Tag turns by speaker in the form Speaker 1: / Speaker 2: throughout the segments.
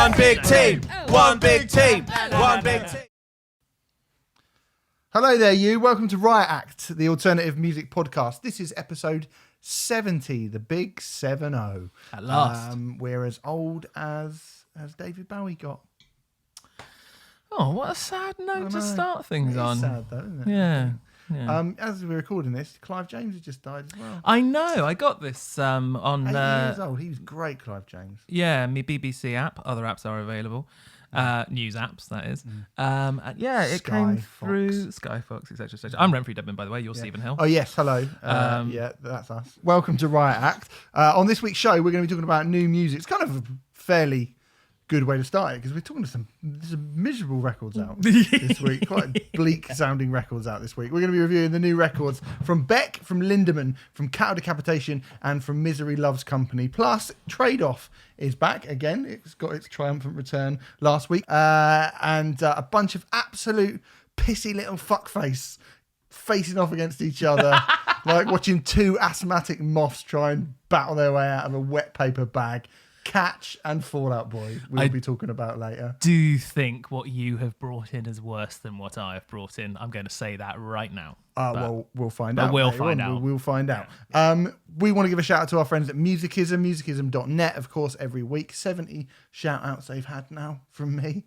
Speaker 1: One big team. One big team. One big team.
Speaker 2: Hello there, you. Welcome to Riot Act, the alternative music podcast. This is episode 70, the big 7-0.
Speaker 1: At last.
Speaker 2: We're as old as David Bowie got.
Speaker 1: Oh, what a sad note to start things on.
Speaker 2: Sad though, isn't it?
Speaker 1: Yeah.
Speaker 2: As we're recording this, Clive James has just died as well.
Speaker 1: I know. I got this on
Speaker 2: 8 years old. He was great, Clive James.
Speaker 1: Yeah, my BBC app. Other apps are available. News apps, that is. It
Speaker 2: Sky
Speaker 1: came
Speaker 2: Fox.
Speaker 1: through Sky Fox, etc. I'm Renfrey Debman, by the way. You're Stephen Hill.
Speaker 2: Oh, yes. Hello. Yeah, that's us. Welcome to Riot Act. On this week's show, we're going to be talking about new music. It's kind of a fairly good way to start it because we're talking to some miserable records out this week. Quite bleak sounding records out this week. We're going to be reviewing the new records from Beck, from Lindemann, from Cattle Decapitation, and from Misery Loves Company. Plus, Trade Off is back again. It's got its triumphant return last week. And a bunch of absolute pissy little fuckface facing off against each other, like watching two asthmatic moths try and battle their way out of a wet paper bag. Catch and Fall Out Boy we'll be talking about later.
Speaker 1: Do you think what you have brought in is worse than what I have brought in? I'm going to say that right now.
Speaker 2: Well, we'll find out.
Speaker 1: We'll find out.
Speaker 2: We'll find out. We want to give a shout out to our friends at Musicism, musicism.net, of course, every week. 70 shout outs they've had now from me.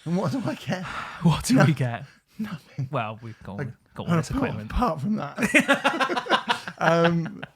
Speaker 2: And what do I get?
Speaker 1: What do we get?
Speaker 2: Nothing.
Speaker 1: Well, we've got all this equipment.
Speaker 2: Apart from that.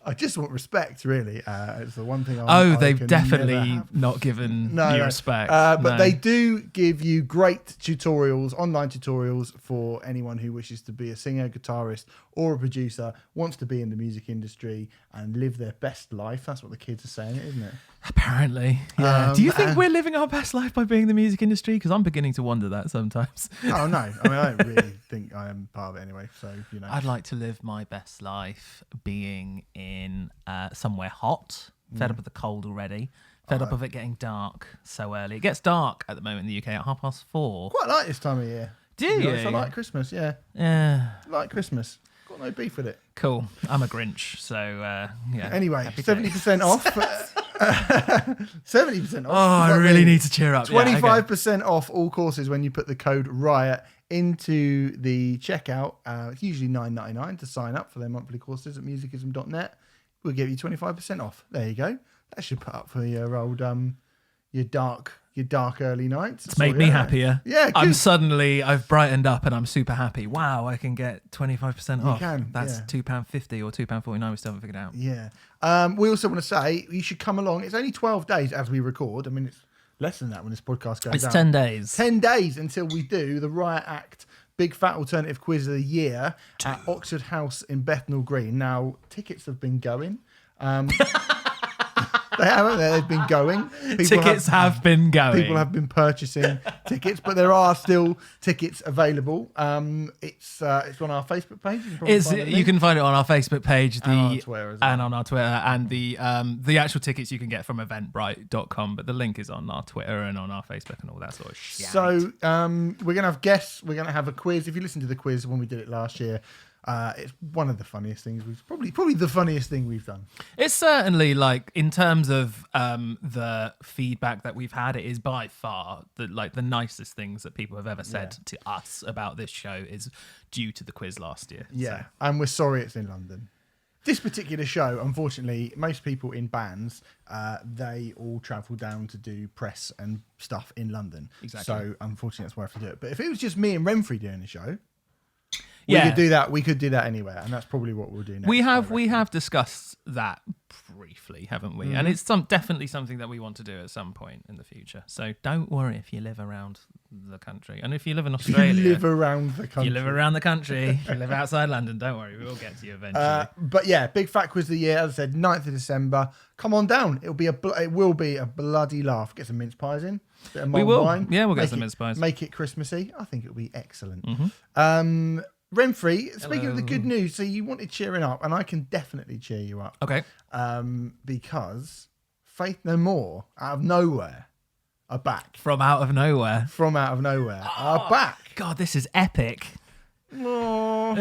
Speaker 2: I just want respect, really. It's the one thing
Speaker 1: they've definitely not given you respect.
Speaker 2: But they do give you great tutorials, online tutorials for anyone who wishes to be a singer, guitarist, or a producer, wants to be in the music industry and live their best life. That's what the kids are saying, isn't it?
Speaker 1: Apparently. Yeah. Do you think we're living our best life by being in the music industry? Because I'm beginning to wonder that sometimes.
Speaker 2: Oh, no. I mean, I don't really think I am part of it anyway. So, you know.
Speaker 1: I'd like to live my best life being in somewhere hot, fed up of the cold already, fed up of it getting dark so early. It gets dark at the moment in the UK at 4:30.
Speaker 2: Quite like this time of year.
Speaker 1: Do you?
Speaker 2: I like Christmas, yeah.
Speaker 1: Yeah.
Speaker 2: I like Christmas. Got no beef with it.
Speaker 1: Cool. I'm a Grinch, so yeah.
Speaker 2: Anyway, 70% off. 70% off.
Speaker 1: Oh, I really need to cheer up.
Speaker 2: 25% off all courses when you put the code RIOT into the checkout. It's usually $9.99 to sign up for their monthly courses at musicism.net. We'll give you 25% off. There you go. That should put up for your old your dark early nights.
Speaker 1: It's made me happier.
Speaker 2: Yeah, good.
Speaker 1: I've brightened up and I'm super happy. Wow, I can get 25% off.
Speaker 2: You can.
Speaker 1: That's
Speaker 2: yeah.
Speaker 1: £2.50 or £2.49. We still haven't figured out.
Speaker 2: Yeah. We also want to say you should come along. It's only 12 days as we record. I mean, it's less than that when this podcast goes out.
Speaker 1: It's 10 days.
Speaker 2: 10 days until we do the Riot Act Big Fat Alternative Quiz of the Year at Oxford House in Bethnal Green. Now, tickets have been going. They haven't. They've been going.
Speaker 1: Tickets have been going.
Speaker 2: People have been purchasing tickets, but there are still tickets available. It's on our Facebook page.
Speaker 1: You can find it on our Facebook page,
Speaker 2: on Twitter
Speaker 1: on our Twitter, and the actual tickets you can get from eventbrite.com. But the link is on our Twitter and on our Facebook and all that sort of shit.
Speaker 2: So we're gonna have guests. We're gonna have a quiz. If you listen to the quiz when we did it last year. It's one of the funniest things probably the funniest thing we've done.
Speaker 1: It's certainly, like, in terms of the feedback that we've had, it is by far the nicest things that people have ever said to us about this show is due to the quiz last year.
Speaker 2: Yeah,
Speaker 1: so.
Speaker 2: And we're sorry it's in London. This particular show, unfortunately, most people in bands, they all travel down to do press and stuff in London.
Speaker 1: Exactly.
Speaker 2: So, unfortunately, that's why I have to do it. But if it was just me and Renfrey doing the show, we could do that anywhere, and that's probably what we'll do next.
Speaker 1: We have discussed that briefly, haven't we? Mm-hmm. And it's definitely something that we want to do at some point in the future. So don't worry if you live around the country, and if you live in Australia,
Speaker 2: you live around the country.
Speaker 1: You live around the country. You live outside London. Don't worry, we will get to you eventually.
Speaker 2: But yeah, Big Fat Quiz of the Year, as I said, 9th of December. Come on down. It will be a bloody laugh. Get some mince pies in. Bit of mulled wine.
Speaker 1: Yeah, we'll get some mince pies.
Speaker 2: Make it Christmassy. I think it'll be excellent.
Speaker 1: Mm-hmm.
Speaker 2: Renfrey, speaking of the good news, so you wanted cheering up, and I can definitely cheer you up.
Speaker 1: Okay.
Speaker 2: Because Faith No More, out of nowhere, are back.
Speaker 1: From out of nowhere.
Speaker 2: Are back.
Speaker 1: God, this is epic.
Speaker 2: Oh.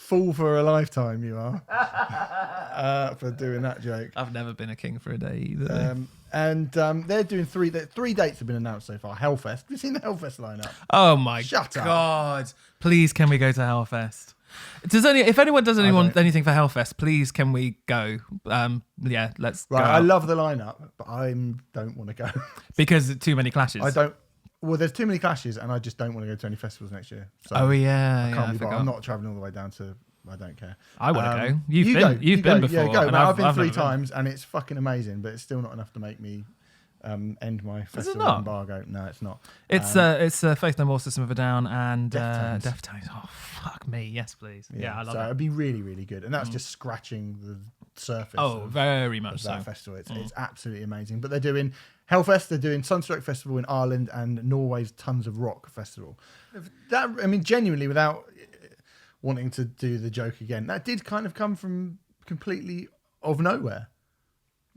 Speaker 2: fool for a lifetime you are for doing that joke.
Speaker 1: I've never been a king for a day either.
Speaker 2: They're doing three dates have been announced so far. Hellfest. Have you seen the Hellfest lineup?
Speaker 1: Oh my
Speaker 2: Shut up.
Speaker 1: God. Please, can we go to Hellfest? If anyone does anything for Hellfest, please can we go? Yeah, let's go.
Speaker 2: I love the lineup, but I don't want to go.
Speaker 1: Because too many clashes.
Speaker 2: Well, there's too many clashes, and I just don't want to go to any festivals next year. So
Speaker 1: oh yeah,
Speaker 2: I forgot. I'm not travelling all the way down to. I don't care.
Speaker 1: I want to go. You've been before.
Speaker 2: Yeah, go. I've been 3 times, and it's fucking amazing. But it's still not enough to make me end my festival embargo. No, it's not.
Speaker 1: It's Faith No More, System of a Down, and Deftones. Oh fuck me, yes please. Yeah, I love it.
Speaker 2: So it'd be really, really good, and that's just scratching the surface.
Speaker 1: Oh, very much so.
Speaker 2: That festival. It's absolutely amazing. But they're doing Hellfest, they're doing Sunstroke Festival in Ireland, and Norway's Tons of Rock Festival. That, I mean, genuinely, without wanting to do the joke again, that did kind of come from completely of nowhere.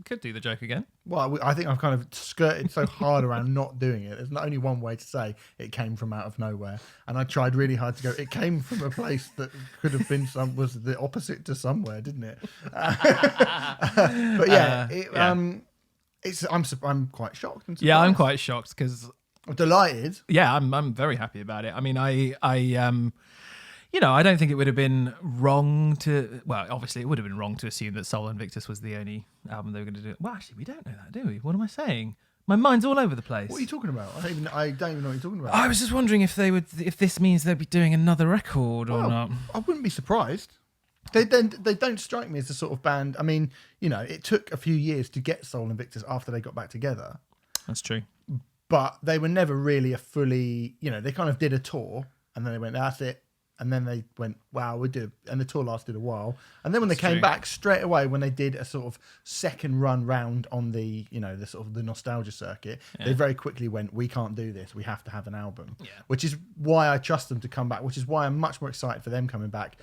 Speaker 1: Could do the joke again.
Speaker 2: Well, I think I've kind of skirted so hard around not doing it. There's not only one way to say it came from out of nowhere, and I tried really hard to go. It came from a place that could have been was the opposite to somewhere, didn't it? But yeah, I'm quite shocked. And
Speaker 1: yeah, I'm quite shocked because
Speaker 2: I'm delighted.
Speaker 1: Yeah, I'm very happy about it. I mean, I don't think it would have been wrong to... Well, obviously, it would have been wrong to assume that Sol Invictus was the only album they were going to do. Well, actually, we don't know that, do we? What am I saying? My mind's all over the place.
Speaker 2: What are you talking about? I don't even know what you're talking about.
Speaker 1: I was just wondering if this means they'd be doing another record or not.
Speaker 2: I wouldn't be surprised. They don't strike me as the sort of band... I mean, it took a few years to get Sol Invictus after they got back together.
Speaker 1: That's true.
Speaker 2: But they were never really a fully... they kind of did a tour, and then they went, that's it. And then they went, wow, we do. And the tour lasted a while. And then when they came back straight away, when they did a sort of second run round on the, the sort of the nostalgia circuit, they very quickly went, we can't do this. We have to have an album. Yeah. Which is why I trust them to come back, which is why I'm much more excited for them coming back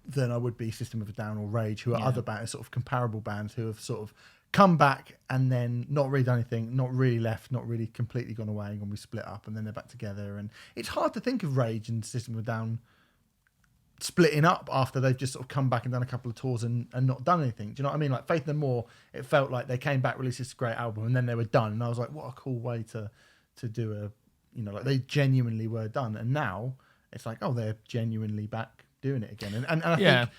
Speaker 2: than I would be System of a Down or Rage, who are other bands, sort of comparable bands who have sort of come back and then not really done anything, not really left, not really completely gone away, and we split up and then they're back together. And it's hard to think of Rage and System of a Down splitting up after they've just sort of come back and done a couple of tours and not done anything. Do you know what I mean? Like Faith No More, it felt like they came back, released this great album, and then they were done. And I was like, what a cool way to do like they genuinely were done. And now it's like, oh, they're genuinely back doing it again. And I think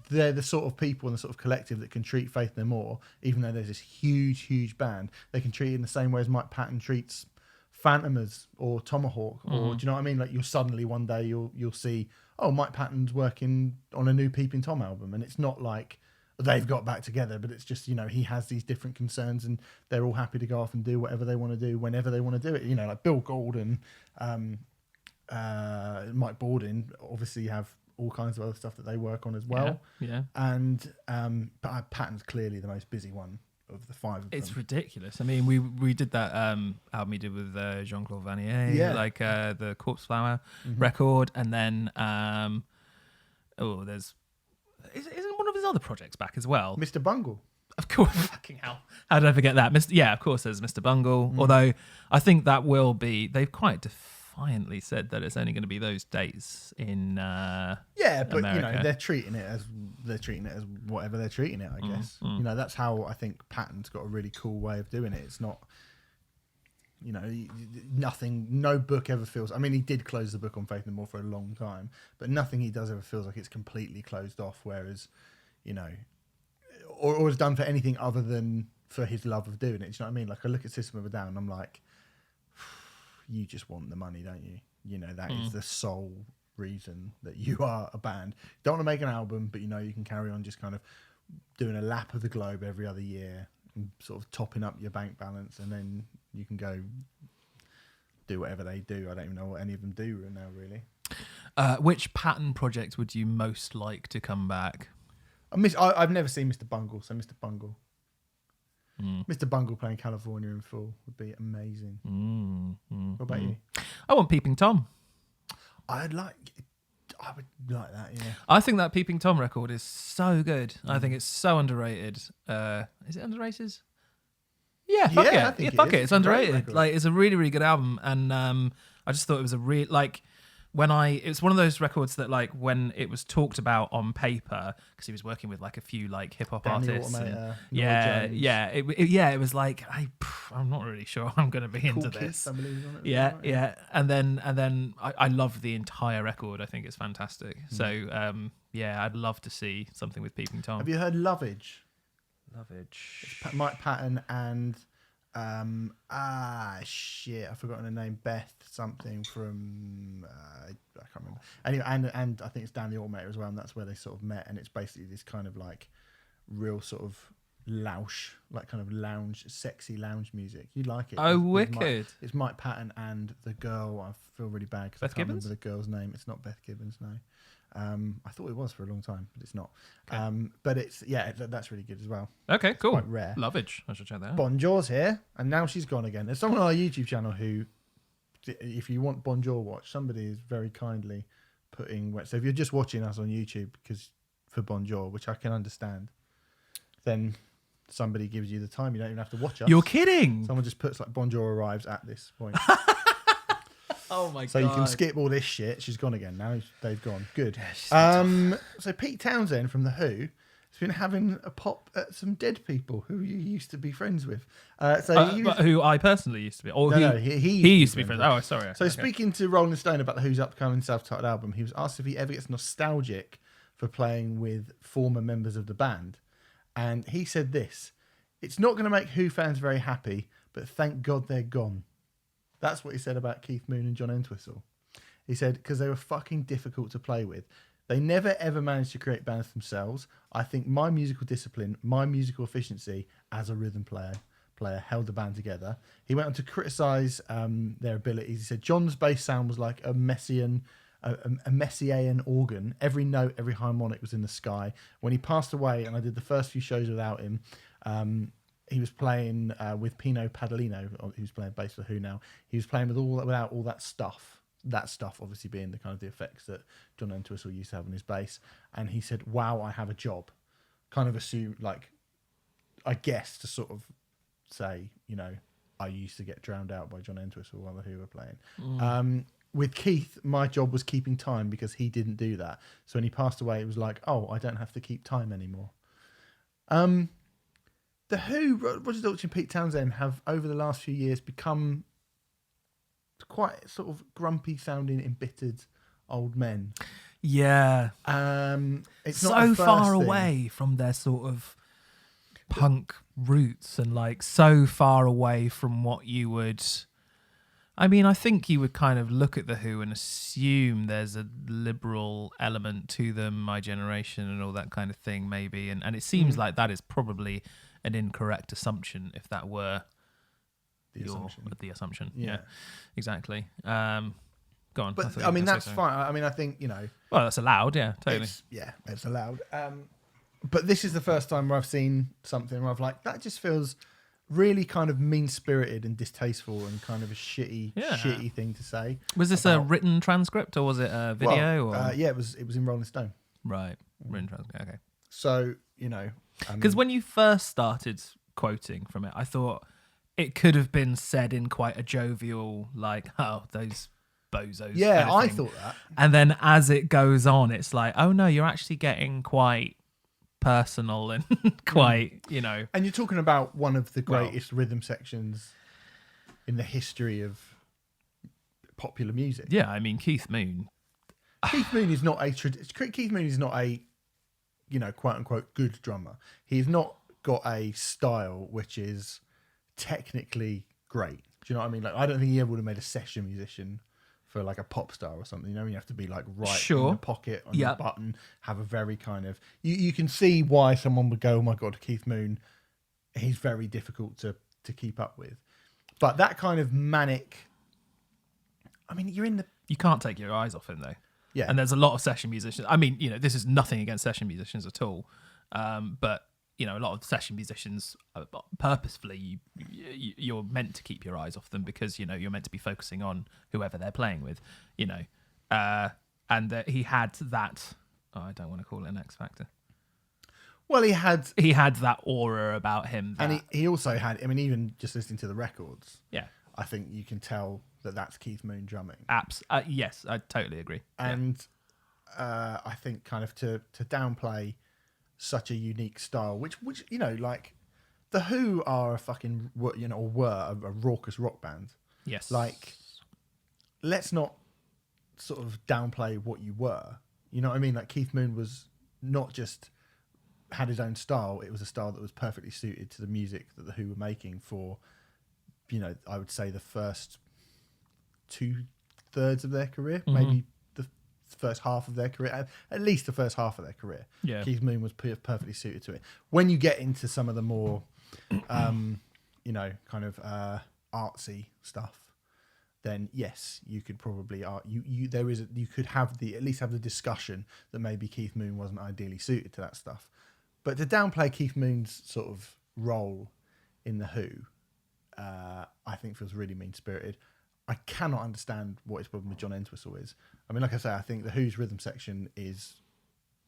Speaker 2: they're the sort of people and the sort of collective that can treat Faith No More, even though there's this huge, huge band, they can treat it in the same way as Mike Patton treats Phantomers or Tomahawk, or do you know what I mean? Like you'll suddenly one day you'll see, oh, Mike Patton's working on a new Peeping Tom album, and it's not like they've got back together, but it's just he has these different concerns, and they're all happy to go off and do whatever they want to do whenever they want to do it. Like Bill Gould and Mike Bordin obviously have all kinds of other stuff that they work on as well.
Speaker 1: Yeah.
Speaker 2: And but Patton's clearly the most busy one of the 5 of them.
Speaker 1: It's ridiculous. I mean, we did that album we did with Jean-Claude Vanier, like the Corpse Flower record, and then there's isn't one of his other projects back as well?
Speaker 2: Mr. Bungle.
Speaker 1: Of course, fucking hell. How did I forget that? Of course there's Mr. Bungle, although I think that will be, they've quite defiantly said that it's only going to be those dates in but
Speaker 2: America. They're treating it as whatever they're treating it, I guess. That's how I think Patton's got a really cool way of doing it. It's not no book ever feels, I mean, he did close the book on Faith No More for a long time, but nothing he does ever feels like it's completely closed off, whereas or is done for anything other than for his love of doing it. Do you know what I mean? Like I look at System of a Down and I'm like, you just want the money, don't you? That is the sole reason that you are a band. You don't want to make an album, but you can carry on just kind of doing a lap of the globe every other year and sort of topping up your bank balance, and then you can go do whatever they do. I don't even know what any of them do now, really.
Speaker 1: Which Patton project would you most like to come back?
Speaker 2: I've never seen Mr. Bungle, so Mr. Bungle. Mr. Bungle playing California in full would be amazing. What about you?
Speaker 1: I want Peeping Tom.
Speaker 2: I would like that, yeah.
Speaker 1: I think that Peeping Tom record is so good. I think it's so underrated. Is it underrated? Yeah, fuck it.
Speaker 2: I think
Speaker 1: fuck it. It's underrated. Like, it's a really, really good album, and I just thought it was a real, like, it's one of those records that like when it was talked about on paper, because he was working with like a few like hip hop artists. It was like I'm not really sure I'm going to be into this. And then I love the entire record. I think it's fantastic. So I'd love to see something with Peeping Tom.
Speaker 2: Have you heard Lovage?
Speaker 1: Lovage.
Speaker 2: Mike Patton and I've forgotten her name. Beth something from I can't remember. Anyway, and I think it's Dan the Automator as well, and that's where they sort of met. And it's basically this kind of like real sort of lounge, like kind of lounge, sexy lounge music. You like it?
Speaker 1: Oh, wicked!
Speaker 2: It's Mike Patton and the girl. I feel really bad because I can't remember the girl's name. It's not Beth Gibbons, no. I thought it was for a long time, but it's not. Okay. But it's that's really good as well.
Speaker 1: Okay, cool.
Speaker 2: It's quite rare.
Speaker 1: Lovage. I should check that out.
Speaker 2: Bonjour's here, and now she's gone again. There's someone on our YouTube channel who, if you want Bonjour watch, somebody is very kindly putting. So if you're just watching us on YouTube because for Bonjour, which I can understand, then somebody gives you the time. You don't even have to watch us.
Speaker 1: You're kidding.
Speaker 2: Someone just puts like Bonjour arrives at this point.
Speaker 1: Oh my god!
Speaker 2: So you can skip all this shit. She's gone again now. They've gone. Good. So Pete Townsend from The Who has been having a pop at some dead people who you used to be friends with.
Speaker 1: Who I personally used to be. Or he used to be friends. Oh, sorry.
Speaker 2: So speaking to Rolling Stone about The Who's upcoming self-titled album, he was asked if he ever gets nostalgic for playing with former members of the band, and he said this: "It's not going to make Who fans very happy, but thank God they're gone." That's what he said about Keith Moon and John Entwistle. He said, because they were fucking difficult to play with. They never ever managed to create bands themselves. I think my musical discipline, my musical efficiency as a rhythm player held the band together. He went on to criticise their abilities. He said, John's bass sound was like a Messiaen organ. Every note, every harmonic was in the sky. When he passed away, and I did the first few shows without him, he was playing with Pino Padalino, who's playing bass for Who now. He was playing without all that stuff. That stuff obviously being the kind of the effects that John Entwistle used to have on his bass. And he said, wow, I have a job. Kind of assume, like, I guess to sort of say, you know, I used to get drowned out by John Entwistle while the Who were playing. With Keith, my job was keeping time because he didn't do that. So when he passed away, it was like, oh, I don't have to keep time anymore. The Who, Roger Daltrey and Pete Townsend have, over the last few years, become quite sort of grumpy sounding, embittered old men.
Speaker 1: Yeah.
Speaker 2: It's
Speaker 1: so
Speaker 2: not
Speaker 1: far away from their sort of punk roots and like so far away from what you would... I mean, I think you would kind of look at The Who and assume there's a liberal element to them, My Generation and all that kind of thing, maybe. And it seems like that is probably an incorrect assumption if that were the assumption. Yeah, exactly. Go on.
Speaker 2: But I mean, that's fine. I mean, I think, you know...
Speaker 1: Well, that's allowed, yeah, totally.
Speaker 2: It's allowed. But this is the first time where I've seen something where I've like, that just feels... really kind of mean-spirited and distasteful and kind of a shitty thing to say.
Speaker 1: Was this a written transcript or was it a video?
Speaker 2: It was in Rolling Stone.
Speaker 1: Right, written transcript, okay.
Speaker 2: So, you know...
Speaker 1: Because when you first started quoting from it, I thought it could have been said in quite a jovial, like, oh, those bozos.
Speaker 2: Yeah,
Speaker 1: kind of
Speaker 2: I
Speaker 1: thing.
Speaker 2: thought that.
Speaker 1: And then as it goes on, it's like, oh no, you're actually getting quite... personal and quite, you know.
Speaker 2: And you're talking about one of the greatest rhythm sections in the history of popular music.
Speaker 1: Yeah, I mean Keith Moon.
Speaker 2: Keith Moon is not a you know, quote unquote good drummer. He's not got a style which is technically great. Do you know what I mean? Like, I don't think he ever would have made a session musician for like a pop star or something. You know, you have to be like right in the pocket on the button, have a very kind of... You can see why someone would go, oh my God, Keith Moon, he's very difficult to keep up with. But that kind of manic... I mean,
Speaker 1: You can't take your eyes off him though.
Speaker 2: Yeah.
Speaker 1: And there's a lot of session musicians. I mean, you know, this is nothing against session musicians at all. But, you know, a lot of session musicians, purposefully, you're meant to keep your eyes off them because, you know, you're meant to be focusing on whoever they're playing with, you know. And he had that... Oh, I don't want to call it an X Factor.
Speaker 2: Well, he had
Speaker 1: that aura about him.
Speaker 2: And he also had... I mean, even just listening to the records...
Speaker 1: Yeah.
Speaker 2: I think you can tell that's Keith Moon drumming.
Speaker 1: Yes, I totally agree.
Speaker 2: And I think kind of to downplay such a unique style, which like the Who are a fucking were a raucous rock band.
Speaker 1: Yes.
Speaker 2: Like, let's not sort of downplay what you were. You know what I mean? Like, Keith Moon was not just had his own style, it was a style that was perfectly suited to the music that the Who were making for, I would say the first 2/3 of their career, maybe the first half of their career, at least the first half of their career.
Speaker 1: Yeah.
Speaker 2: Keith Moon was perfectly suited to it. When you get into some of the more, kind of artsy stuff, then yes, you could probably you could have at least have the discussion that maybe Keith Moon wasn't ideally suited to that stuff. But to downplay Keith Moon's sort of role in the Who, I think feels really mean-spirited. I cannot understand what his problem with John Entwistle is. I mean, like I say, I think the Who's rhythm section is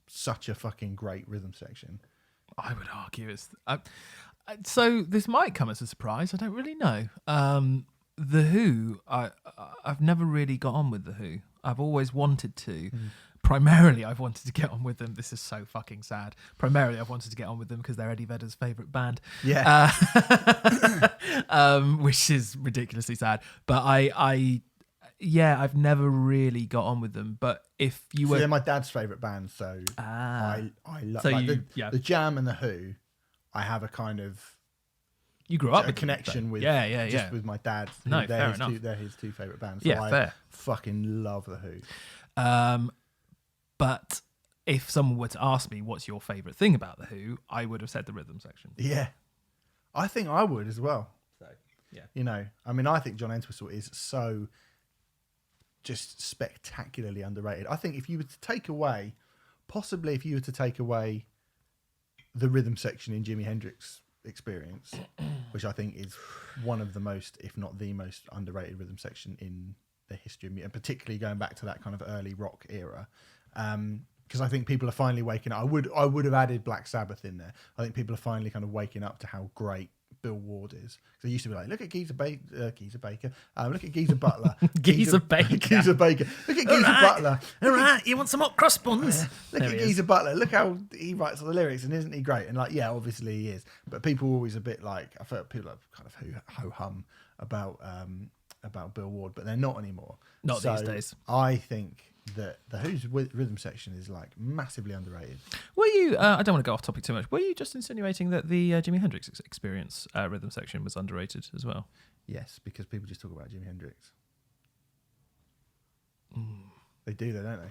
Speaker 2: such a fucking great rhythm section.
Speaker 1: I would argue it's... so this might come as a surprise. I don't really know. The Who, I've never really got on with The Who. I've always wanted to. Primarily, I've wanted to get on with them. This is so fucking sad. Primarily, I've wanted to get on with them because they're Eddie Vedder's favourite band.
Speaker 2: Yeah.
Speaker 1: Which is ridiculously sad. But I've never really got on with them. But if you were...
Speaker 2: they're my dad's favourite band, so I love the Jam and the Who. I have a kind of...
Speaker 1: You grew up with
Speaker 2: connection with with my dad.
Speaker 1: No, fair enough.
Speaker 2: They're his two favourite bands. So I fucking love the Who.
Speaker 1: But if someone were to ask me what's your favourite thing about the Who, I would have said the rhythm section.
Speaker 2: Yeah, I think I would as well.
Speaker 1: So yeah,
Speaker 2: I mean, I think John Entwistle is so just spectacularly underrated. I think if you were to take away the rhythm section in Jimi Hendrix Experience, which I think is one of the most, if not the most underrated rhythm section in the history of music, and particularly going back to that kind of early rock era, because I think people are finally waking up. I would have added Black Sabbath in there. I think people are finally kind of waking up to how great Bill Ward is. Because they used to be like, look at Geezer Baker, look at Geezer Butler,
Speaker 1: Geezer Baker,
Speaker 2: look at Geezer Butler.
Speaker 1: All right, you want some hot cross buns?
Speaker 2: Look at Geezer Butler. Look how he writes all the lyrics, and isn't he great? And like, yeah, obviously he is. But people are always a bit like, I feel people are kind of ho hum about Bill Ward, but they're not anymore.
Speaker 1: Not these days.
Speaker 2: I think that the Who's rhythm section is like massively underrated.
Speaker 1: Were you? I don't want to go off topic too much. Were you just insinuating that the Jimi Hendrix Experience rhythm section was underrated as well?
Speaker 2: Yes, because people just talk about Jimi Hendrix. They do, though, don't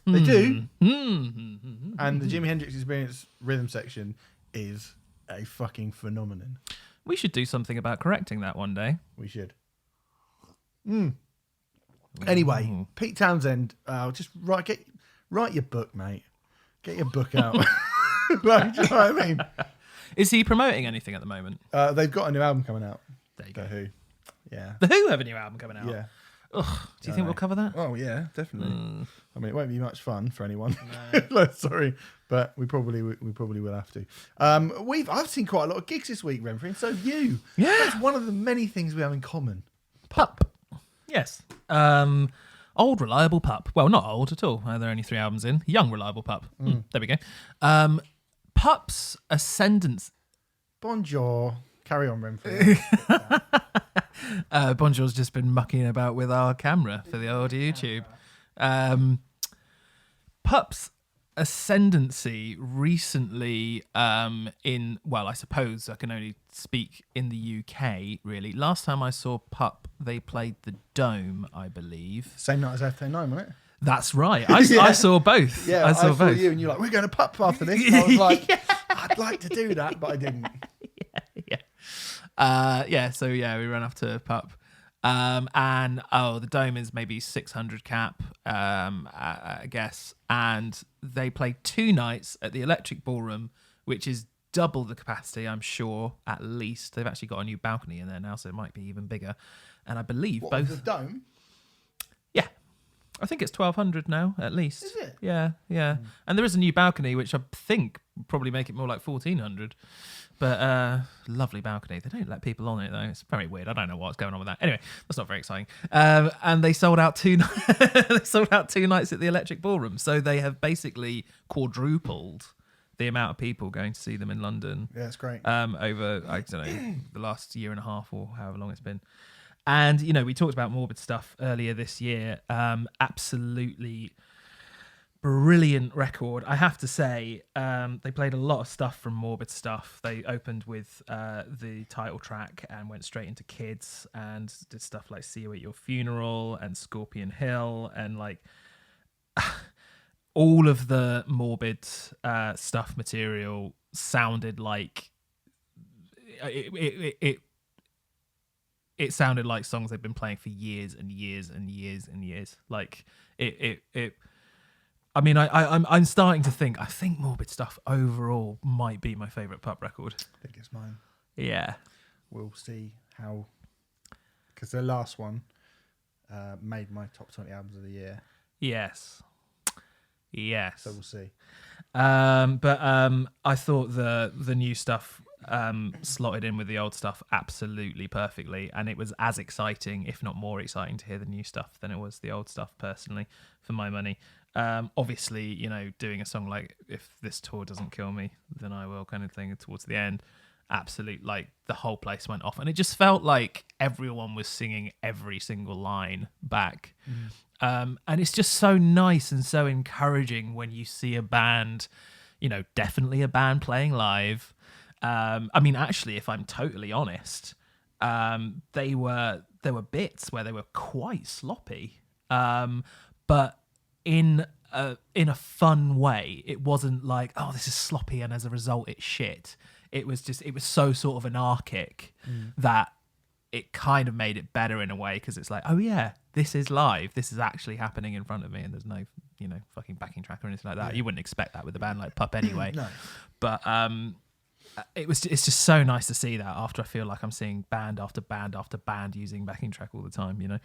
Speaker 2: they? They do. And the Jimi Hendrix Experience rhythm section is a fucking phenomenon.
Speaker 1: We should do something about correcting that one day.
Speaker 2: We should. Anyway, Pete Townsend, just write your book, mate. Get your book out. Like, do you know what I mean?
Speaker 1: Is he promoting anything at the moment?
Speaker 2: They've got a new album coming out.
Speaker 1: There you go.
Speaker 2: The Who. Yeah.
Speaker 1: The Who have a new album coming out?
Speaker 2: Yeah.
Speaker 1: Ugh, do you think we'll cover that?
Speaker 2: Oh, yeah, definitely. I mean, it won't be much fun for anyone. No. Sorry, but we probably will have to. I've seen quite a lot of gigs this week, Renfrey, and so have you.
Speaker 1: Yeah.
Speaker 2: That's one of the many things we have in common.
Speaker 1: Pup. Yes. Old Reliable Pup. Well, not old at all. There are only 3 albums in. Young Reliable Pup. There we go. Pup's Ascendance.
Speaker 2: Bonjour. Carry on, Renfrey.
Speaker 1: Bonjour's just been mucking about with our camera for the old YouTube. Pup's ascendancy recently I suppose I can only speak in the UK, really. Last time I saw Pup, they played the Dome, I believe.
Speaker 2: Same night as FT9, wasn't it?
Speaker 1: That's right. I saw both.
Speaker 2: Yeah, I saw both. You and you're like, we're going to Pup after this. And I was like, I'd like to do that, but I didn't.
Speaker 1: So we ran off to Pup. The Dome is maybe 600 cap, I guess. And they played 2 nights at the Electric Ballroom, which is double the capacity, I'm sure, at least. They've actually got a new balcony in there now, so it might be even bigger. And I believe both...
Speaker 2: the Dome?
Speaker 1: Yeah. I think it's 1,200 now, at least.
Speaker 2: Is it?
Speaker 1: Yeah. And there is a new balcony, which I think will probably make it more like 1,400. But lovely balcony. They don't let people on it though. It's very weird. I don't know what's going on with that. Anyway, that's not very exciting. And they sold out they sold out 2 nights at the Electric Ballroom. So they have basically quadrupled the amount of people going to see them in London.
Speaker 2: Yeah, it's great.
Speaker 1: Over, I don't know, the last year and a half or however long it's been. And, you know, we talked about Morbid stuff earlier this year. Absolutely brilliant record. I have to say, they played a lot of stuff from Morbid stuff. They opened with the title track and went straight into Kids and did stuff like See You at Your Funeral and Scorpion Hill and like all of the Morbid stuff material sounded like it sounded like songs they've been playing for years and years and years and years. Like it I mean, I'm starting to think. I think Morbid stuff overall might be my favourite Pup record.
Speaker 2: I think it's mine.
Speaker 1: Yeah,
Speaker 2: we'll see how. Because the last one made my top 20 albums of the year.
Speaker 1: Yes.
Speaker 2: So we'll see.
Speaker 1: But I thought the new stuff slotted in with the old stuff absolutely perfectly, and it was as exciting, if not more exciting, to hear the new stuff than it was the old stuff. Personally, for my money. Obviously, you know, doing a song like If This Tour Doesn't Kill Me, Then I Will kind of thing towards the end, absolute, like the whole place went off and it just felt like everyone was singing every single line back. And it's just so nice and so encouraging when you see a band, you know, definitely a band playing live. I mean, actually, if I'm totally honest, there were bits where they were quite sloppy, but in a fun way. It wasn't like, oh, this is sloppy and as a result it's shit. It was so sort of anarchic that it kind of made it better in a way, because it's like, oh yeah, this is live, this is actually happening in front of me, and there's no, you know, fucking backing track or anything like that. Yeah. You wouldn't expect that with a band like Pup anyway.
Speaker 2: No.
Speaker 1: But it's just so nice to see that after I feel like I'm seeing band after band after band using backing track all the time, you know.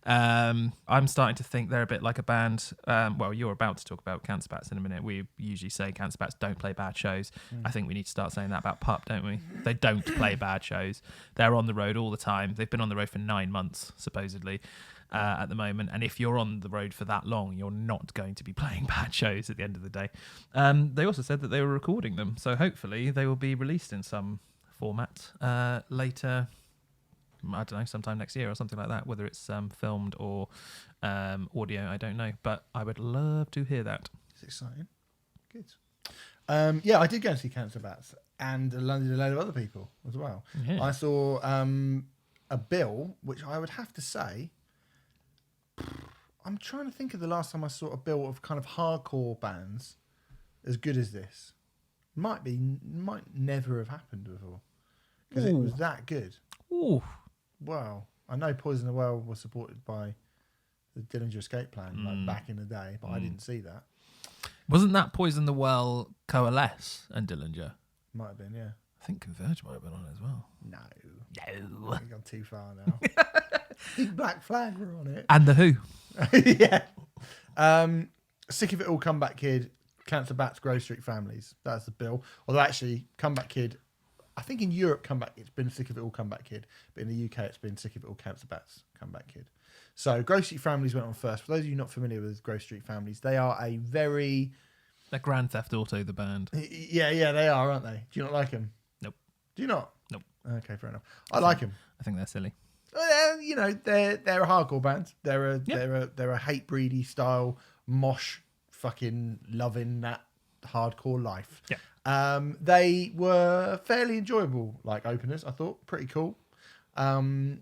Speaker 1: I'm starting to think they're a bit like a band. Well, you're about to talk about Cancer Bats in a minute. We usually say Cancer Bats don't play bad shows. I think we need to start saying that about Pup, don't we? They don't play bad shows. They're on the road all the time. They've been on the road for 9 months, supposedly. At the moment, and if you're on the road for that long, you're not going to be playing bad shows at the end of the day. They also said that they were recording them, so hopefully they will be released in some format later, I don't know, sometime next year or something like that, whether it's filmed or audio, I don't know, but I would love to hear that.
Speaker 2: It's exciting. Good. Yeah, I did go and see Cancer Bats and a load of other people as well. Yeah. I saw a bill, which I would have to say, I'm trying to think of the last time I saw a bill of kind of hardcore bands as good as this. Might never have happened before, because it was that good.
Speaker 1: Ooh.
Speaker 2: Wow. I know Poison the Well was supported by the Dillinger Escape Plan like back in the day, but I didn't see that.
Speaker 1: Wasn't that Poison the Well, Coalesce and Dillinger?
Speaker 2: Might have been, yeah.
Speaker 1: I think Converge might have been on it as well.
Speaker 2: No. I've gone too far now. Black Flag were on it.
Speaker 1: And The Who.
Speaker 2: Yeah. Sick of It All, Comeback Kid, Cancer Bats, Grove Street Families. That's the bill. Although actually, Comeback Kid, I think in Europe, it's been Sick of It All, Comeback Kid. But in the UK, it's been Sick of It All, Cancer Bats, Comeback Kid. So Grove Street Families went on first. For those of you not familiar with Grove Street Families, they are a very...
Speaker 1: They're Grand Theft Auto, the band.
Speaker 2: Yeah, they are, aren't they? Do you not like them?
Speaker 1: Nope.
Speaker 2: Do you not?
Speaker 1: Nope.
Speaker 2: Okay, fair enough. I like them.
Speaker 1: I think they're silly.
Speaker 2: You know, they're a hardcore band. They're a hate breedy style mosh fucking loving that hardcore life.
Speaker 1: Yeah.
Speaker 2: They were fairly enjoyable, like openers. I thought pretty cool. Got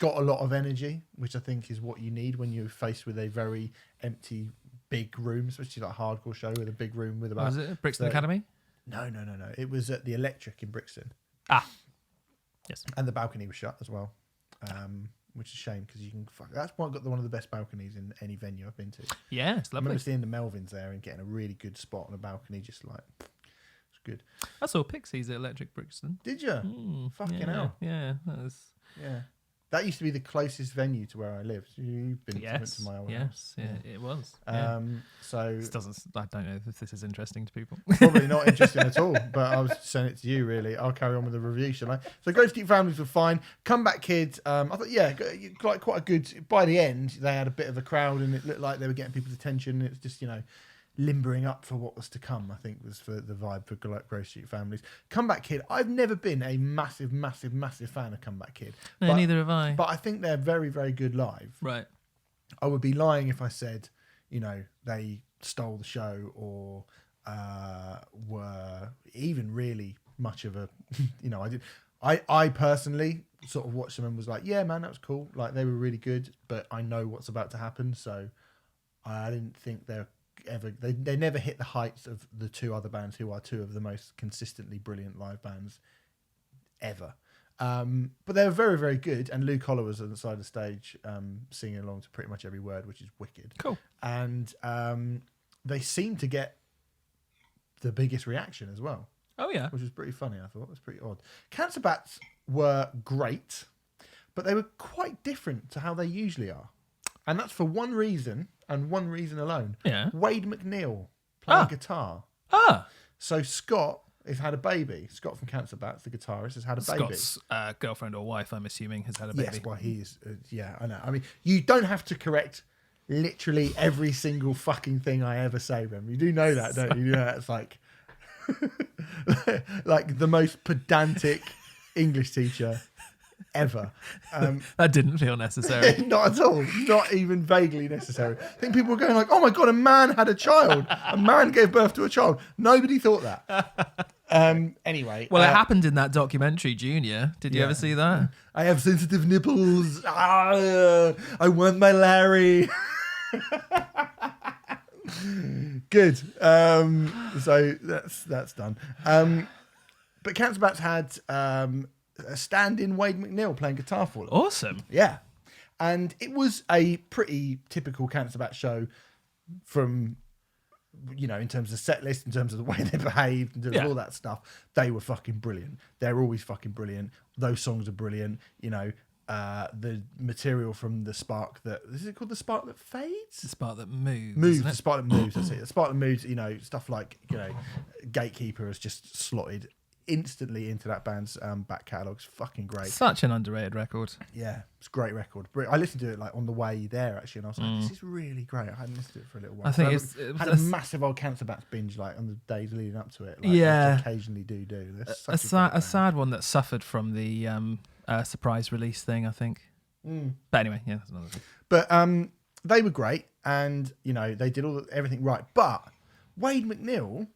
Speaker 2: a lot of energy, which I think is what you need when you're faced with a very empty big room, especially like a hardcore show with a big room with about.
Speaker 1: Was it at Brixton Academy?
Speaker 2: No. It was at the Electric in Brixton.
Speaker 1: Ah. Yes.
Speaker 2: And the balcony was shut as well, which is a shame because you can. That's why I got one of the best balconies in any venue I've been to.
Speaker 1: Yeah, it's lovely.
Speaker 2: I remember seeing the Melvins there and getting a really good spot on a balcony, just like it's good.
Speaker 1: I saw Pixies at Electric Brixton.
Speaker 2: Did you? Fucking hell!
Speaker 1: Yeah, that was.
Speaker 2: Yeah. That used to be the closest venue to where I lived. You've been to my old house.
Speaker 1: Yes, yeah, it was.
Speaker 2: So
Speaker 1: this doesn't. I don't know if this is interesting to people.
Speaker 2: Probably not interesting at all. But I was saying it to you. Really, I'll carry on with the review, shall I? So, Ghost Keep Families were fine. Comeback Kid. I thought, like quite a good. By the end, they had a bit of a crowd, and it looked like they were getting people's attention. It's just limbering up for what was to come, I think, was for the vibe for Grove Street Families. Comeback Kid, I've never been a massive fan of Comeback Kid.
Speaker 1: No, neither have I.
Speaker 2: But I think they're very, very good live.
Speaker 1: Right. I
Speaker 2: would be lying if I said, they stole the show or were even really much of a, I personally sort of watched them and was like, yeah, man, that was cool. Like, they were really good, but I know what's about to happen. So I didn't think they never hit the heights of the two other bands who are two of the most consistently brilliant live bands ever. But they were very, very good. And Lou Collar was on the side of the stage singing along to pretty much every word, which is wicked.
Speaker 1: Cool.
Speaker 2: And they seemed to get the biggest reaction as well.
Speaker 1: Oh, yeah.
Speaker 2: Which was pretty funny, I thought. It was pretty odd. Cancer Bats were great, but they were quite different to how they usually are. And that's for one reason, and one reason alone.
Speaker 1: Yeah.
Speaker 2: Wade McNeil playing guitar. So Scott has had a baby. Scott from Cancer Bats, the guitarist, has had a baby.
Speaker 1: Scott's girlfriend or wife, I'm assuming, has had a baby.
Speaker 2: Yes, well, he is. I know. I mean, you don't have to correct literally every single fucking thing I ever say, Rem. You do know that, don't you? You know that's like the most pedantic English teacher ever.
Speaker 1: That didn't feel necessary.
Speaker 2: Not at all. Not even vaguely necessary. I think people were going like, oh my God, a man had a child. A man gave birth to a child. Nobody thought that. Anyway.
Speaker 1: Well, it happened in that documentary, Junior. Did you ever see that?
Speaker 2: I have sensitive nipples. I want my Larry. Good. So that's done. But Cancer Bats had a stand-in Wade McNeil playing guitar for them.
Speaker 1: Awesome.
Speaker 2: Yeah. And it was a pretty typical Cancer Bats show from, in terms of set list, in terms of the way they behaved, in terms of all that stuff. They were fucking brilliant. They're always fucking brilliant. Those songs are brilliant. The material from the spark is it called the spark that fades?
Speaker 1: The spark that moves.
Speaker 2: The spark that moves. That's it. The spark that moves. Stuff like Gatekeeper has just slotted instantly into that band's back catalogue. It's fucking great.
Speaker 1: Such an underrated record.
Speaker 2: Yeah, it's a great record. I listened to it like on the way there actually, and I was like, this is really great. I hadn't listened to it for a little while.
Speaker 1: I think
Speaker 2: it had a massive old Cancer Bats binge like on the days leading up to it. I occasionally do.
Speaker 1: A sad one that suffered from the surprise release thing, I think. But anyway, yeah, that's another thing.
Speaker 2: But they were great, and they did everything right. But Wade McNeil,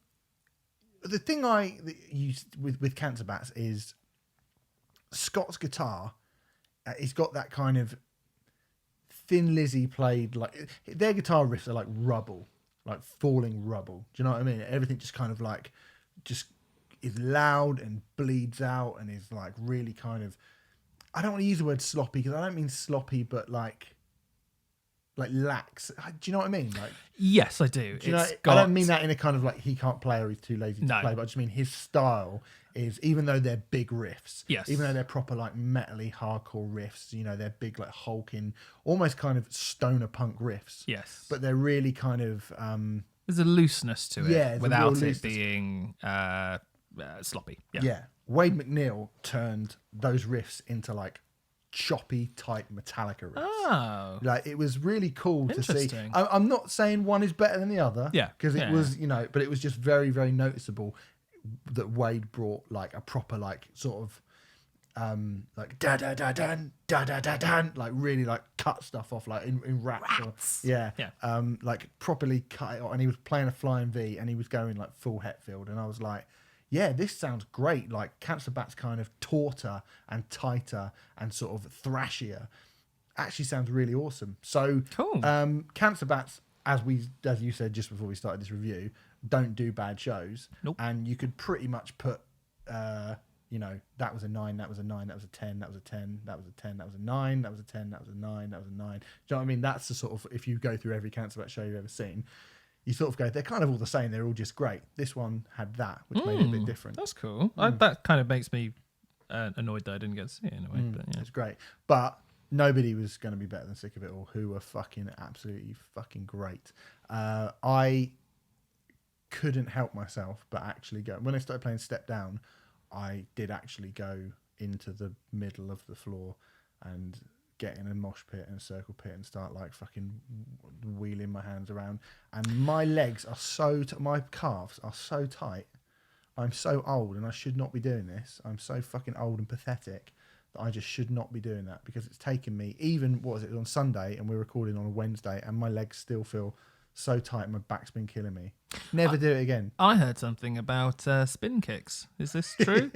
Speaker 2: the thing I used with Cancer Bats is Scott's guitar. He's got that kind of Thin Lizzy played like their guitar riffs are like rubble, like falling rubble. Do you know what I mean? Everything just kind of like just is loud and bleeds out and is like really kind of. I don't want to use the word sloppy because I don't mean sloppy, but like lax. Do you know what I mean? Like,
Speaker 1: yes, I do.
Speaker 2: I don't mean that in a kind of like he can't play or he's too lazy to play, but I just mean his style is, even though they're big riffs, even though they're proper like metally hardcore riffs, they're big like hulking, almost kind of stoner punk riffs.
Speaker 1: Yes,
Speaker 2: but they're really kind of
Speaker 1: there's a looseness to it, without it being sloppy. Yeah.
Speaker 2: Wade McNeil turned those riffs into like choppy type Metallica riffs.
Speaker 1: Oh,
Speaker 2: like it was really cool to see. I'm not saying one is better than the other, because it was, but it was just very, very noticeable that Wade brought like a proper like sort of like da da da dan da da da dan, like really like cut stuff off like in raps. Like properly cut it off, and he was playing a flying V and he was going like full Hetfield, and I was like, yeah, this sounds great. Like Cancer Bats kind of tauter and tighter and sort of thrashier actually sounds really awesome. So
Speaker 1: cool.
Speaker 2: Cancer Bats, as you said just before we started this review, don't do bad shows.
Speaker 1: Nope.
Speaker 2: And you could pretty much put that was a 9, that was a 9, that was a 10, that was a 10, that was a 10, that was a 9, that was a 10, that was a 9, that was a 9. Do you know what I mean? That's the sort of, if you go through every Cancer Bats show you've ever seen, you sort of go, they're kind of all the same. They're all just great. This one had that, which made it a bit different.
Speaker 1: That's cool. That kind of makes me annoyed that I didn't get to see it in a way. But yeah.
Speaker 2: It's great. But nobody was going to be better than Sick of It All, who were fucking absolutely fucking great. I couldn't help myself but actually go. When I started playing Step Down, I did actually go into the middle of the floor and get in a mosh pit and a circle pit and start like fucking wheeling my hands around. And my legs are my calves are so tight. I'm so old and I should not be doing this. I'm so fucking old and pathetic that I just should not be doing that, because it's taken me, even, what was it, on Sunday, and we're recording on a Wednesday, and my legs still feel so tight, my back's been killing me. Never do it again.
Speaker 1: I heard something about spin kicks. Is this true?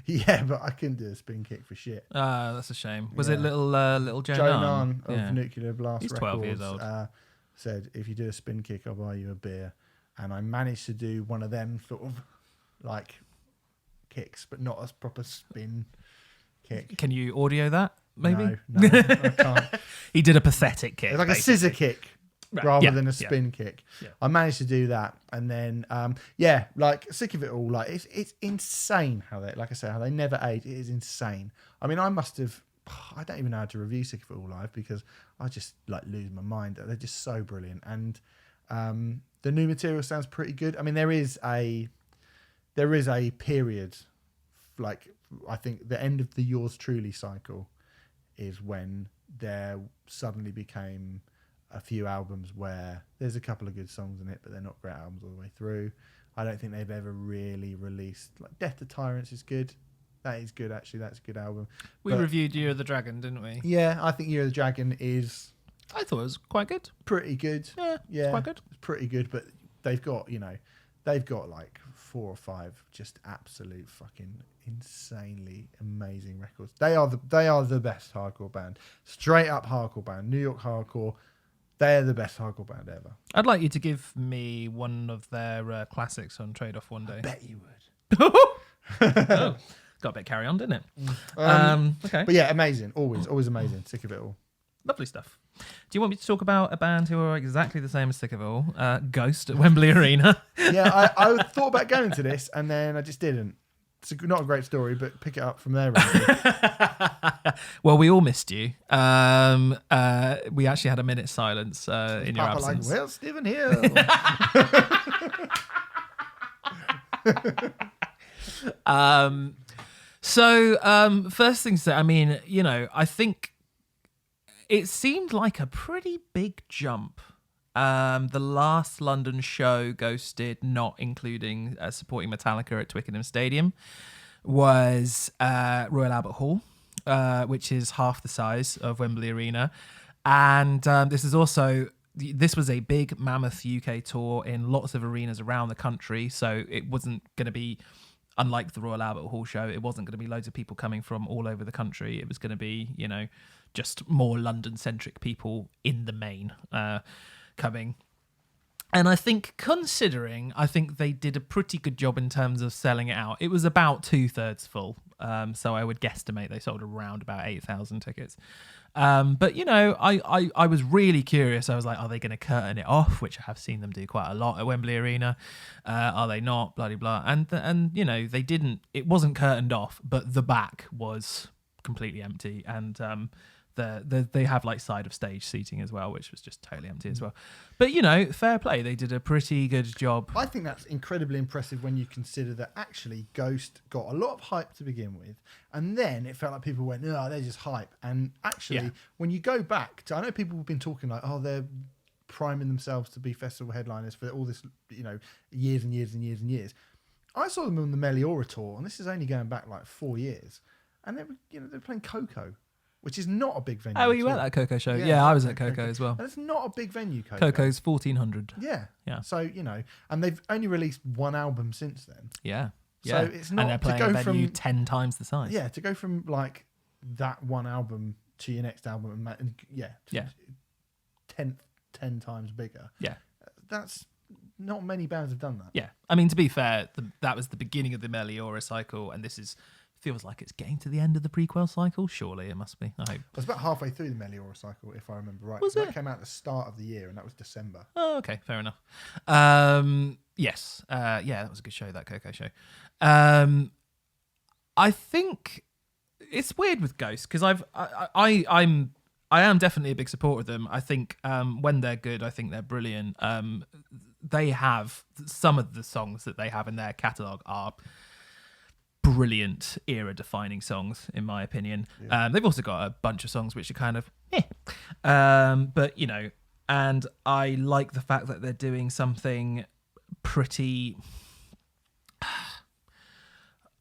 Speaker 2: Yeah, but I couldn't do a spin kick for shit.
Speaker 1: That's a shame. Was it little Joe
Speaker 2: Nunn of Nuclear Blast
Speaker 1: He's
Speaker 2: Records?
Speaker 1: 12 years old.
Speaker 2: Said, if you do a spin kick, I'll buy you a beer. And I managed to do one of them sort of like kicks, but not a proper spin kick.
Speaker 1: Can you audio that, maybe?
Speaker 2: No, I can't.
Speaker 1: He did a pathetic kick.
Speaker 2: It's like basically a scissor kick.
Speaker 1: Right.
Speaker 2: Rather than a spin kick.
Speaker 1: Yeah.
Speaker 2: I managed to do that. And then, like, Sick of It All, like, it's insane how they, like I said, how they never age. It is insane. I mean, I don't even know how to review Sick of It All live, because I just, like, lose my mind. They're just so brilliant. And the new material sounds pretty good. I mean, there is a period, like, I think the end of the Yours Truly cycle is when there suddenly became a few albums where there's a couple of good songs in it, but they're not great albums all the way through. I don't think they've ever really released, like, Death to Tyrants is good. That is good, actually. That's a good album.
Speaker 1: We reviewed Year of the Dragon, didn't we?
Speaker 2: Yeah, I think Year of the Dragon is...
Speaker 1: I thought it was quite good.
Speaker 2: Pretty good.
Speaker 1: Yeah, it's quite good.
Speaker 2: It's pretty good, but they've got like 4 or 5 just absolute fucking insanely amazing records. They are the best hardcore band. Straight up hardcore band. New York hardcore. They're the best hardcore band ever.
Speaker 1: I'd like you to give me one of their classics on Trade Off one day.
Speaker 2: I bet you would.
Speaker 1: Oh, got a bit carry on, didn't it? Okay.
Speaker 2: But yeah, amazing. Always amazing. Sick of It All.
Speaker 1: Lovely stuff. Do you want me to talk about a band who are exactly the same as Sick of It All? Ghost at Wembley Arena.
Speaker 2: Yeah, I thought about going to this and then I just didn't. It's not a great story, but pick it up from there.
Speaker 1: Well, we all missed you. We actually had a minute's silence in your absence.
Speaker 2: Like, well, Stephen Hill.
Speaker 1: First things that, I mean, I think it seemed like a pretty big jump. The last London show Ghost did, not including supporting Metallica at Twickenham Stadium, was Royal Albert Hall, which is half the size of Wembley Arena. And this was a big mammoth UK tour in lots of arenas around the country. So it wasn't going to be, unlike the Royal Albert Hall show, it wasn't going to be loads of people coming from all over the country. It was going to be, just more London-centric people in the main coming. And I think they did a pretty good job in terms of selling it out. It was about 2/3 full. So I would guesstimate they sold around about 8,000 tickets. But, I was really curious. I was like, are they going to curtain it off? Which I have seen them do quite a lot at Wembley Arena. Are they not? Blah, blah, blah. And they didn't. It wasn't curtained off, but the back was completely empty. And they have like side of stage seating as well, which was just totally empty as well. But fair play, they did a pretty good job.
Speaker 2: I think that's incredibly impressive when you consider that actually Ghost got a lot of hype to begin with, and then it felt like people went, no, they're just hype. And actually, when you go back to, I know people have been talking like, oh, they're priming themselves to be festival headliners for all this, years and years and years and years. I saw them on the Meliora tour, and this is only going back like 4 years, and they were playing Coco, which is not a big venue.
Speaker 1: Oh, you were at that Coco show? Yeah, I was at Coco as well.
Speaker 2: And it's not a big venue, Coco.
Speaker 1: Coco's 1,400.
Speaker 2: Yeah.
Speaker 1: Yeah.
Speaker 2: So, and they've only released one album since then.
Speaker 1: Yeah.
Speaker 2: So it's not,
Speaker 1: and they're playing a venue 10 times the size.
Speaker 2: Yeah, to go from like that one album to your next album, and 10 times bigger.
Speaker 1: Yeah.
Speaker 2: That's, not many bands have done that.
Speaker 1: Yeah. I mean, to be fair, that was the beginning of the Meliora cycle, and this feels like it's getting to the end of the prequel cycle. Surely it must be. I hope.
Speaker 2: It was about halfway through the Meliora cycle, if I remember right.
Speaker 1: Was it?
Speaker 2: That came out at the start of the year, and that was December.
Speaker 1: Oh, okay, fair enough. Yes, that was a good show. That Coco show. I think it's weird with Ghost because I am definitely a big supporter of them. I think when they're good, I think they're brilliant. They have some of the songs that they have in their catalogue are brilliant, era-defining songs, in my opinion. Yeah. They've also got a bunch of songs which are kind of, but you know, and I like the fact that they're doing something pretty.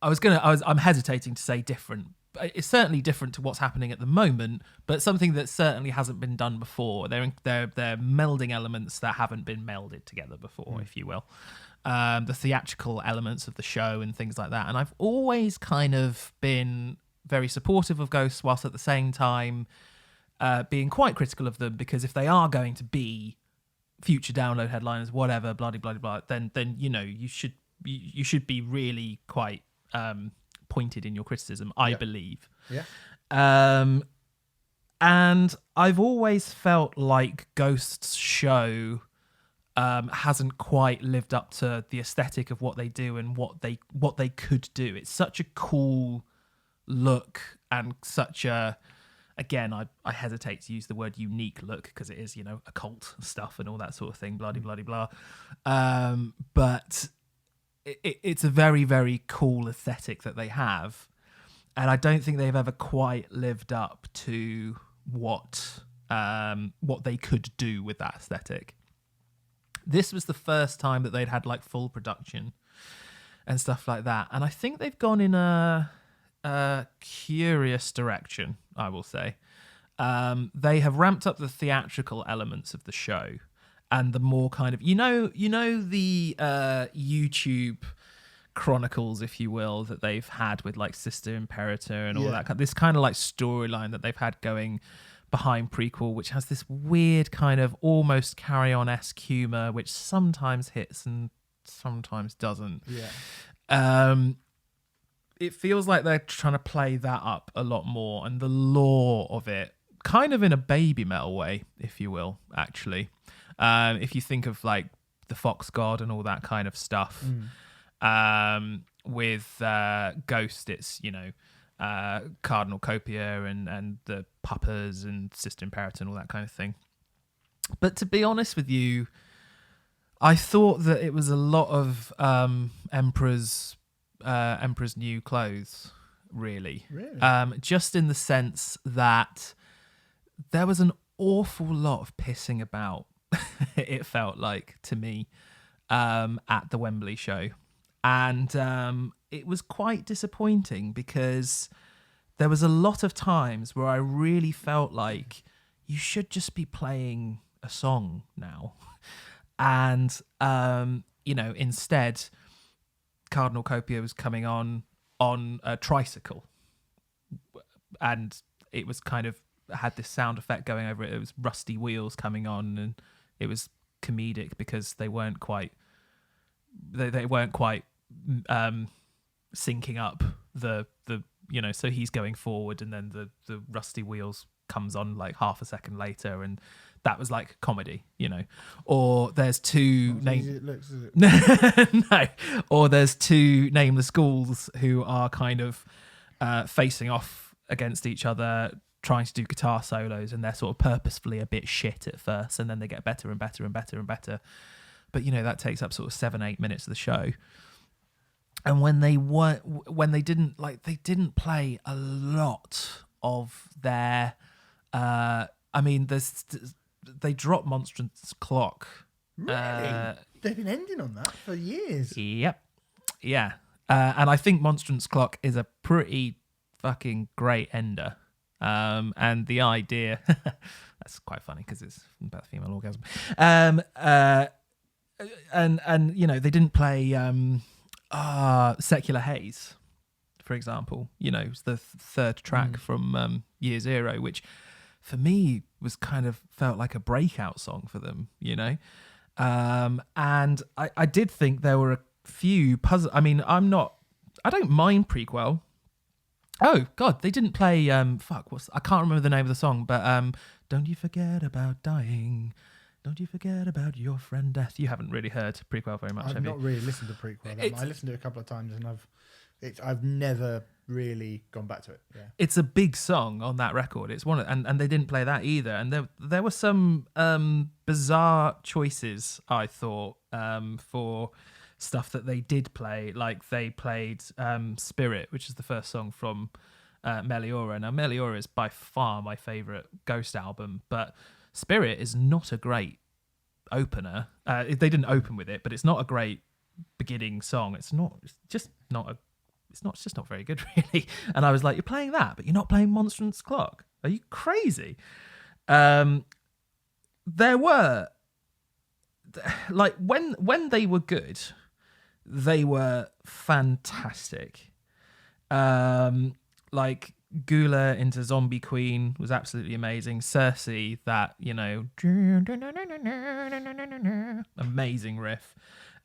Speaker 1: I'm hesitating to say different. It's certainly different to what's happening at the moment, but something that certainly hasn't been done before. They're melding elements that haven't been melded together before, if you will. The theatrical elements of the show and things like that. And I've always kind of been very supportive of Ghosts, whilst at the same time being quite critical of them, because if they are going to be future download headliners, whatever, blah blah blah, then you know you should be really quite pointed in your criticism, I believe.
Speaker 2: Yeah.
Speaker 1: And I've always felt like Ghost's show hasn't quite lived up to the aesthetic of what they do and what they could do. It's such a cool look and such a, again, I hesitate to use the word unique look because it is, you know, occult stuff and all that sort of thing, blah blah blah blah. But it's a very, very cool aesthetic that they have, and I don't think they've ever quite lived up to what they could do with that aesthetic. This was the first time that they'd had like full production and stuff like that, and I think they've gone in a curious direction, I will say. They have ramped up the theatrical elements of the show. And the more kind of, you know the YouTube chronicles, if you will, that they've had with like Sister Imperator and all that. This kind of like storyline that they've had going behind prequel, which has this weird kind of almost Carry-On-esque humor, which sometimes hits and sometimes doesn't.
Speaker 2: Yeah.
Speaker 1: It feels like they're trying to play that up a lot more, and the lore of it, kind of in a baby metal way, if you will, actually. If you think of like the Fox God and all that kind of stuff, with Ghost, it's, you know, Cardinal Copia and the Puppers and Sister Imperator and all that kind of thing. But to be honest with you, I thought that it was a lot of Emperor's New Clothes, really. Just in the sense that there was an awful lot of pissing about. It felt like to me at the Wembley show, and it was quite disappointing because there was a lot of times where I really felt like you should just be playing a song now, and you know, instead Cardinal Copia was coming on a tricycle, and it was kind of had this sound effect going over it. It was rusty wheels coming on, and it was comedic because they weren't quite syncing up the you know, so he's going forward and then the rusty wheels comes on like half a second later, and that was like comedy, you know. Or there's two no, or there's two nameless ghouls who are kind of facing off against each other, trying to do guitar solos, and they're sort of purposefully a bit shit at first, and then they get better and better and better and better. But you know, that takes up sort of 7-8 minutes of the show. And when they didn't play a lot of their I mean, they dropped Monstrance Clock.
Speaker 2: Really? They've been ending on that for years.
Speaker 1: Yep. Yeah. And I think Monstrance Clock is a pretty fucking great ender. And the idea, that's quite funny because it's about female orgasm. And you know, they didn't play Secular Haze, for example. You know, it's the third track from Year Zero, which for me was kind of felt like a breakout song for them, you know. And I did think there were a few puzzle. I mean, I don't mind Prequel. Oh God, they didn't play I can't remember the name of the song, but don't you forget about dying, don't you forget about your friend death. You haven't really heard Prequel very much, have you?
Speaker 2: I've not really listened to Prequel. I listened to it a couple of times and I've I've never really gone back to it. Yeah,
Speaker 1: it's a big song on that record. It's and they didn't play that either. And there were some bizarre choices, I thought, for stuff that they did play. Like they played Spirit, which is the first song from Meliora. Now Meliora is by far my favourite Ghost album, but Spirit is not a great opener. They didn't open with it, but it's not a great beginning song. It's just not very good, really. And I was like, you're playing that, but you're not playing Monstrance Clock. Are you crazy? There were, like, when they were good, they were fantastic. Like Gula into Zombie Queen was absolutely amazing. Cersei, that, amazing riff.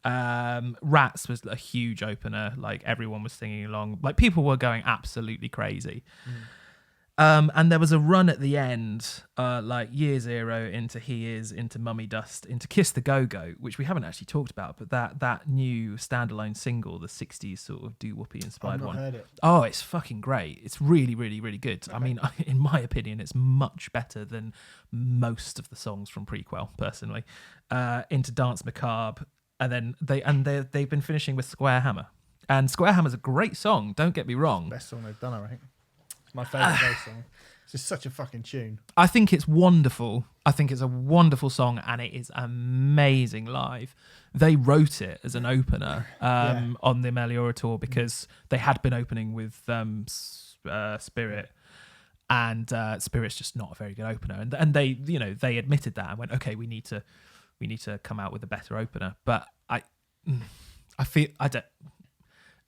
Speaker 1: Rats was a huge opener. Like everyone was singing along. Like people were going absolutely crazy. And there was a run at the end, like Year Zero into He Is, into Mummy Dust, into Kiss the Go-Go, which we haven't actually talked about, but that new standalone single, the 60s sort of doo-woopy inspired one. I've not heard it. Oh, it's fucking great. It's really, really, really good. Okay. I mean, in my opinion, it's much better than most of the songs from Prequel, personally. Into Dance Macabre, and then they've been finishing with Square Hammer. And Square Hammer's a great song, don't get me wrong.
Speaker 2: Best song they've done, I think. My favourite Ghost song. It's just such a fucking tune.
Speaker 1: I think it's wonderful. I think it's a wonderful song, and it is amazing live. They wrote it as an opener on the Meliora tour because they had been opening with Spirit, and Spirit's just not a very good opener. And they admitted that and went, okay, we need to come out with a better opener. But I feel I don't.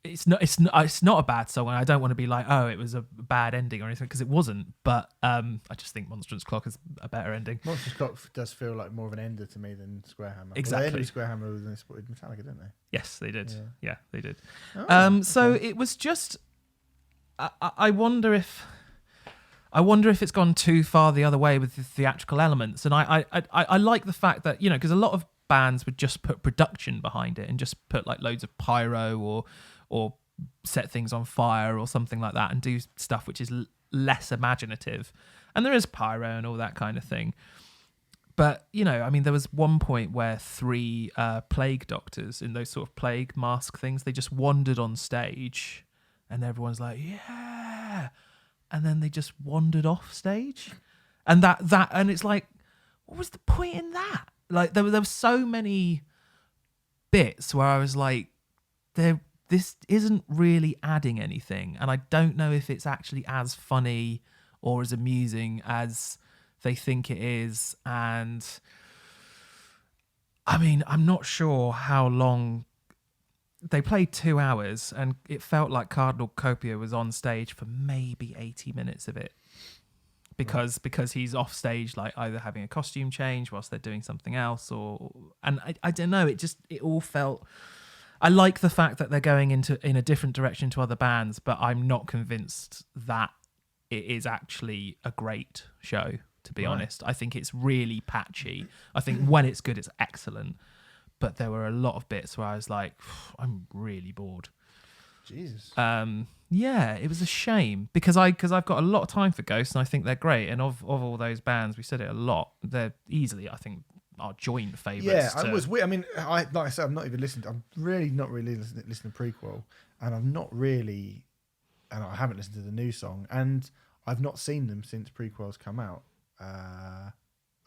Speaker 1: It's not a bad song, and I don't want to be like, oh, it was a bad ending or anything, because it wasn't. But I just think Monstrance Clock is a better ending.
Speaker 2: Monstrance Clock does feel like more of an ender to me than Square Hammer.
Speaker 1: Exactly.
Speaker 2: Well, they ended Square Hammer when they supported Metallica, didn't they?
Speaker 1: Yes, they did. Yeah they did.
Speaker 2: Oh,
Speaker 1: so it was just. I wonder if it's gone too far the other way with the theatrical elements, and I like the fact that because a lot of bands would just put production behind it and just put like loads of pyro or set things on fire or something like that and do stuff which is less imaginative. And there is pyro and all that kind of thing. But, there was one point where 3 plague doctors in those sort of plague mask things, they just wandered on stage and everyone's like, yeah. And then they just wandered off stage. And and it's like, what was the point in that? Like there were so many bits where I was like, this isn't really adding anything, and I don't know if it's actually as funny or as amusing as they think it is. And I mean, I'm not sure how long they played. 2 hours, and it felt like Cardinal Copia was on stage for maybe 80 minutes of it. Because he's off stage, like either having a costume change whilst they're doing something else, and I don't know. It all felt. I like the fact that they're going in a different direction to other bands, but I'm not convinced that it is actually a great show. To be honest, I think it's really patchy. I think when it's good, it's excellent. But there were a lot of bits where I was like, I'm really bored.
Speaker 2: Jesus.
Speaker 1: Yeah, it was a shame because I've got a lot of time for Ghosts and I think they're great. And of all those bands, we said it a lot. They're easily, I think, our joint favourites.
Speaker 2: Yeah, I was weird. I mean, like I said, I'm not even listening. I'm really not really listening to Prequel, and I haven't listened to the new song, and I've not seen them since Prequel's come out,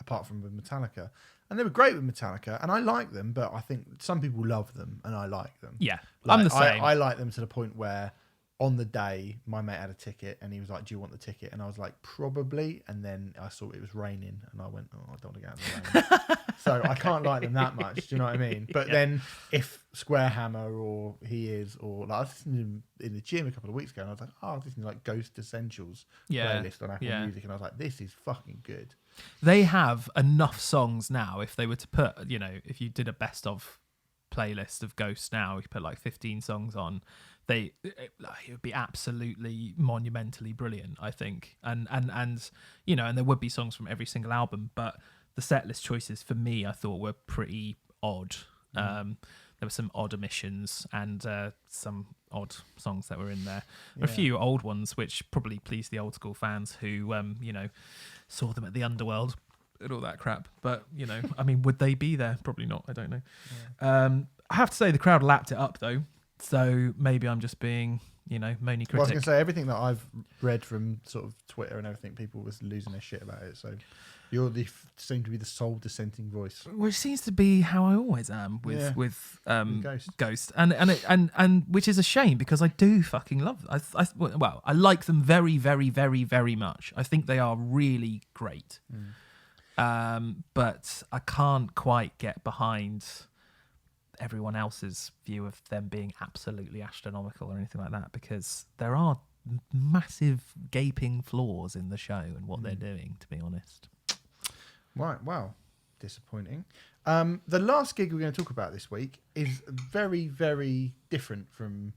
Speaker 2: apart from with Metallica. And they were great with Metallica, and I like them, but I think some people love them, and I like them.
Speaker 1: Yeah,
Speaker 2: like,
Speaker 1: I'm the same.
Speaker 2: I like them to the point where on the day, my mate had a ticket, and he was like, do you want the ticket? And I was like, probably. And then I saw it was raining, and I went, oh, I don't want to get out in the rain. So I can't like them that much, do you know what I mean? But then if Square Hammer or He Is, or like I listened to him in the gym a couple of weeks ago, and I was like, oh, this is like Ghost Essentials playlist on Apple Music, and I was like, this is fucking good.
Speaker 1: They have enough songs now. If they were to put, if you did a best of playlist of Ghosts now, you put like 15 songs on, it would be absolutely monumentally brilliant, I think. And there would be songs from every single album, but the set list choices for me, I thought were pretty odd. there were some odd omissions and some odd songs that were in there.
Speaker 2: Yeah.
Speaker 1: A few old ones which probably pleased the old school fans who saw them at the Underworld and all that crap. But I mean, would they be there? Probably not. I don't know. Yeah. I have to say the crowd lapped it up though, so maybe I'm just being moany critic.
Speaker 2: Well, I was going to say, everything that I've read from sort of Twitter and everything, people was losing their shit about it. So you seem to be the sole dissenting voice.
Speaker 1: Which seems to be how I always am with Ghost, and which is a shame because I do fucking love them. I like them very, very, very, very much. I think they are really great, but I can't quite get behind everyone else's view of them being absolutely astronomical or anything like that, because there are massive gaping flaws in the show and what they're doing, to be honest.
Speaker 2: Right, wow. Disappointing. The last gig we're going to talk about this week is very, very different from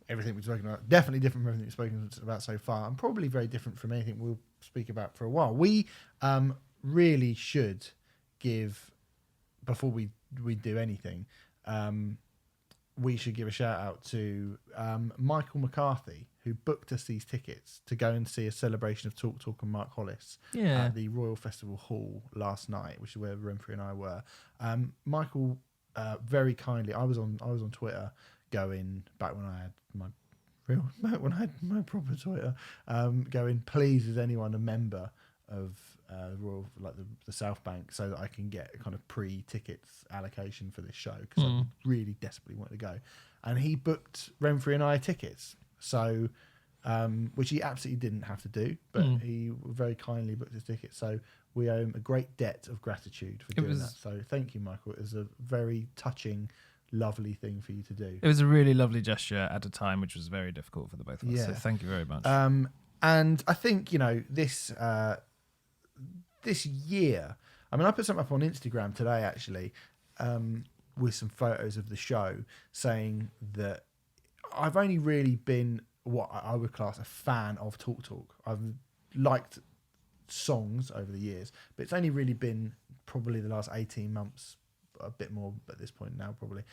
Speaker 2: everything we've spoken about. Definitely different from everything we've spoken about so far, and probably very different from anything we'll speak about for a while. We really should give, before we do anything, we should give a shout out to Michael McCarthy, who booked us these tickets to go and see a celebration of Talk Talk and Mark Hollis at the Royal Festival Hall last night, which is where Renfrew and I were. Michael very kindly, I was on Twitter going back when I had my proper Twitter, going, please, is anyone a member of the Royal, like the South Bank, so that I can get a kind of pre-tickets allocation for this show, because I really desperately wanted to go. And he booked Renfrew and I tickets, so which he absolutely didn't have to do, but he very kindly booked his tickets. So we owe him a great debt of gratitude for doing that. So thank you, Michael. It was a very touching, lovely thing for you to do.
Speaker 1: It was a really lovely gesture at a time which was very difficult for the both of us. So thank you very much.
Speaker 2: And I think this year, I mean, I put something up on Instagram today, actually, with some photos of the show, saying that I've only really been what I would class a fan of Talk Talk. I've liked songs over the years, but it's only really been probably the last 18 months, a bit more at this point now probably,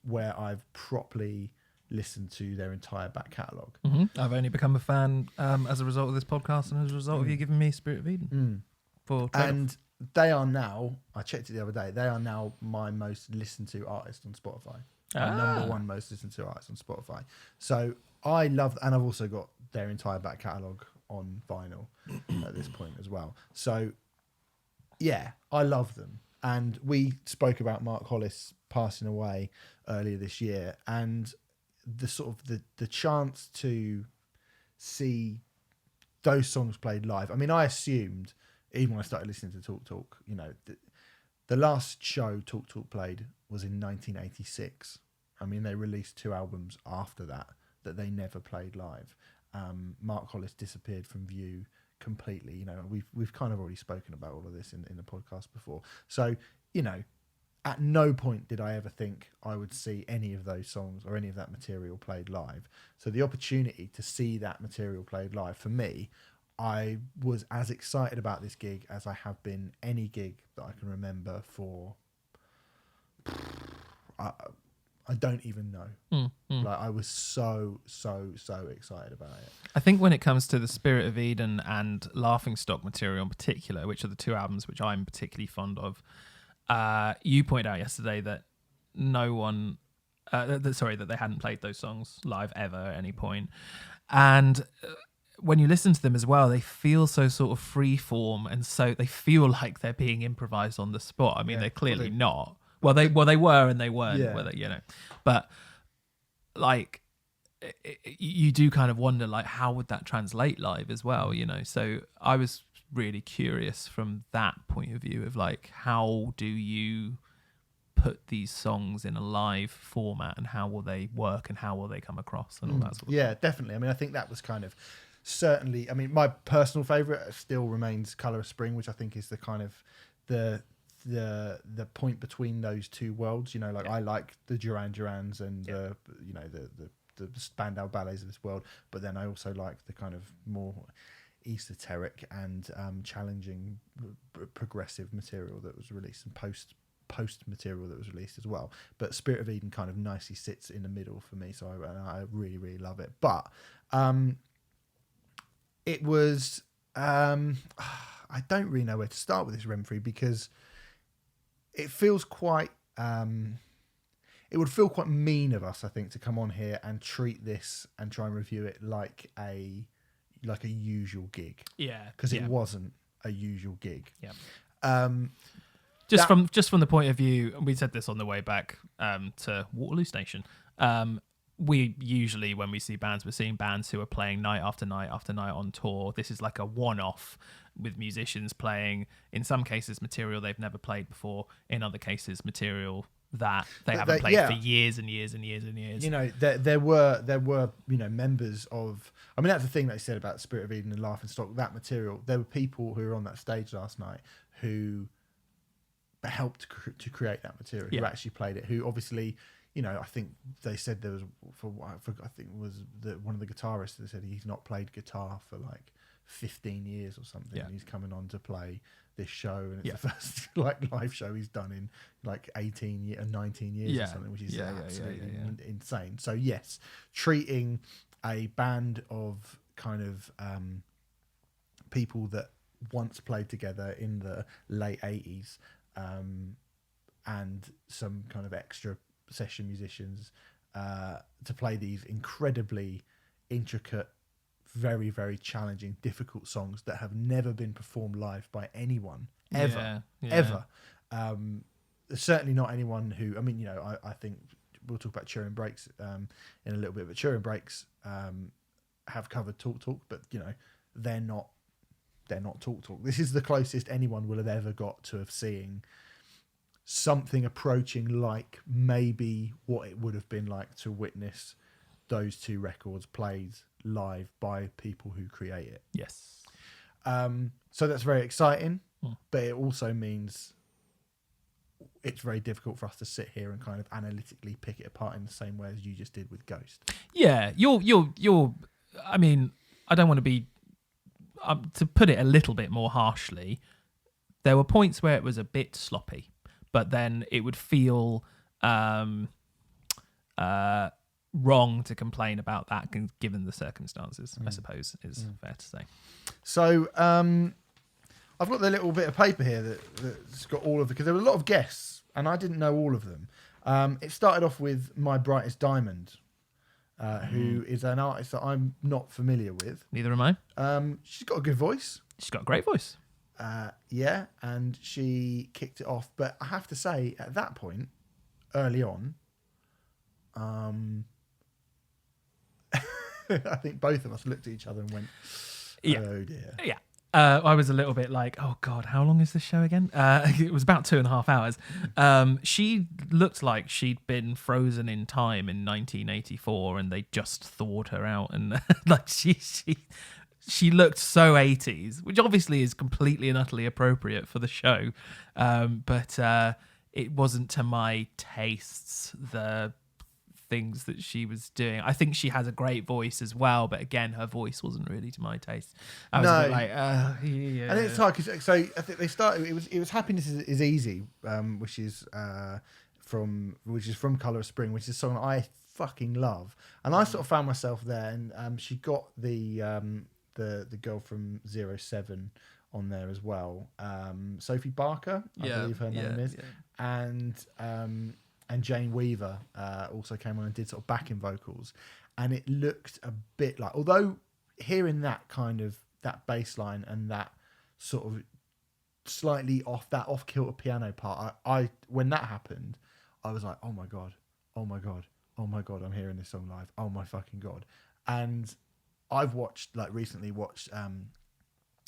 Speaker 2: where I've properly listened to their entire back catalogue.
Speaker 1: I've only become a fan as a result of this podcast and as a result of you giving me Spirit of Eden.
Speaker 2: And they are now, I checked it the other day, they are now my most listened to artist on Spotify. Number one most listened to artist on Spotify. So I love, and I've also got their entire back catalogue on vinyl at this point as well. So yeah, I love them. And we spoke about Mark Hollis passing away earlier this year, and the sort of the chance to see those songs played live. I mean, I assumed, even when I started listening to Talk Talk, the last show Talk Talk played was in 1986. I mean, they released 2 albums after that they never played live. Mark Hollis disappeared from view completely. We've kind of already spoken about all of this in the podcast before. So, at no point did I ever think I would see any of those songs or any of that material played live. So the opportunity to see that material played live, for me, I was as excited about this gig as I have been any gig that I can remember for... I don't even know. Like, I was so excited about it.
Speaker 1: I think when it comes to the Spirit of Eden and Laughingstock material in particular, which are the 2 albums which I'm particularly fond of, you pointed out yesterday that no one, that they hadn't played those songs live ever at any point. And when you listen to them as well, they feel so sort of free form, and so they feel like they're being improvised on the spot. I mean, they're clearly not. Well, they were and they weren't.
Speaker 2: Yeah.
Speaker 1: Whether, but like, you do kind of wonder, like, how would that translate live as well? So I was really curious from that point of view of, like, how do you put these songs in a live format, and how will they work, and how will they come across, and all that sort of
Speaker 2: stuff. Definitely. I mean, I think that was kind of certainly, I mean, my personal favourite still remains Colour of Spring, which I think is the kind of the point between those two worlds. I like the Duran Durans and the Spandau Ballets of this world, but then I also like the kind of more esoteric and challenging progressive material that was released in post post material that was released as well. But Spirit of Eden kind of nicely sits in the middle for me, so I really, really love it. But it was I don't really know where to start with this Renfrew, because it feels quite it would feel quite mean of us, I think, to come on here and treat this and try and review it like a usual gig.
Speaker 1: Yeah,
Speaker 2: because it wasn't a usual gig.
Speaker 1: Yeah. Just from the point of view, we said this on the way back to Waterloo Station. We usually, when we see bands, we're seeing bands who are playing night after night after night on tour. This is like a one-off with musicians playing, in some cases, material they've never played before. In other cases, material that they haven't played for years and years and years and years.
Speaker 2: You know, there were members of. I mean, that's the thing they said about Spirit of Eden and Laughing Stock. That material, there were people who were on that stage last night who helped to create that material, who actually played it, who obviously. You know, I think they said there was I think it was one of the guitarists that said he's not played guitar for like 15 years or something. Yeah. And he's coming on to play this show, and it's the first like live show he's done in like 19 or 19 years or something, which is absolutely insane. So yes, treating a band of kind of people that once played together in the late 80s and some kind of extra session musicians to play these incredibly intricate, very, very challenging, difficult songs that have never been performed live by anyone ever. Certainly not anyone who, I mean, you know, I think we'll talk about Turin Breaks in a little bit, but Turin Breaks have covered Talk Talk, but you know, they're not Talk Talk. This is the closest anyone will have ever got to seeing something approaching like maybe what it would have been like to witness those two records played live by people who create it.
Speaker 1: Yes.
Speaker 2: So that's very exciting, but it also means it's very difficult for us to sit here and kind of analytically pick it apart in the same way as you just did with Ghost.
Speaker 1: Yeah, you're. I mean, I don't want to be. To put it a little bit more harshly, there were points where it was a bit sloppy. But then it would feel wrong to complain about that, given the circumstances, I suppose, is fair to say.
Speaker 2: So I've got the little bit of paper here that's got all of because there were a lot of guests, and I didn't know all of them. It started off with My Brightest Diamond, who is an artist that I'm not familiar with.
Speaker 1: Neither am I.
Speaker 2: She's got a good voice.
Speaker 1: She's got a great voice.
Speaker 2: And she kicked it off. But I have to say, at that point, early on, I think both of us looked at each other and went, oh dear.
Speaker 1: Yeah. I was a little bit like, oh God, how long is this show again? It was about 2.5 hours. She looked like she'd been frozen in time in 1984 and they just thawed her out. And like she looked so 80s, which obviously is completely and utterly appropriate for the show. But it wasn't to my tastes, the things that she was doing. I think she has a great voice as well, but again, her voice wasn't really to my taste. I was a bit like, yeah.
Speaker 2: And it's hard because so I think they started. It was Happiness is Easy, which is from Colour of Spring, which is a song that I fucking love, and I sort of found myself there. And she got the girl from 07 on there as well, Sophie Barker, I believe her name is, and Jane Weaver also came on and did sort of backing vocals, and it looked a bit like, although hearing that kind of that bass line and that sort of slightly off kilter piano part, I when that happened, I was like, oh my god, I'm hearing this song live, oh my fucking god. And I've recently watched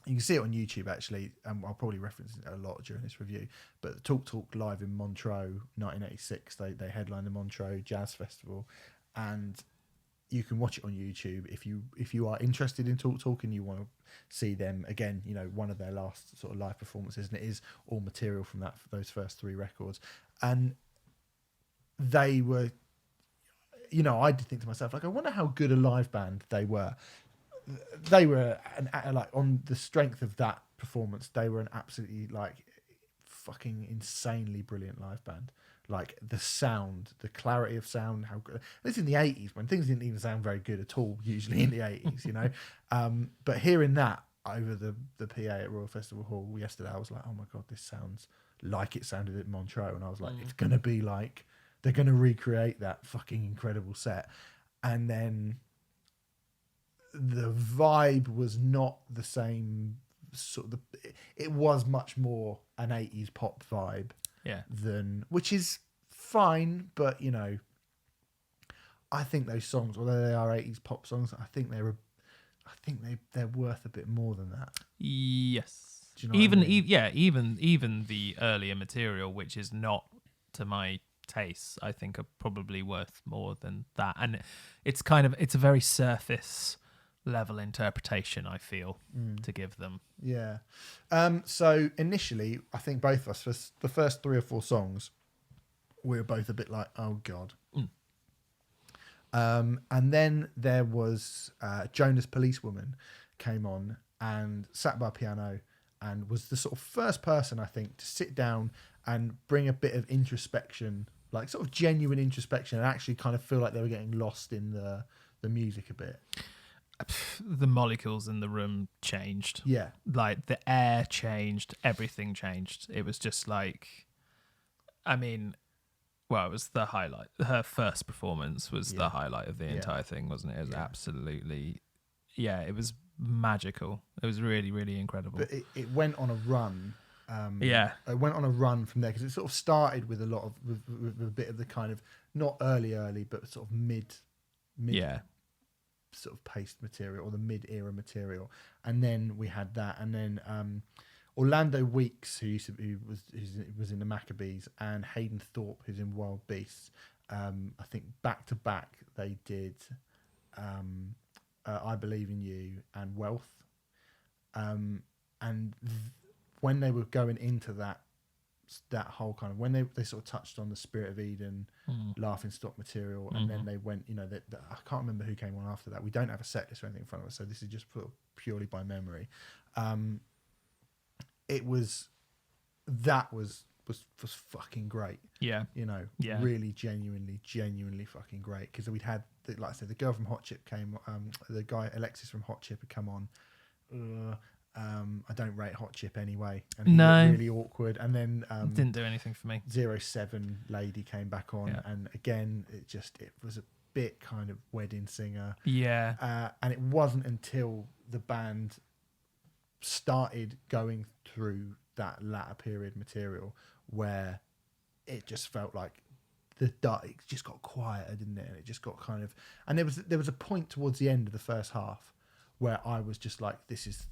Speaker 2: you can see it on YouTube actually, and I'll probably reference it a lot during this review, but Talk Talk live in Montreux 1986, they headlined the Montreux Jazz Festival, and you can watch it on YouTube if you are interested in Talk Talk and you want to see them again, you know, one of their last sort of live performances, and it is all material from those first 3 records. And they were, you know, I did think to myself, like, I wonder how good a live band they were. They were like on the strength of that performance, they were an absolutely like fucking insanely brilliant live band. Like the sound, the clarity of sound, how good. This is in the 80s when things didn't even sound very good at all, usually in the 80s, you know. But hearing that over the PA at Royal Festival Hall yesterday, I was like, oh my God, this sounds like it sounded at Montreux. And I was like, it's going to be like, they're going to recreate that fucking incredible set. And then the vibe was not the same sort of, it was much more an 80s pop vibe.
Speaker 1: Yeah.
Speaker 2: Than, which is fine, but you know, I think those songs, although they are 80s pop songs, I think they're worth a bit more than that.
Speaker 1: Yes.
Speaker 2: Do you know what I mean?
Speaker 1: Even the earlier material, which is not to my taste, I think are probably worth more than that. And it's a very surface level interpretation, I feel, to give them.
Speaker 2: Yeah. So initially, I think both of us, for the first 3 or 4 songs, we were both a bit like, oh God. And then there was Jonas Policewoman came on and sat by a piano and was the sort of first person, I think, to sit down and bring a bit of introspection, like sort of genuine introspection, and actually kind of feel like they were getting lost in the music a bit.
Speaker 1: The molecules in the room changed.
Speaker 2: Yeah.
Speaker 1: Like the air changed, everything changed. It was just like, I mean, well, it was the highlight. Her first performance was the highlight of the entire thing, wasn't it? It was absolutely, it was magical. It was really, really incredible.
Speaker 2: But it went on a run. It went on a run from there because it sort of started with a lot of, with a bit of the kind of, not early, but sort of mid sort of paced material or the mid-era material, and then we had that, and then Orlando Weeks, who was in the Maccabees, and Hayden Thorpe, who's in Wild Beasts. I think back to back they did I Believe in You and Wealth, and when they were going into that whole kind of, when they sort of touched on the Spirit of Eden, Laughing Stock material, and then they went, you know, I can't remember who came on after that. We don't have a set list or anything in front of us, so this is just purely by memory. It was fucking great. Yeah, you know, really genuinely fucking great, because we'd had like I said, the girl from Hot Chip came, the guy Alexis from Hot Chip had come on. I don't rate Hot Chip anyway, and he looked really awkward. And then
Speaker 1: didn't do anything for me.
Speaker 2: 07 lady came back on, and again it was a bit kind of wedding singer. And it wasn't until the band started going through that latter period material where it just felt like it just got quieter, didn't it? And it just got kind of, and there was a point towards the end of the first half where I was just like, this is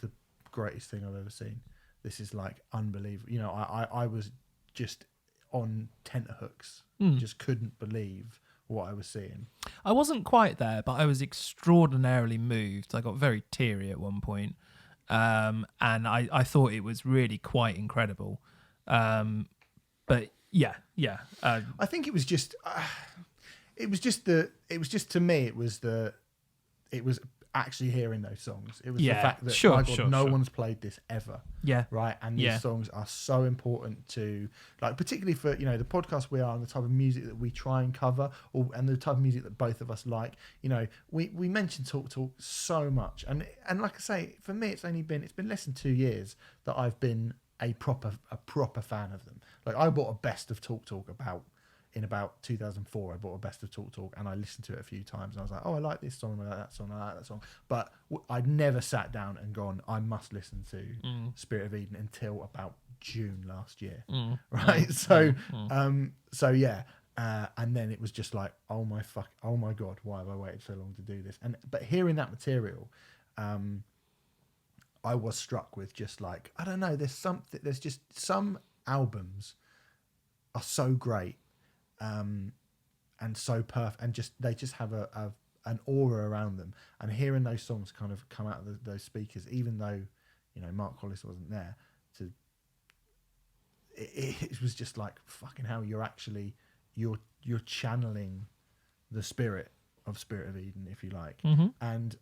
Speaker 2: the greatest thing I've ever seen. This is like unbelievable. You know, I was just on tenterhooks. Just couldn't believe what I was seeing.
Speaker 1: I wasn't quite there, but I was extraordinarily moved. I got very teary at one point, and I thought it was really quite incredible. But I think
Speaker 2: it was just to me it was actually hearing those songs. It was the fact that no one's played this ever. Right. And these songs are so important to, like, particularly for, you know, the podcast we are and the type of music that we try and cover, and the type of music that both of us like. You know, we mention Talk so much, and like I say, for me it's been less than 2 years that I've been a proper fan of them. Like, I bought a best of Talk in about 2004. I bought a best of Talk, and I listened to it a few times, and I was like, oh, I like this song, I like that song, I like that song. But I'd never sat down and gone, I must listen to Spirit of Eden until about June last year. Right? So and then it was just like, oh my God, why have I waited so long to do this? But hearing that material, I was struck with just like, I don't know, there's just some albums are so great, and so perfect, and they just have an aura around them. And hearing those songs kind of come out of those speakers, even though, you know, Mark Hollis wasn't there, it was just like, fucking hell, you're channeling the spirit of Eden, if you like. And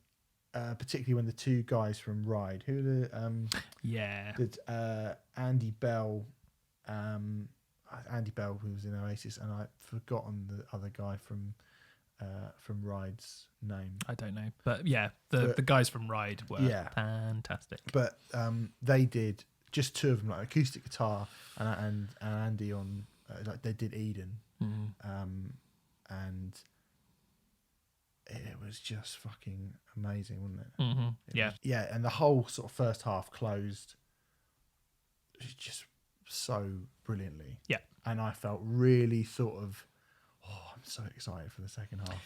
Speaker 2: particularly when the two guys from Ride, who are Andy Bell, who was in Oasis, and I've forgotten the other guy from Ride's name.
Speaker 1: I don't know, but the guys from Ride were fantastic.
Speaker 2: But they did just two of them, like acoustic guitar and Andy on like they did Eden, and it was just fucking amazing, wasn't it?
Speaker 1: Yeah,
Speaker 2: and the whole sort of first half closed just so brilliantly.
Speaker 1: Yeah,
Speaker 2: and I felt really sort of, I'm so excited for the second half.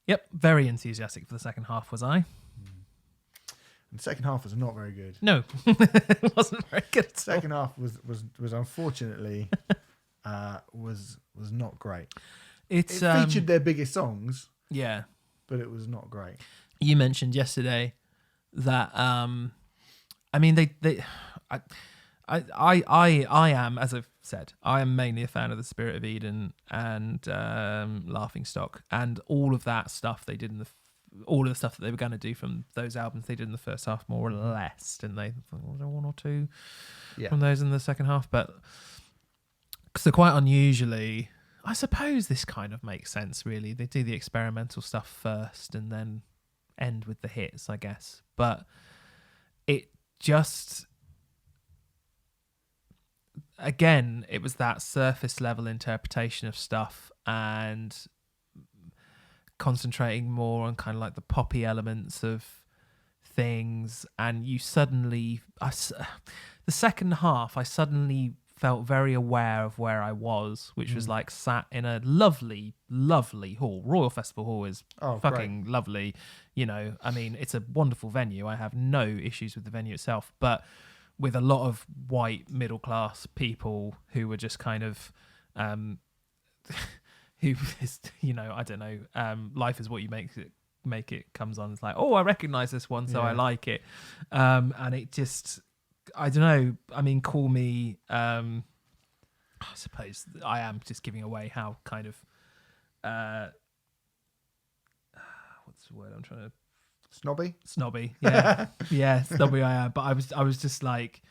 Speaker 1: Yep, very enthusiastic for the second half was I.
Speaker 2: And the second half was not very good.
Speaker 1: No, it wasn't very good. At
Speaker 2: Second half was unfortunately was not great. It featured their biggest songs.
Speaker 1: Yeah,
Speaker 2: but it was not great.
Speaker 1: You mentioned yesterday that I mean I am, as I've said, I am mainly a fan of the Spirit of Eden and Laughing Stock and all of that stuff they did all of the stuff that they were going to do from those albums they did in the first half, more or less, didn't they? Was there one or two from those in the second half? But so quite unusually, I suppose this kind of makes sense, really. They do the experimental stuff first and then end with the hits, I guess. But it just... Again, it was that surface level interpretation of stuff and concentrating more on kind of like the poppy elements of things. And you suddenly... the second half, I suddenly felt very aware of where I was, which was like sat in a lovely, lovely hall. Royal Festival Hall is fucking lovely. You know, I mean, it's a wonderful venue. I have no issues with the venue itself, but with a lot of white middle class people who were just kind of, who is, you know, I don't know, life is what you make it comes on. It's like, oh, I recognise this one, so I like it, and it just. I don't know. I mean, call me. I suppose I am just giving away how kind of. What's the word I'm trying to? Snobby. Yeah, yeah, snobby. I am, but I was just like,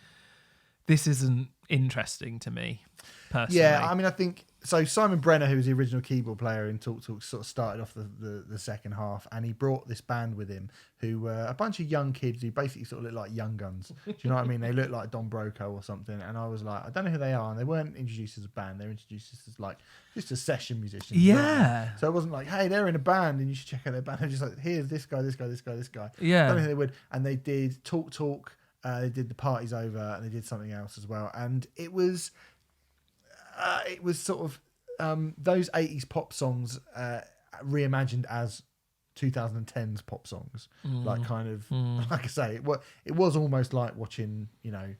Speaker 1: this isn't interesting to me, personally.
Speaker 2: Yeah, I mean, I think so. Simon Brenner, who was the original keyboard player in Talk Talk, sort of started off the second half, and he brought this band with him who were a bunch of young kids who basically sort of looked like Young Guns. Do you know what I mean? They looked like Don Broco or something, and I was like, I don't know who they are, and they weren't introduced as a band. They were introduced as like just a session musician.
Speaker 1: Yeah.
Speaker 2: So it wasn't like, hey, they're in a band, and you should check out their band. They're just like, here's this guy, this guy, this guy, this guy.
Speaker 1: Yeah.
Speaker 2: I don't know who they would, and they did Talk Talk. They did The Party's Over, and they did something else as well, and it was sort of those 80s pop songs reimagined as 2010s pop songs, like kind of like I say, it was almost like watching, you know,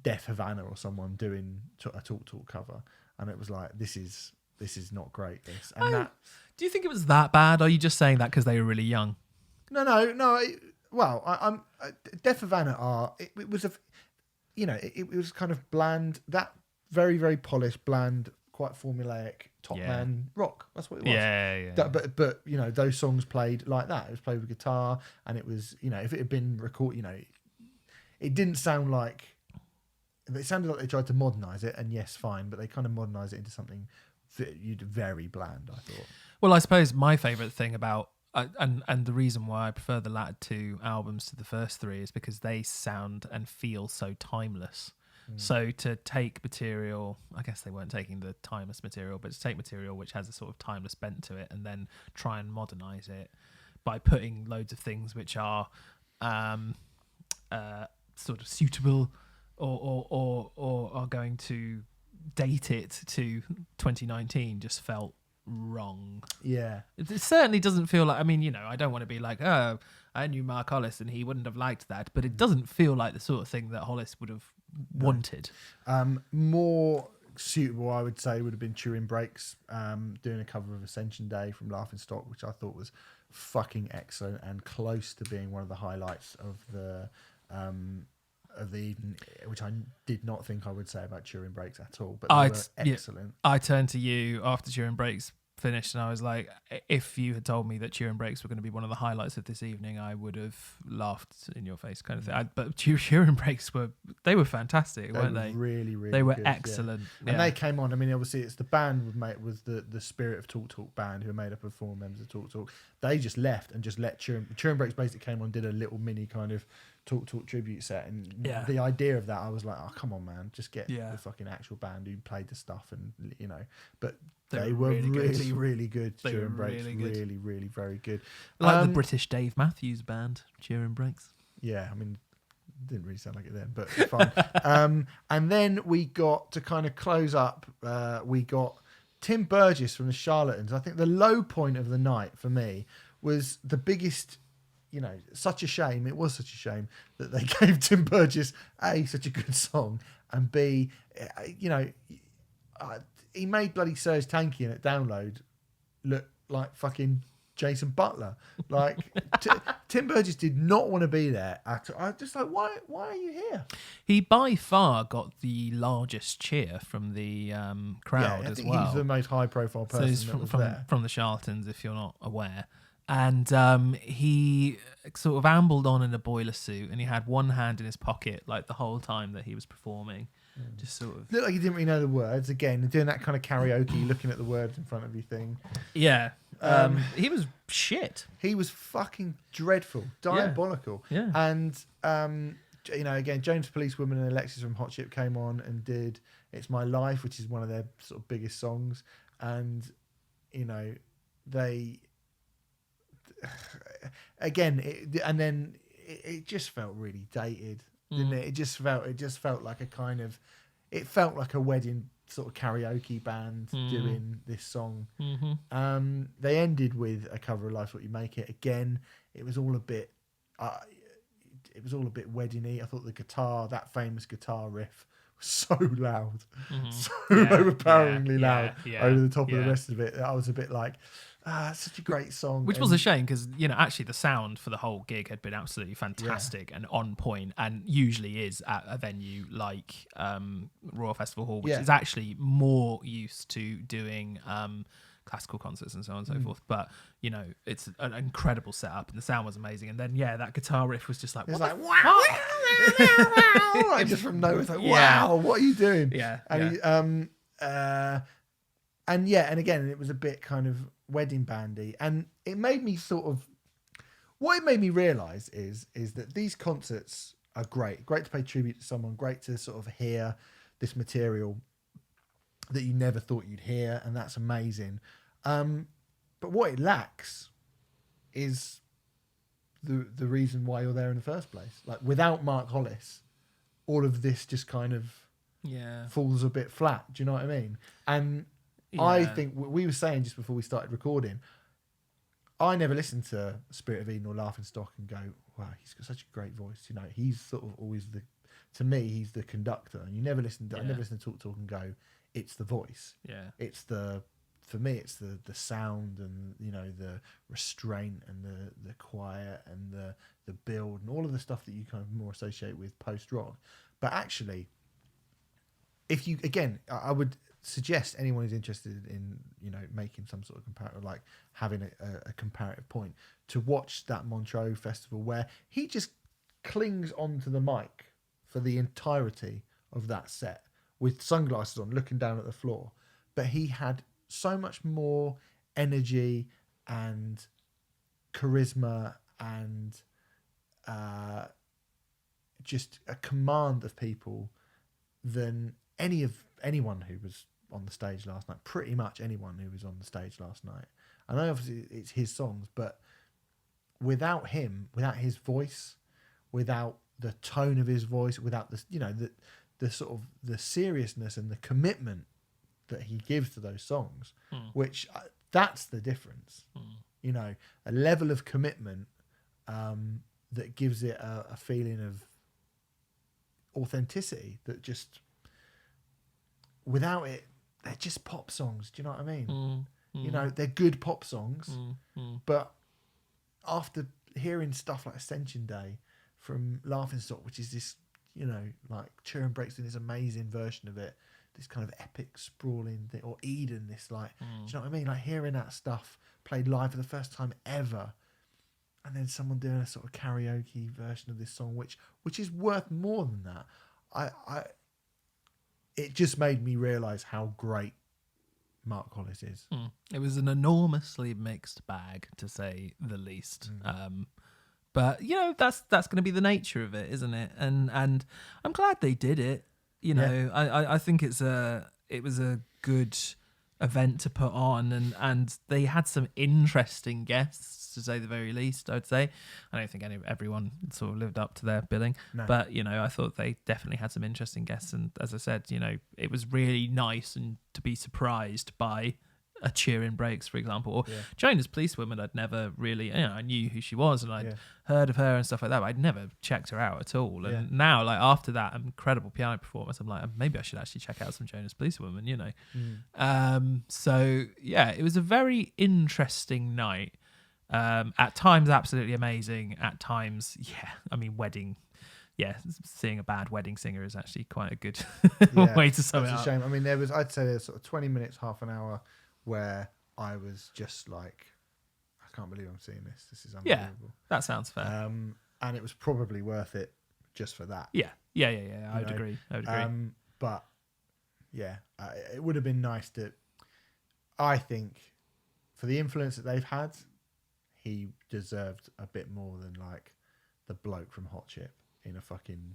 Speaker 2: Def Havana or someone doing a Talk Talk cover, and it was like, this is not great.
Speaker 1: Do you think it was that bad? Or are you just saying that because they were really young?
Speaker 2: No. I'm Def Havana it was it was kind of bland, that very, very polished, bland, quite formulaic top man rock. That's what it was.
Speaker 1: Yeah.
Speaker 2: But you know, those songs played like that. It was played with guitar, and it was, you know, if it had been recorded, you know, it didn't sound like. It sounded like they tried to modernise it, and yes, fine, but they kind of modernised it into something very bland, I thought. Well,
Speaker 1: I suppose my favourite thing about and the reason why I prefer the latter two albums to the first three is because they sound and feel so timeless. So to take material, I guess they weren't taking the timeless material, but to take material which has a sort of timeless bent to it and then try and modernise it by putting loads of things which are sort of suitable or are going to date it to 2019 just felt wrong.
Speaker 2: Yeah.
Speaker 1: It certainly doesn't feel like, I mean, you know, I don't want to be like, oh, I knew Mark Hollis and he wouldn't have liked that, but it doesn't feel like the sort of thing that Hollis would have wanted.
Speaker 2: More suitable, I would say, would have been Turin Breaks doing a cover of Ascension Day from Laughing Stock, which I thought was fucking excellent and close to being one of the highlights of the evening, which I did not think I would say about Turin Breaks at all, but they were excellent.
Speaker 1: I turned to you after Turin Breaks finished, and I was like, if you had told me that Turin Breaks were going to be one of the highlights of this evening, I would have laughed in your face, kind of thing. But Turin Breaks were fantastic, weren't they?
Speaker 2: Really, really.
Speaker 1: They were
Speaker 2: good,
Speaker 1: excellent,
Speaker 2: and they came on. I mean, obviously, it's the band was the Spirit of Talk Talk band, who are made up of 4 members of Talk Talk. They just left and just let Turin Breaks basically came on, did a little mini kind of Talk Talk tribute set, and the idea of that, I was like, oh come on, man, just get the fucking actual band who played the stuff, and but they were really good. Turin Breaks, really, really very good.
Speaker 1: Like the British Dave Matthews Band, Turin Breaks.
Speaker 2: Yeah, I mean, didn't really sound like it then, but fine. And then we got to kind of close up. We got Tim Burgess from the Charlatans. I think the low point of the night for me was the biggest. Such a shame. It was such a shame that they gave Tim Burgess such a good song, and B, he made bloody Serge Tankian in it Download look like fucking Jason Butler. Like Tim Burgess did not want to be there at all. I was just like, why are you here?
Speaker 1: He by far got the largest cheer from the crowd as well.
Speaker 2: He's the most high profile person
Speaker 1: so
Speaker 2: that was there.
Speaker 1: From the Charlatans, if you're not aware. And he sort of ambled on in a boiler suit, and he had one hand in his pocket like the whole time that he was performing. Just sort of
Speaker 2: looked like he didn't really know the words. Again, doing that kind of karaoke, looking at the words in front of you thing.
Speaker 1: Yeah. He was shit.
Speaker 2: He was fucking dreadful, diabolical.
Speaker 1: Yeah.
Speaker 2: And again, James Policewoman and Alexis from Hot Chip came on and did "It's My Life," which is one of their sort of biggest songs, and they. Again, it just felt really dated, didn't it? It just felt like it felt like a wedding sort of karaoke band doing this song.
Speaker 1: Mm-hmm.
Speaker 2: They ended with a cover of "Life's What You Make It." Again, it was all a bit wedding-y. I thought that famous guitar riff was so loud, so overpoweringly loud over the top of the rest of it. I was a bit like, such a great song.
Speaker 1: Which was a shame because, actually the sound for the whole gig had been absolutely fantastic and on point, and usually is at a venue like Royal Festival Hall, which is actually more used to doing classical concerts and so on and so forth. But, it's an incredible setup and the sound was amazing. And then, that guitar riff was just like,
Speaker 2: it's like, wow! Like just from nowhere, it's like, wow, what are you doing?
Speaker 1: Yeah.
Speaker 2: And and again, it was a bit kind of wedding bandy, and it made me what it made me realise is that these concerts are great to pay tribute to someone, great to sort of hear this material that you never thought you'd hear, and that's amazing. But what it lacks is the reason why you're there in the first place. Like without Mark Hollis, all of this just kind of falls a bit flat. Do you know what I mean? And I think we were saying just before we started recording, I never listened to Spirit of Eden or Laughing Stock and go, wow, he's got such a great voice. He's sort of always to me, he's the conductor. And I never listen to Talk Talk and go, it's the voice.
Speaker 1: Yeah.
Speaker 2: For me, it's the sound and, the restraint and the quiet and the build and all of the stuff that you kind of more associate with post-rock. But actually, I would suggest anyone who's interested in making some sort of comparative, like having a comparative point, to watch that Montreux festival where he just clings onto the mic for the entirety of that set with sunglasses on, looking down at the floor. But he had so much more energy and charisma and just a command of people than anyone who was on the stage last night. Pretty much anyone who was on the stage last night. I know obviously it's his songs, but without him, without his voice, without the tone of his voice, without the sort of the seriousness and the commitment that he gives to those songs, which that's the difference. A level of commitment that gives it a feeling of authenticity that just without it, they're just pop songs. Do you know what I mean? They're good pop songs, but after hearing stuff like Ascension Day from Laughing Stock, which is this, like Turin Breaks doing this amazing version of it this kind of epic sprawling thing, or Eden, this like, do you know what I mean? Like hearing that stuff played live for the first time ever, and then someone doing a sort of karaoke version of this song, which is worth more than that. It just made me realise how great Mark Hollis is.
Speaker 1: It was an enormously mixed bag, to say the least. But that's going to be the nature of it, isn't it? And I'm glad they did it. I think it was a good event to put on, and they had some interesting guests, to say the very least. I'd say I don't think everyone sort of lived up to their billing, but I thought they definitely had some interesting guests, and as I said, it was really nice and to be surprised by a Cheering Breaks, for example, or Jonas Policewoman. I'd never really, I knew who she was and I'd heard of her and stuff like that, but I'd never checked her out at all. And now, like after that incredible piano performance, I'm like, maybe I should actually check out some Jonas Policewoman, So it was a very interesting night. At times absolutely amazing. At times, wedding. Seeing a bad wedding singer is actually quite a good way to sum it up.
Speaker 2: It's a shame. I mean, I'd say there's sort of 20 minutes, half an hour where I was just like, I can't believe I'm seeing this. This is unbelievable.
Speaker 1: Yeah, that sounds fair.
Speaker 2: And it was probably worth it just for that.
Speaker 1: Yeah. I would agree.
Speaker 2: But it would have been nice to, I think, for the influence that they've had, he deserved a bit more than like the bloke from Hot Chip in a fucking,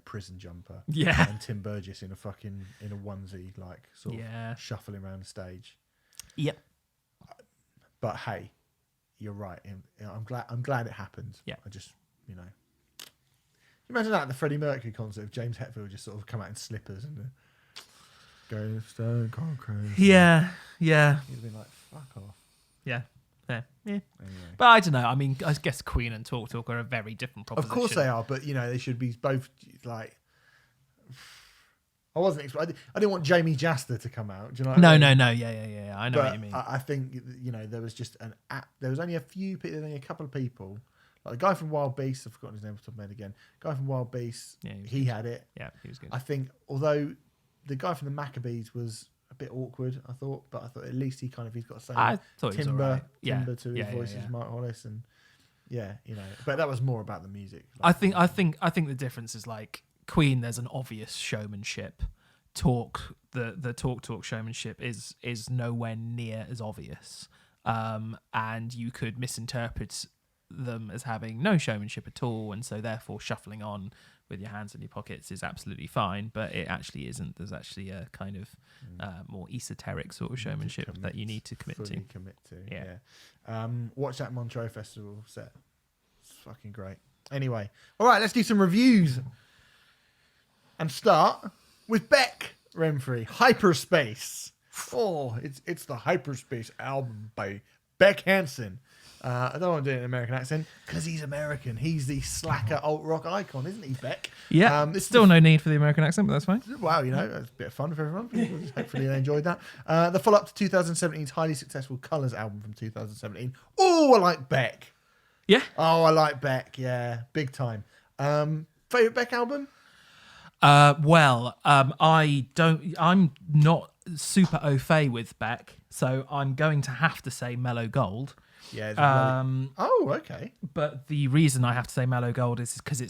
Speaker 2: prison jumper.
Speaker 1: Yeah.
Speaker 2: And Tim Burgess in a onesie, like sort of shuffling around the stage.
Speaker 1: Yep.
Speaker 2: But hey, you're right. I'm glad it happened.
Speaker 1: Yeah.
Speaker 2: I just, imagine that at the Freddie Mercury concert if James Hetfield just sort of come out in slippers and go stone cold crazy.
Speaker 1: Yeah.
Speaker 2: You'd have been like, fuck off.
Speaker 1: Yeah. Yeah.
Speaker 2: Anyway.
Speaker 1: But I don't know. I mean, I guess Queen and Talk Talk are a very different proposition.
Speaker 2: Of course they are, but they should be both like. I wasn't. I didn't want Jamie Jaster to come out. Do you know? What I mean?
Speaker 1: No. Yeah. I know what you mean.
Speaker 2: I think there was just there was only a few people. There was only a couple of people. Like the guy from Wild Beasts. I've forgotten his name off the top of my head again. Guy from Wild Beasts. Yeah, he had it.
Speaker 1: Yeah, he was good.
Speaker 2: I think although the guy from the Maccabees was a bit awkward, I thought at least he's got the same timbre to his voice as Mark Hollis, and but that was more about the music.
Speaker 1: I think the difference is like Queen. There's an obvious showmanship. The Talk showmanship is nowhere near as obvious, and you could misinterpret them as having no showmanship at all, and so therefore shuffling on with your hands in your pockets is absolutely fine, but it actually isn't. There's actually a kind of more esoteric sort of showmanship that you need to commit to.
Speaker 2: Yeah. Watch that Montreux Festival set. It's fucking great. Anyway, all right, let's do some reviews and start with Beck Renfrey, Hyperspace. It's the Hyperspace album by Beck Hansen. I don't want to do it in an American accent because he's American. He's the slacker alt rock icon, isn't he, Beck?
Speaker 1: Yeah. There's still no need for the American accent, but that's fine.
Speaker 2: Wow, it's a bit of fun for everyone. Hopefully they enjoyed that. The follow-up to 2017's highly successful Colours album from 2017. Oh, I like Beck.
Speaker 1: Yeah.
Speaker 2: Oh, I like Beck. Yeah, big time. Favorite Beck album?
Speaker 1: I'm not super au fait with Beck, so I'm going to have to say Mellow Gold.
Speaker 2: Yeah. Okay.
Speaker 1: But the reason I have to say Mellow Gold is because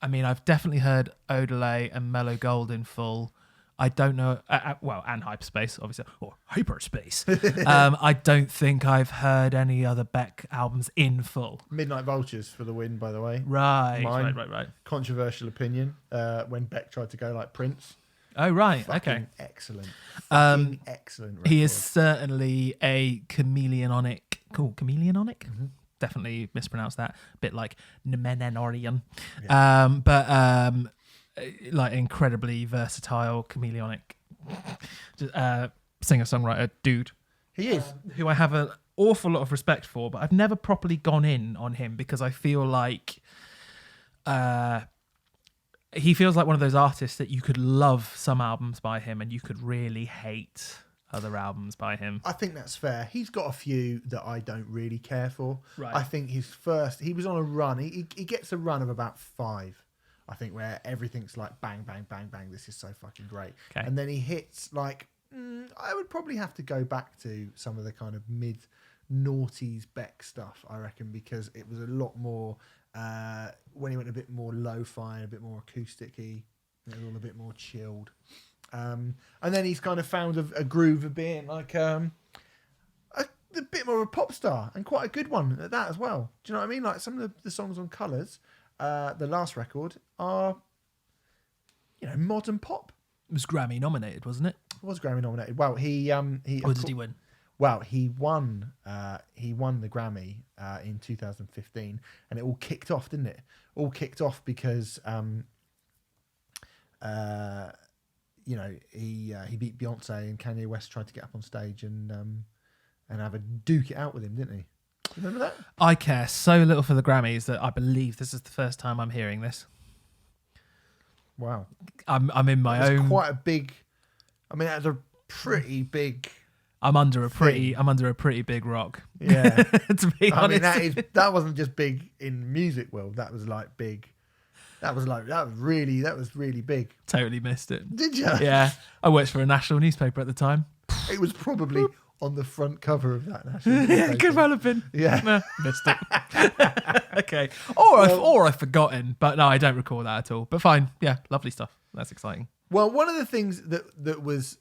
Speaker 1: I've definitely heard Odelay and Mellow Gold in full. I don't know, and Hyperspace, obviously, or Hyperspace. I don't think I've heard any other Beck albums in full.
Speaker 2: Midnight Vultures for the win, by the way.
Speaker 1: Right.
Speaker 2: Controversial opinion. When Beck tried to go like Prince.
Speaker 1: Oh, right.
Speaker 2: Fucking
Speaker 1: okay.
Speaker 2: Excellent. Excellent record.
Speaker 1: He is certainly a chameleonic. Cool. Chameleonic? Mm-hmm. Definitely mispronounced that. A bit like Nemenenorian. Yeah. Like incredibly versatile, chameleonic singer-songwriter dude.
Speaker 2: He is.
Speaker 1: Who I have an awful lot of respect for, but I've never properly gone in on him because I feel like he feels like one of those artists that you could love some albums by him and you could really hate other albums by him.
Speaker 2: I think that's fair. He's got a few that I don't really care for.
Speaker 1: Right.
Speaker 2: I think he was on a run. He gets a run of about 5. I think, where everything's like bang, bang, bang, bang. This is so fucking great.
Speaker 1: Okay.
Speaker 2: And then he hits like, I would probably have to go back to some of the kind of mid-noughties Beck stuff, I reckon, because it was a lot more, when he went a bit more lo-fi, a bit more acoustic-y, it was all a bit more chilled. And then he's kind of found a groove of being like a bit more of a pop star, and quite a good one at that as well. Do you know what I mean? Like some of the songs on Colours, the last record, are, modern pop.
Speaker 1: It was Grammy nominated, wasn't it?
Speaker 2: It was Grammy nominated. Well, he
Speaker 1: Or did he win?
Speaker 2: Well, he won the Grammy in 2015, and it all kicked off, didn't it? All kicked off because he beat Beyonce, and Kanye West tried to get up on stage and have a duke it out with him, didn't he? Remember that? I
Speaker 1: care so little for the Grammys that I believe this is the first time I'm hearing this.
Speaker 2: Wow.
Speaker 1: I'm in my own.
Speaker 2: Quite a big. I mean, that's a pretty big.
Speaker 1: I'm under a pretty big rock.
Speaker 2: Yeah.
Speaker 1: To be honest,
Speaker 2: I mean, that wasn't just big in music world. That was like big. That was really big.
Speaker 1: Totally missed it.
Speaker 2: Did you?
Speaker 1: Yeah. I worked for a national newspaper at the time.
Speaker 2: It was probably on the front cover of that national newspaper.
Speaker 1: Yeah, could well have been.
Speaker 2: Yeah.
Speaker 1: No, missed it. Okay. Or I've forgotten, but no, I don't recall that at all. But fine. Yeah, lovely stuff. That's exciting.
Speaker 2: Well, one of the things that was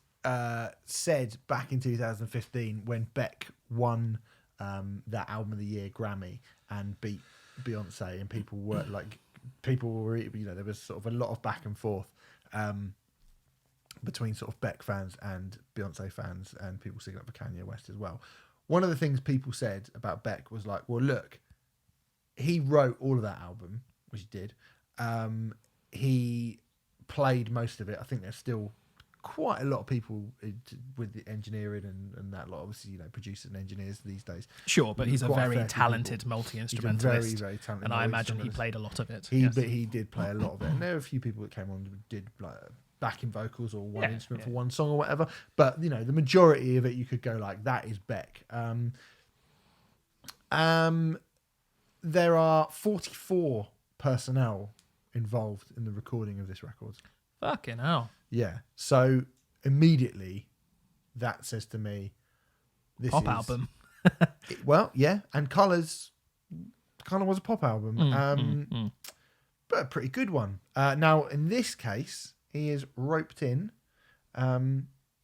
Speaker 2: said back in 2015 when Beck won that Album of the Year Grammy and beat Beyonce, and people were there was sort of a lot of back and forth between sort of Beck fans and Beyonce fans, and people singing up for Kanye West as well. One of the things people said about Beck was like, well, look, he wrote all of that album, which he did. He played most of it. I think there's still quite a lot of people with the engineering and that lot, obviously, producers and engineers these days.
Speaker 1: Sure, but he's a very talented multi-instrumentalist.
Speaker 2: Very, very talented.
Speaker 1: And I imagine he played a lot of it.
Speaker 2: He did play a lot of it. And there are a few people that came on and did like backing vocals or one instrument for one song or whatever. But, the majority of it, you could go like, that is Beck. There are 44 personnel involved in the recording of this record.
Speaker 1: Fucking hell.
Speaker 2: Yeah. So immediately that says to me, this
Speaker 1: pop
Speaker 2: is
Speaker 1: album.
Speaker 2: Well, yeah. And Colours kind of was a pop album. But a pretty good one. Now, in this case, he is roped in.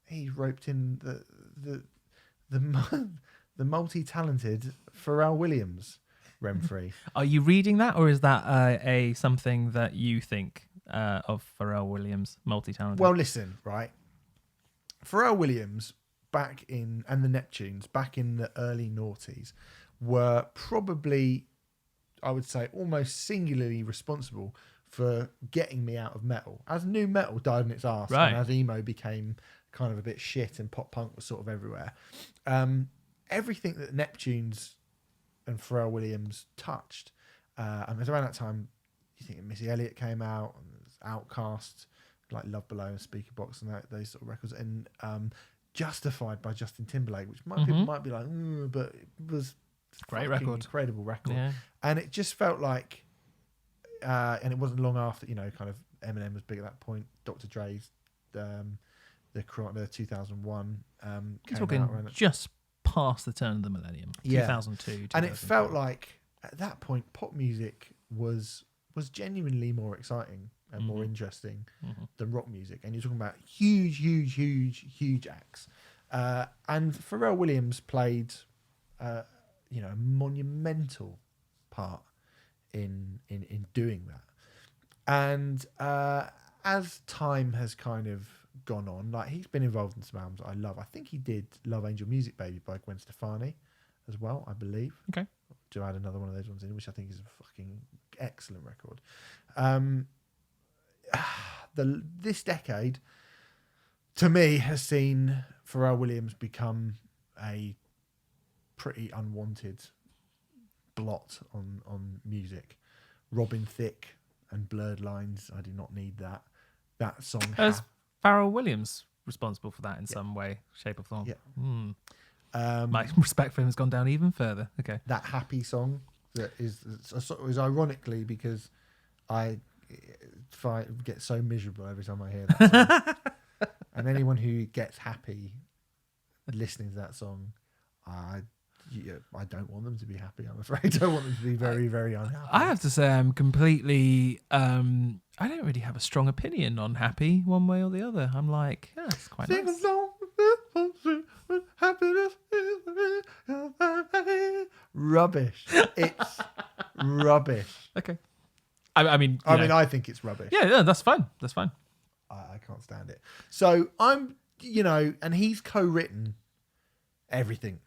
Speaker 2: He's roped in the multi-talented Pharrell Williams, Remfry.
Speaker 1: Are you reading that, or is that something that you think of Pharrell Williams, multi-talented?
Speaker 2: Well, listen, right. Pharrell Williams and the Neptunes back in the early noughties were probably, I would say, almost singularly responsible for getting me out of metal. As new metal died on its arse,
Speaker 1: right,
Speaker 2: and as emo became kind of a bit shit and pop punk was sort of everywhere, everything that Neptunes and Pharrell Williams touched, and it was around that time, you think Missy Elliott came out, and Outcast, like Love Below and Speaker Box and those sort of records, and Justified by Justin Timberlake, which people might be like, but it was
Speaker 1: great record,
Speaker 2: incredible record.
Speaker 1: Yeah.
Speaker 2: And it just felt like, and it wasn't long after, kind of Eminem was big at that point. Dr. Dre's the 2001
Speaker 1: He's talking just past the turn of the millennium, 2002.
Speaker 2: And it felt like at that point pop music was genuinely more exciting and more interesting than rock music. And you're talking about huge acts. And Pharrell Williams played a monumental part in doing that. And as time has kind of gone on, like, he's been involved in some albums I love. I think he did Love Angel Music Baby by Gwen Stefani as well, I believe.
Speaker 1: Okay.
Speaker 2: To add another one of those ones in, which I think is a fucking excellent record. This decade, to me, has seen Pharrell Williams become a pretty unwanted blot on music. Robin Thicke and Blurred Lines, I do not need that. That song.
Speaker 1: Is Pharrell Williams responsible for that in some way, shape, or form?
Speaker 2: Yeah.
Speaker 1: My respect for him has gone down even further. Okay.
Speaker 2: That Happy song that is ironically, because I get so miserable every time I hear that song. And anyone who gets happy listening to that song, I don't want them to be happy, I'm afraid. I don't want them to be very, very unhappy.
Speaker 1: I have to say I'm completely... I don't really have a strong opinion on happy one way or the other. I'm like, yeah, it's quite
Speaker 2: Sing
Speaker 1: nice.
Speaker 2: along with happiness is rubbish. It's rubbish.
Speaker 1: Okay. I mean,
Speaker 2: I think it's rubbish.
Speaker 1: Yeah, that's fine. That's fine.
Speaker 2: I can't stand it. So I'm, and he's co-written everything.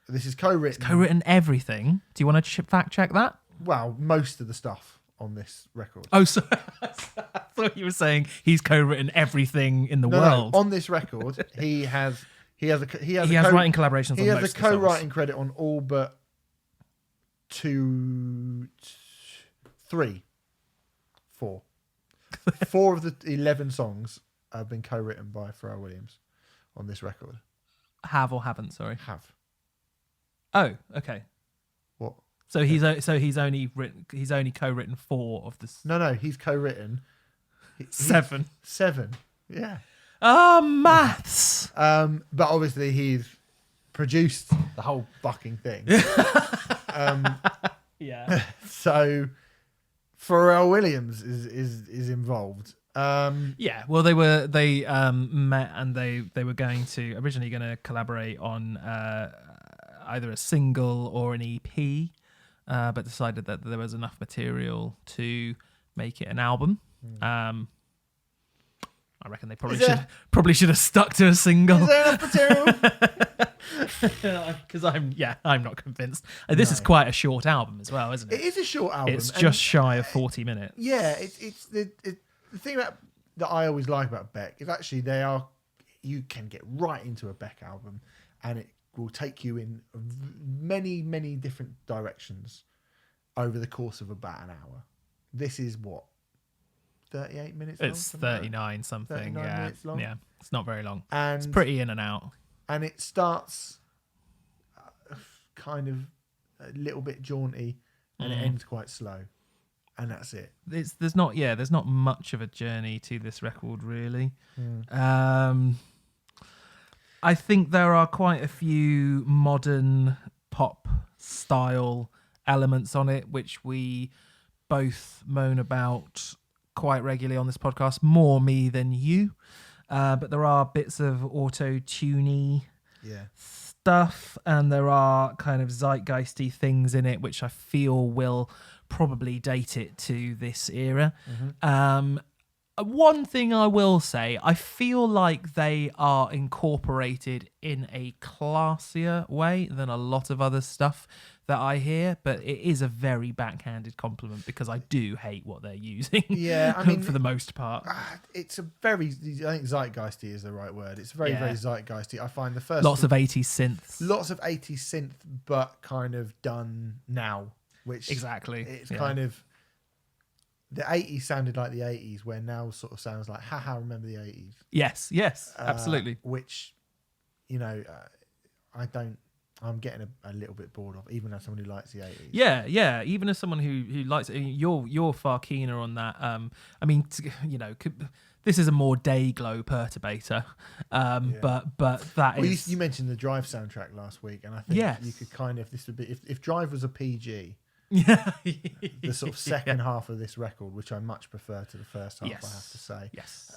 Speaker 2: This is co-written.
Speaker 1: Co-written everything. Do you want to fact check that?
Speaker 2: Well, most of the stuff on this record.
Speaker 1: Oh, sorry. I thought you were saying he's co-written everything in the world.
Speaker 2: No, on this record, he has
Speaker 1: writing collaborations.
Speaker 2: He
Speaker 1: on
Speaker 2: has
Speaker 1: most
Speaker 2: a
Speaker 1: of the
Speaker 2: co-writing
Speaker 1: songs.
Speaker 2: credit on all but 4. 4 of the 11 songs have been co-written by Pharrell Williams on this record.
Speaker 1: Have or haven't? Sorry.
Speaker 2: Have.
Speaker 1: Oh, okay.
Speaker 2: What?
Speaker 1: So he's only co-written 4 of the
Speaker 2: No, he's co-written
Speaker 1: 7.
Speaker 2: 7. Yeah.
Speaker 1: Maths.
Speaker 2: But obviously he's produced the whole fucking thing.
Speaker 1: Yeah.
Speaker 2: So Pharrell Williams is involved.
Speaker 1: Yeah. Well, they met and they were originally going to collaborate on either a single or an EP, but decided that there was enough material to make it an album. I reckon they probably should have stuck to a single.
Speaker 2: Is there enough material?
Speaker 1: Because I'm not convinced. This is quite a short album as well, isn't it?
Speaker 2: It is a short album.
Speaker 1: It's just shy of 40 minutes.
Speaker 2: Yeah, it's the thing that I always like about Beck is actually you can get right into a Beck album and it will take you in many, many different directions over the course of about an hour. This is what? 38 minutes long?
Speaker 1: It's 39 something.
Speaker 2: 39 minutes long?
Speaker 1: Yeah, it's not very long.
Speaker 2: And
Speaker 1: it's pretty in and out.
Speaker 2: And it starts kind of a little bit jaunty and it ends quite slow. And that's it.
Speaker 1: There's not much of a journey to this record, really. I think there are quite a few modern pop style elements on it, which we both moan about quite regularly on this podcast, more me than you. But there are bits of auto-tuney stuff, and there are kind of zeitgeisty things in it, which I feel will probably date it to this era. One thing I will say, I feel like they are incorporated in a classier way than a lot of other stuff that I hear, but it is a very backhanded compliment because I do hate what they're using.
Speaker 2: Yeah, I mean,
Speaker 1: for the most part.
Speaker 2: It's I think zeitgeisty is the right word. It's very, very zeitgeisty. I find the first...
Speaker 1: Lots of 80s synths.
Speaker 2: Lots of 80s synth, but kind of done now, which...
Speaker 1: Exactly.
Speaker 2: It's kind of... The 80s sounded like the 80s, where now sort of sounds like, haha, remember the 80s.
Speaker 1: Yes, absolutely.
Speaker 2: Which, I'm getting a little bit bored of, even as someone who likes the 80s.
Speaker 1: Yeah. Even as someone who likes it, you're far keener on that. This is a more day glow perturbator. But that is...
Speaker 2: You mentioned the Drive soundtrack last week, and I think you could kind of... This would be... If Drive was a PG...
Speaker 1: Yeah,
Speaker 2: the sort of second half of this record, which I much prefer to the first half,
Speaker 1: yes.
Speaker 2: I have to say.
Speaker 1: Yes.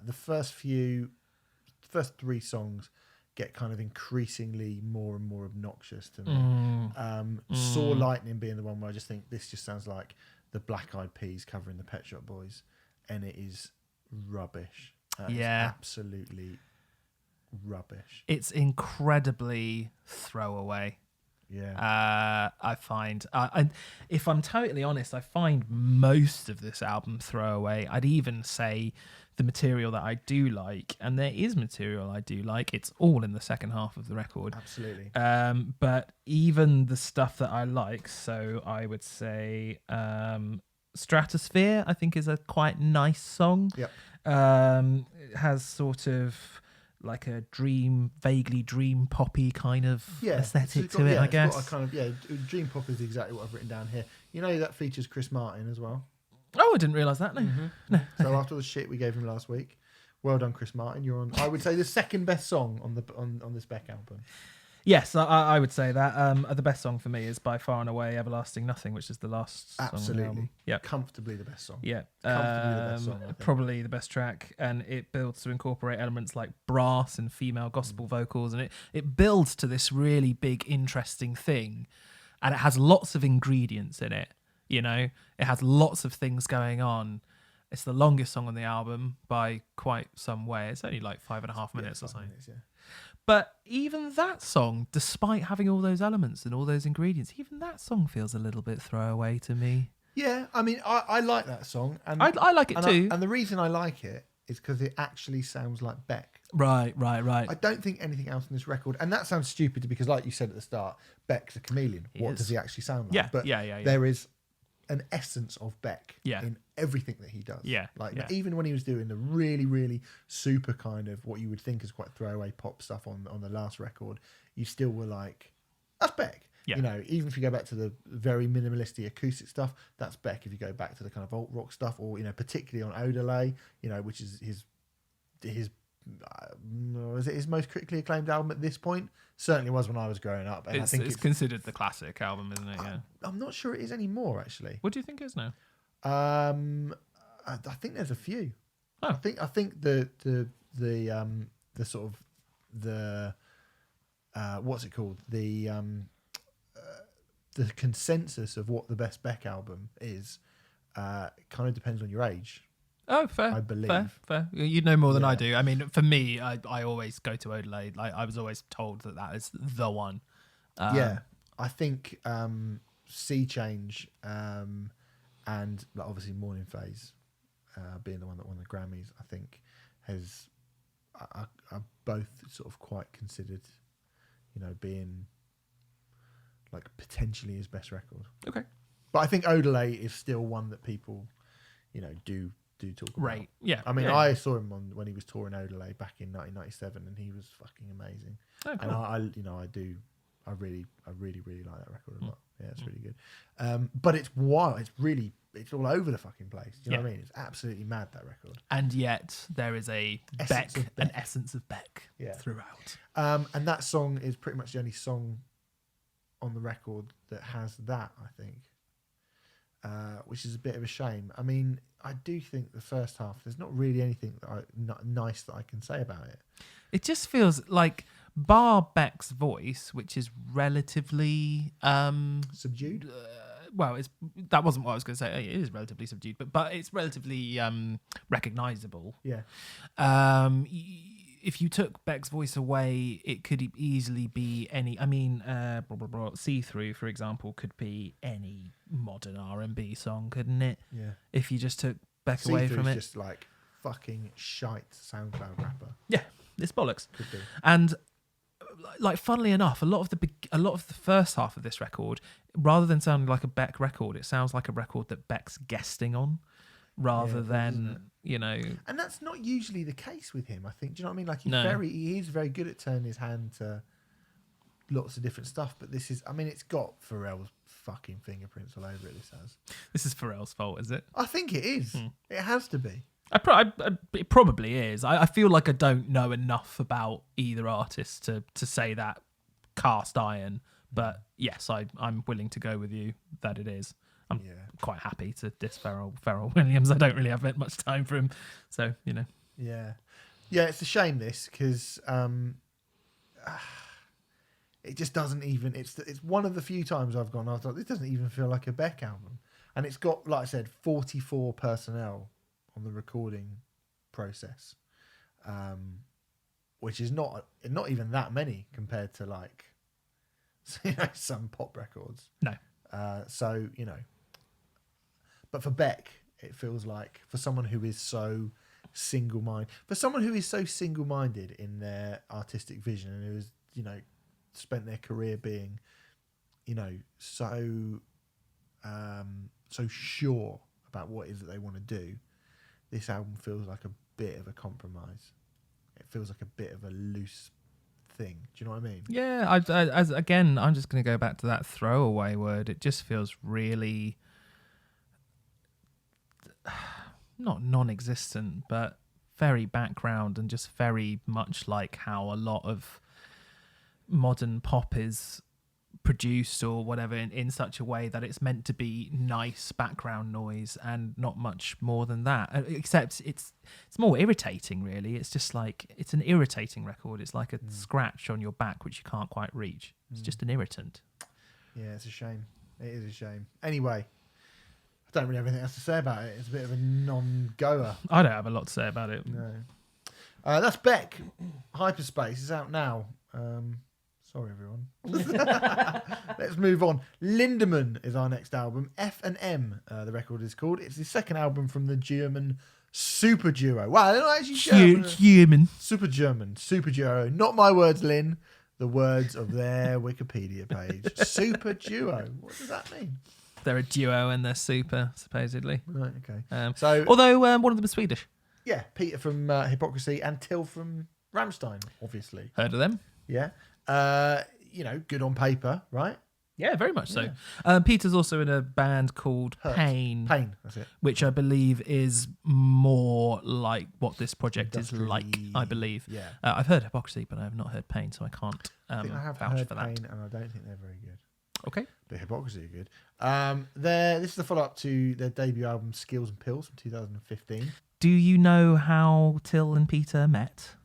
Speaker 2: The first 3 songs get kind of increasingly more and more obnoxious to me. Saw Lightning being the one where I just think this just sounds like the Black Eyed Peas covering the Pet Shop Boys, and it is rubbish. It's absolutely rubbish.
Speaker 1: It's incredibly throwaway.
Speaker 2: Yeah.
Speaker 1: I find, if I'm totally honest, I find most of this album throwaway. I'd even say the material that I do like, and there is material I do like, it's all in the second half of the record.
Speaker 2: Absolutely.
Speaker 1: But even the stuff that I like, so I would say Stratosphere, I think is a quite nice song.
Speaker 2: Yep.
Speaker 1: It has sort of like a vaguely dream poppy kind of aesthetic
Speaker 2: to it,
Speaker 1: I guess.
Speaker 2: It's got a kind of, dream pop is exactly what I've written down here. You know that features Chris Martin as well.
Speaker 1: Oh, I didn't realise that. No.
Speaker 2: Mm-hmm. No. So after all the shit we gave him last week, well done, Chris Martin. You're on, I would say, the second best song on this Beck album.
Speaker 1: Yes, I would say that. The best song for me is by far and away Everlasting Nothing, which is the last song on the album.
Speaker 2: Yeah, comfortably the best song.
Speaker 1: Yeah,
Speaker 2: comfortably the best song.
Speaker 1: Probably the best track, and it builds to incorporate elements like brass and female gospel vocals, and it builds to this really big, interesting thing, and it has lots of ingredients in it. It has lots of things going on. It's the longest song on the album by quite some way. It's only like 5.5 minutes or something. But even that song, despite having all those elements and all those ingredients, even that song feels a little bit throwaway to me.
Speaker 2: Yeah, I mean, I like that song. And
Speaker 1: I like it too.
Speaker 2: And the reason I like it is because it actually sounds like Beck.
Speaker 1: Right.
Speaker 2: I don't think anything else on this record, and that sounds stupid because, like you said at the start, Beck's a chameleon. What does he actually sound like?
Speaker 1: Yeah,
Speaker 2: but
Speaker 1: yeah.
Speaker 2: There is an essence of Beck
Speaker 1: in
Speaker 2: everything that he does.
Speaker 1: Yeah.
Speaker 2: Even when he was doing the really, really super kind of what you would think is quite throwaway pop stuff on the last record, you still were like, that's Beck. Yeah. Even if you go back to the very minimalistic acoustic stuff, that's Beck. If you go back to the kind of alt rock stuff, or particularly on Odelay, which is his is it his most critically acclaimed album at this point? Certainly was when I was growing up. And I think
Speaker 1: it's considered the classic album, isn't it? Yeah.
Speaker 2: I'm not sure it is anymore, actually.
Speaker 1: What do you think it is now?
Speaker 2: I think there's a few. Oh. I think the sort of the what's it called, the consensus of what the best Beck album is kind of depends on your age.
Speaker 1: Oh, fair.
Speaker 2: I believe.
Speaker 1: Fair. You know more than I do. I mean, for me, I always go to Odelay. I was always told that is the one.
Speaker 2: I think Sea Change and obviously Morning Phase being the one that won the Grammys, I think are both sort of quite considered, being like potentially his best record.
Speaker 1: Okay.
Speaker 2: But I think Odelay is still one that people, do talk about.
Speaker 1: Right. Yeah.
Speaker 2: I mean, I saw him when he was touring Odelay back in 1997, and he was fucking amazing. Oh, cool. And I really like that record a lot. Yeah, it's really good. But it's wild. It's all over the fucking place. Do you know what I mean? It's absolutely mad, that record.
Speaker 1: And yet there is an essence of Beck throughout.
Speaker 2: And that song is pretty much the only song on the record that has that, I think. Which is a bit of a shame. I mean, I do think the first half, there's not really anything nice that I can say about it.
Speaker 1: It just feels like, bar Beck's voice, which is relatively
Speaker 2: subdued.
Speaker 1: That wasn't what I was going to say. It is relatively subdued, but it's relatively recognizable.
Speaker 2: Yeah.
Speaker 1: If you took Beck's voice away, it could easily be any. I mean, "See Through," for example, could be any modern R&B song, couldn't it?
Speaker 2: Yeah.
Speaker 1: If you just took Beck away from it,
Speaker 2: just like fucking shite SoundCloud rapper.
Speaker 1: Yeah, it's bollocks.
Speaker 2: Could be.
Speaker 1: And like, funnily enough, a lot of the first half of this record, rather than sounding like a Beck record, it sounds like a record that Beck's guesting on, rather than.
Speaker 2: And that's not usually the case with him, I think. Do you know what I mean? Like, he is very good at turning his hand to lots of different stuff, but this is, I mean, it's got Pharrell's fucking fingerprints all over it,
Speaker 1: This is Pharrell's fault, is it?
Speaker 2: I think it is. It has to be.
Speaker 1: It probably is. I feel like I don't know enough about either artist to say that cast iron, but yes, I'm willing to go with you that it is. I'm quite happy to diss Pharrell Williams. I don't really have that much time for him, so
Speaker 2: Yeah, it's a shame this, because it just doesn't even. It's one of the few times I've gone, I thought, this doesn't even feel like a Beck album, and it's got, like I said, 44 personnel on the recording process, which is not even that many compared to like some pop records.
Speaker 1: No.
Speaker 2: So but for Beck, it feels like, for someone who is so single-minded in their artistic vision, and who has spent their career being so sure about what it is that they want to do, this album feels like a bit of a compromise. it feels like a bit of a loose thing. Do you know what I mean?
Speaker 1: Yeah, I'm just going to go back to that throwaway word. It just feels really not non-existent, but very background and just very much like how a lot of modern pop is produced or whatever in such a way that it's meant to be nice background noise and not much more than that, except it's more irritating, really. It's just like, it's an irritating record. It's like a scratch on your back which you can't quite reach. It's just an irritant.
Speaker 2: Yeah, it's a shame. It is a shame. Anyway, I don't really have anything else to say about it. It's a bit of a non-goer.
Speaker 1: I don't have a lot to say about it.
Speaker 2: No. That's Beck. Hyperspace is out now. Sorry, everyone. Let's move on. Lindemann is our next album. F&M, the record is called. It's the second album from the German super duo. Wow, they're not actually German. Super German. Super duo. Not my words, Lynn. The words of their Wikipedia page. Super duo. What does that mean?
Speaker 1: They're a duo and they're super, supposedly.
Speaker 2: Right, okay.
Speaker 1: Although one of them is Swedish.
Speaker 2: Yeah, Peter from Hypocrisy and Till from Rammstein, obviously.
Speaker 1: Heard of them?
Speaker 2: Yeah. Good on paper, right?
Speaker 1: Yeah, very much so. Peter's also in a band called Pain.
Speaker 2: Pain, that's it.
Speaker 1: Which I believe is more like what this project is like, I believe.
Speaker 2: Yeah.
Speaker 1: I've heard Hypocrisy, but I have not heard Pain, so I can't
Speaker 2: I think I have
Speaker 1: vouch
Speaker 2: heard
Speaker 1: for that.
Speaker 2: Pain, and I don't think they're very good.
Speaker 1: Okay.
Speaker 2: But Hypocrisy are good. This is the follow-up to their debut album, Skills and Pills, from 2015.
Speaker 1: Do you know how Till and Peter met?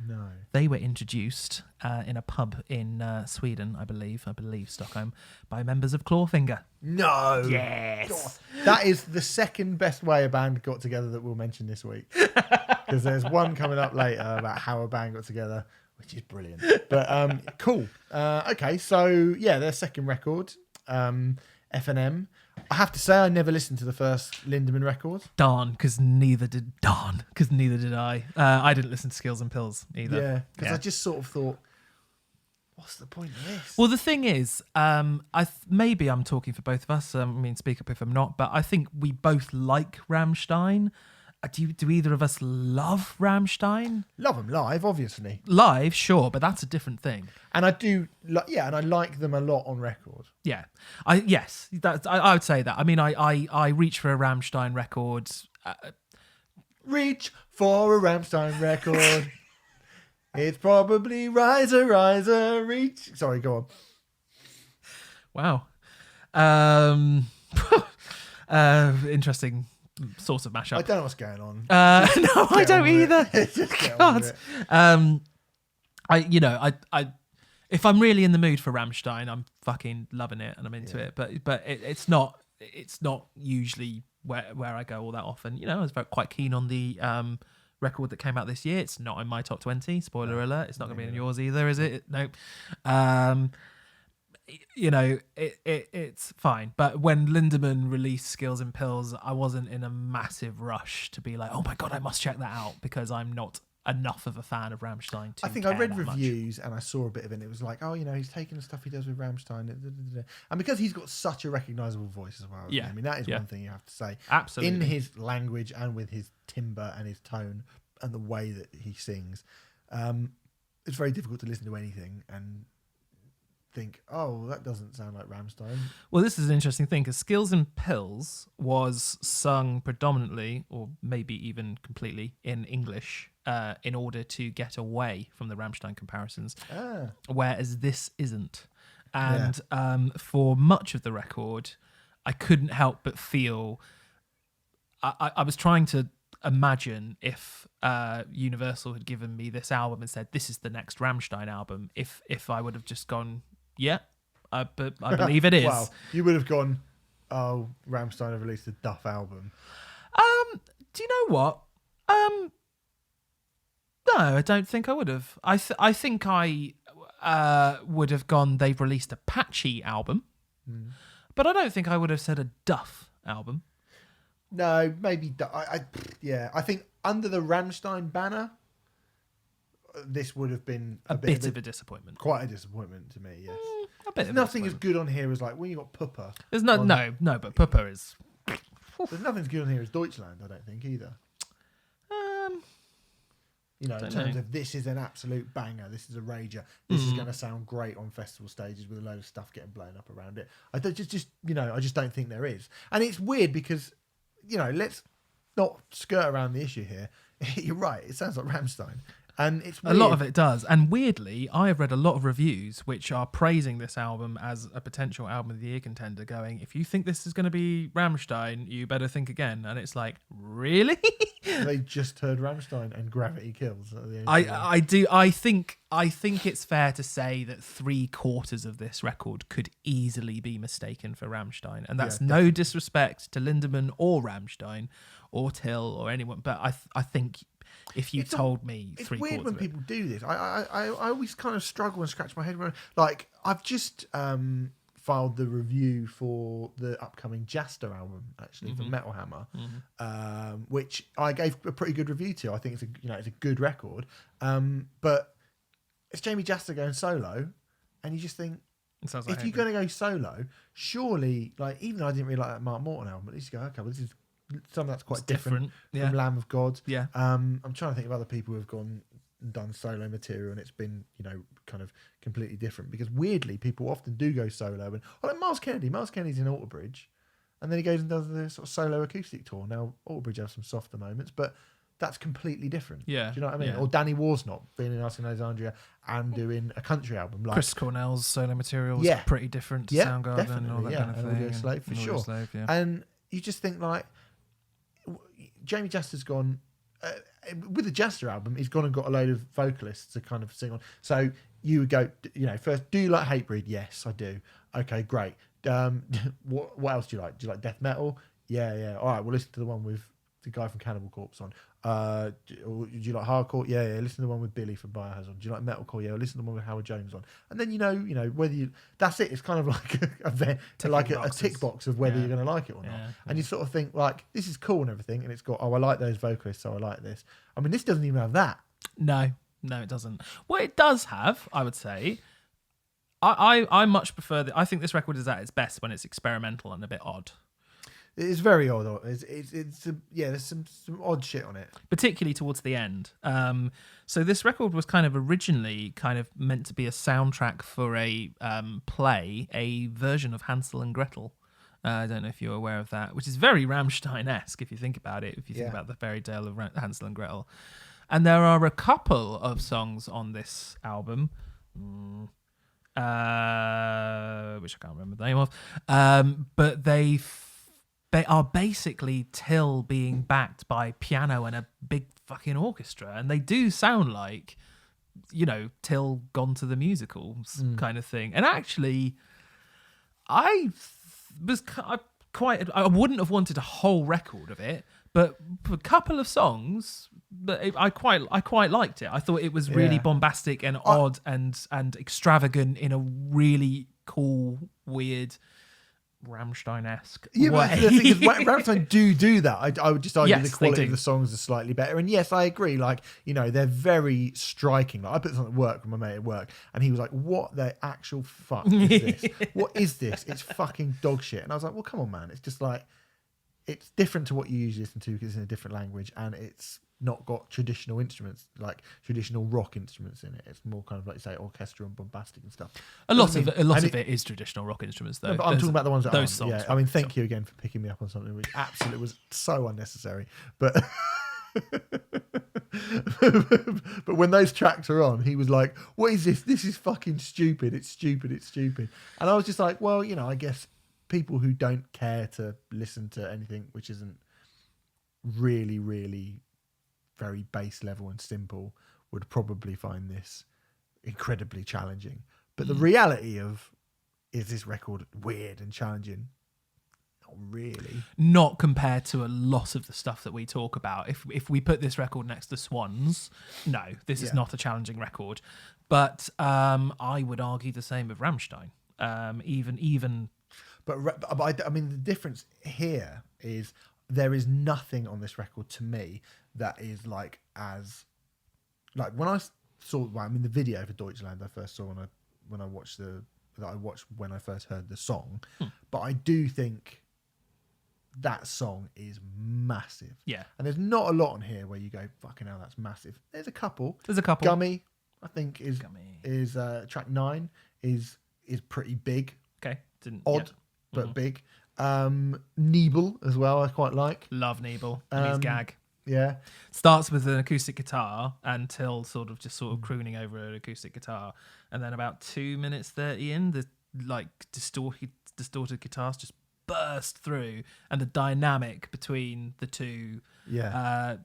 Speaker 2: No.
Speaker 1: They were introduced in a pub in Sweden, I believe Stockholm, by members of Clawfinger.
Speaker 2: No.
Speaker 1: Yes.
Speaker 2: God. That is the second best way a band got together that we'll mention this week. Because there's one coming up later about how a band got together, which is brilliant. But cool. Okay, so yeah, their second record, F&M. I have to say, I never listened to the first Lindemann record.
Speaker 1: Darn, because neither did I. I didn't listen to Skills and Pills either.
Speaker 2: Yeah, because I just sort of thought, what's the point of this?
Speaker 1: Well, the thing is, maybe I'm talking for both of us. Speak up if I'm not. But I think we both like Rammstein. Do either of us love Rammstein?
Speaker 2: Love them live, obviously.
Speaker 1: Live, sure, but that's a different thing.
Speaker 2: And I do, and I like them a lot on record.
Speaker 1: Yeah, I would say that. I mean, I reach for a Rammstein record.
Speaker 2: Reach for a Rammstein record. It's probably Riser, reach. Sorry, go
Speaker 1: on. Wow. Interesting sort of mashup.
Speaker 2: I don't know what's going on.
Speaker 1: No, I don't either. God. If I'm really in the mood for Rammstein, I'm fucking loving it and I'm into it. But it's not usually where I go all that often. I was quite keen on the record that came out this year. It's not in my top 20. Spoiler alert. It's not going to be in yours either, is it? No. It's fine. But when Lindemann released Skills and Pills, I wasn't in a massive rush to be like, oh my God, I must check that out, because I'm not enough of a fan of Rammstein to
Speaker 2: I think I read reviews and I saw a bit of it and it was like, he's taking the stuff he does with Rammstein. And because he's got such a recognisable voice as well.
Speaker 1: Yeah.
Speaker 2: I mean, that is one thing you have to say.
Speaker 1: Absolutely.
Speaker 2: In his language and with his timbre and his tone and the way that he sings, it's very difficult to listen to anything and think, that doesn't sound like Rammstein.
Speaker 1: Well, this is an interesting thing, because Skills and Pills was sung predominantly, or maybe even completely, in English in order to get away from the Rammstein comparisons, whereas this isn't. And for much of the record, I couldn't help but feel... I was trying to imagine if Universal had given me this album and said, this is the next Rammstein album, if I would have just gone... Yeah, I believe it is.
Speaker 2: Wow, you would have gone, Rammstein have released a Duff album.
Speaker 1: Do you know what? No, I don't think I would have. I think I would have gone, they've released a patchy album, but I don't think I would have said a Duff album.
Speaker 2: No, maybe. I think under the Rammstein banner, this would have been
Speaker 1: a bit of a disappointment.
Speaker 2: Quite a disappointment to me, yes.
Speaker 1: There's
Speaker 2: nothing as good on here as like when you got Pupper.
Speaker 1: There's no, but Pupper is...
Speaker 2: There's nothing as good on here as Deutschland, I don't think, either. in terms of this is an absolute banger, this is a rager, this is going to sound great on festival stages with a load of stuff getting blown up around it. I just don't think there is. And it's weird because, let's not skirt around the issue here. You're right, it sounds like Rammstein. And it's weird.
Speaker 1: A lot of it does. And weirdly, I have read a lot of reviews which are praising this album as a potential album of the year contender, going, if you think this is going to be Rammstein, you better think again. And it's like, really?
Speaker 2: They just heard Rammstein and Gravity Kills.
Speaker 1: I do. I think it's fair to say that 3/4 of this record could easily be mistaken for Rammstein. And that's no disrespect to Lindemann or Rammstein or Till or anyone. But I think... if you told me 3/4
Speaker 2: it's weird when people do this. I always kind of struggle and scratch my head around. Like, I've just filed the review for the upcoming Jasta album, actually, for Metal Hammer, which I gave a pretty good review to. I think it's a good record, but it's Jamie Jasta going solo, and you just think, if you're going to go solo, surely, like, even though I didn't really like that Mark Morton album, at least you go, okay, well, this is something that's quite different from Lamb of God.
Speaker 1: Yeah.
Speaker 2: I'm trying to think of other people who have gone and done solo material and it's been, kind of completely different, because weirdly people often do go solo. And like Miles Kennedy's in Alter Bridge, and then he goes and does the sort of solo acoustic tour. Now Alter Bridge has some softer moments, but that's completely different.
Speaker 1: Yeah.
Speaker 2: Do you know what I mean?
Speaker 1: Yeah.
Speaker 2: Or Danny Worsnop being in Asking Alexandria and doing a country album. Like
Speaker 1: Chris Cornell's solo material was pretty different to Soundgarden and all that kind of thing.
Speaker 2: Audio Slave, for sure.
Speaker 1: Slave,
Speaker 2: and you just think, like, Jamie Jasta's gone with the Jasta album. He's gone and got a load of vocalists to kind of sing on. So you would go, first, do you like Hatebreed? Yes, I do. Okay, great. What else do you like? Do you like death metal? Yeah. All right, we'll listen to the one with the guy from Cannibal Corpse on. Do you like hardcore? Yeah. Listen to the one with Billy from Biohazard. Do you like metalcore? Yeah. Listen to the one with Howard Jones on. And then whether you. That's it. It's kind of like a tick box of whether you're going to like it or not. And you sort of think, like, this is cool and everything, and it's got, I like those vocalists, so I like this. I mean, this doesn't even have that.
Speaker 1: No, it doesn't. What it does have, I would say, I much prefer I think this record is at its best when it's experimental and a bit odd.
Speaker 2: It's very odd. There's some odd shit on it,
Speaker 1: particularly towards the end. So this record was kind of originally meant to be a soundtrack for a play, a version of Hansel and Gretel. I don't know if you're aware of that, which is very Rammstein-esque if you think about it. If you think about the fairy tale of Hansel and Gretel, and there are a couple of songs on this album. Which I can't remember the name of, but they are basically Till being backed by piano and a big fucking orchestra, and they do sound like, Till gone to the musicals kind of thing. And actually, I wouldn't have wanted a whole record of it, but a couple of songs, I quite liked it. I thought it was really bombastic and odd and extravagant in a really cool, weird, Rammstein-esque way.
Speaker 2: But the thing is, Rammstein do that. I would just argue the quality of the songs is slightly better. And yes, I agree. Like, they're very striking. Like, I put something at work with my mate at work, and he was like, "What the actual fuck is this? What is this? It's fucking dog shit." And I was like, "Well, come on, man. It's just like, it's different to what you usually listen to because it's in a different language, and it's not got traditional instruments, like traditional rock instruments in it. It's more kind of, like you say, orchestral and bombastic and stuff."
Speaker 1: A lot of it is traditional rock instruments, though.
Speaker 2: No, but I'm talking about the ones that
Speaker 1: those
Speaker 2: aren't.
Speaker 1: songs.
Speaker 2: Yeah. I mean, thank you again for picking me up on something which absolutely was so unnecessary. But but when those tracks are on, he was like, "What is this? This is fucking stupid. It's stupid. It's stupid." And I was just like, well, I guess people who don't care to listen to anything which isn't really, really very base level and simple would probably find this incredibly challenging. But the reality of, is this record weird and challenging? Not really.
Speaker 1: Not compared to a lot of the stuff that we talk about. If we put this record next to Swans, no, this is not a challenging record. But I would argue the same of Rammstein. Even.
Speaker 2: But I mean, the difference here is there is nothing on this record to me that is like when I saw, the video for Deutschland I first saw when I watched when I first heard the song. But I do think that song is massive.
Speaker 1: Yeah.
Speaker 2: And there's not a lot on here where you go, fucking hell, that's massive. There's a couple. Gummy, I think, is track 9 is pretty big.
Speaker 1: Okay.
Speaker 2: Odd, but big. Nebel as well, I quite like.
Speaker 1: Love Nebel and his gag.
Speaker 2: Yeah.
Speaker 1: Starts with an acoustic guitar until sort of crooning over an acoustic guitar. And then about 2 minutes 30 in, the like distorted guitars just burst through, and the dynamic between the two, a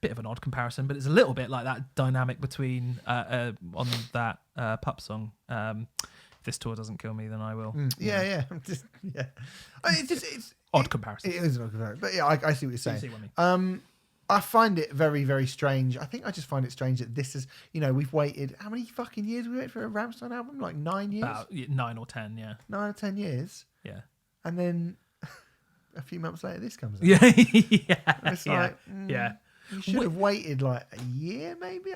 Speaker 1: bit of an odd comparison, but it's a little bit like that dynamic between on that Pup song, If This Tour Doesn't Kill Me, Then I Will. It's odd comparison.
Speaker 2: It is an odd comparison, but yeah, I see what you're saying.
Speaker 1: You see what I mean.
Speaker 2: I find it very, very strange. I think I just find it strange that this is, we've waited, how many fucking years we waited for a Rammstein album? Like 9 years?
Speaker 1: About 9 or 10, yeah.
Speaker 2: 9 or 10 years?
Speaker 1: Yeah.
Speaker 2: And then a few months later, this comes out.
Speaker 1: Yeah.
Speaker 2: It's like, you should have waited like a year, maybe?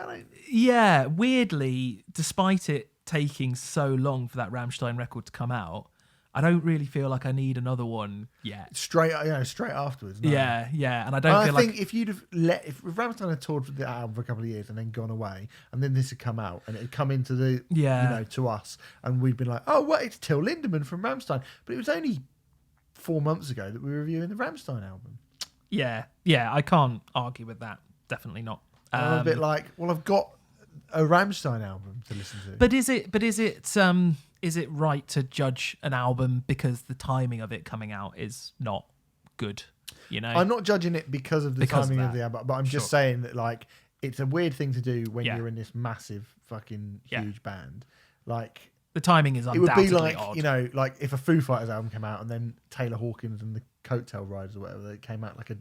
Speaker 1: Yeah, weirdly, despite it taking so long for that Rammstein record to come out, I don't really feel like I need another one yet.
Speaker 2: Straight afterwards. No.
Speaker 1: Yeah, and I think
Speaker 2: if you'd have if Rammstein had toured the album for a couple of years and then gone away, and then this had come out and it had come into the to us, and we'd been like, oh, what? It's Till Lindemann from Rammstein, but it was only 4 months ago that we were reviewing the Rammstein album.
Speaker 1: Yeah, I can't argue with that. Definitely not.
Speaker 2: I'm a bit like, well, I've got a Rammstein album to listen to.
Speaker 1: But is it right to judge an album because the timing of it coming out is not good?
Speaker 2: I'm not judging it because of the timing of the album, but I'm just saying that like it's a weird thing to do when you're in this massive fucking huge band. Like
Speaker 1: the timing is undoubtedly
Speaker 2: it would be like
Speaker 1: odd.
Speaker 2: Like if a Foo Fighters album came out and then Taylor Hawkins and the Coattail Riders or whatever, they came out like a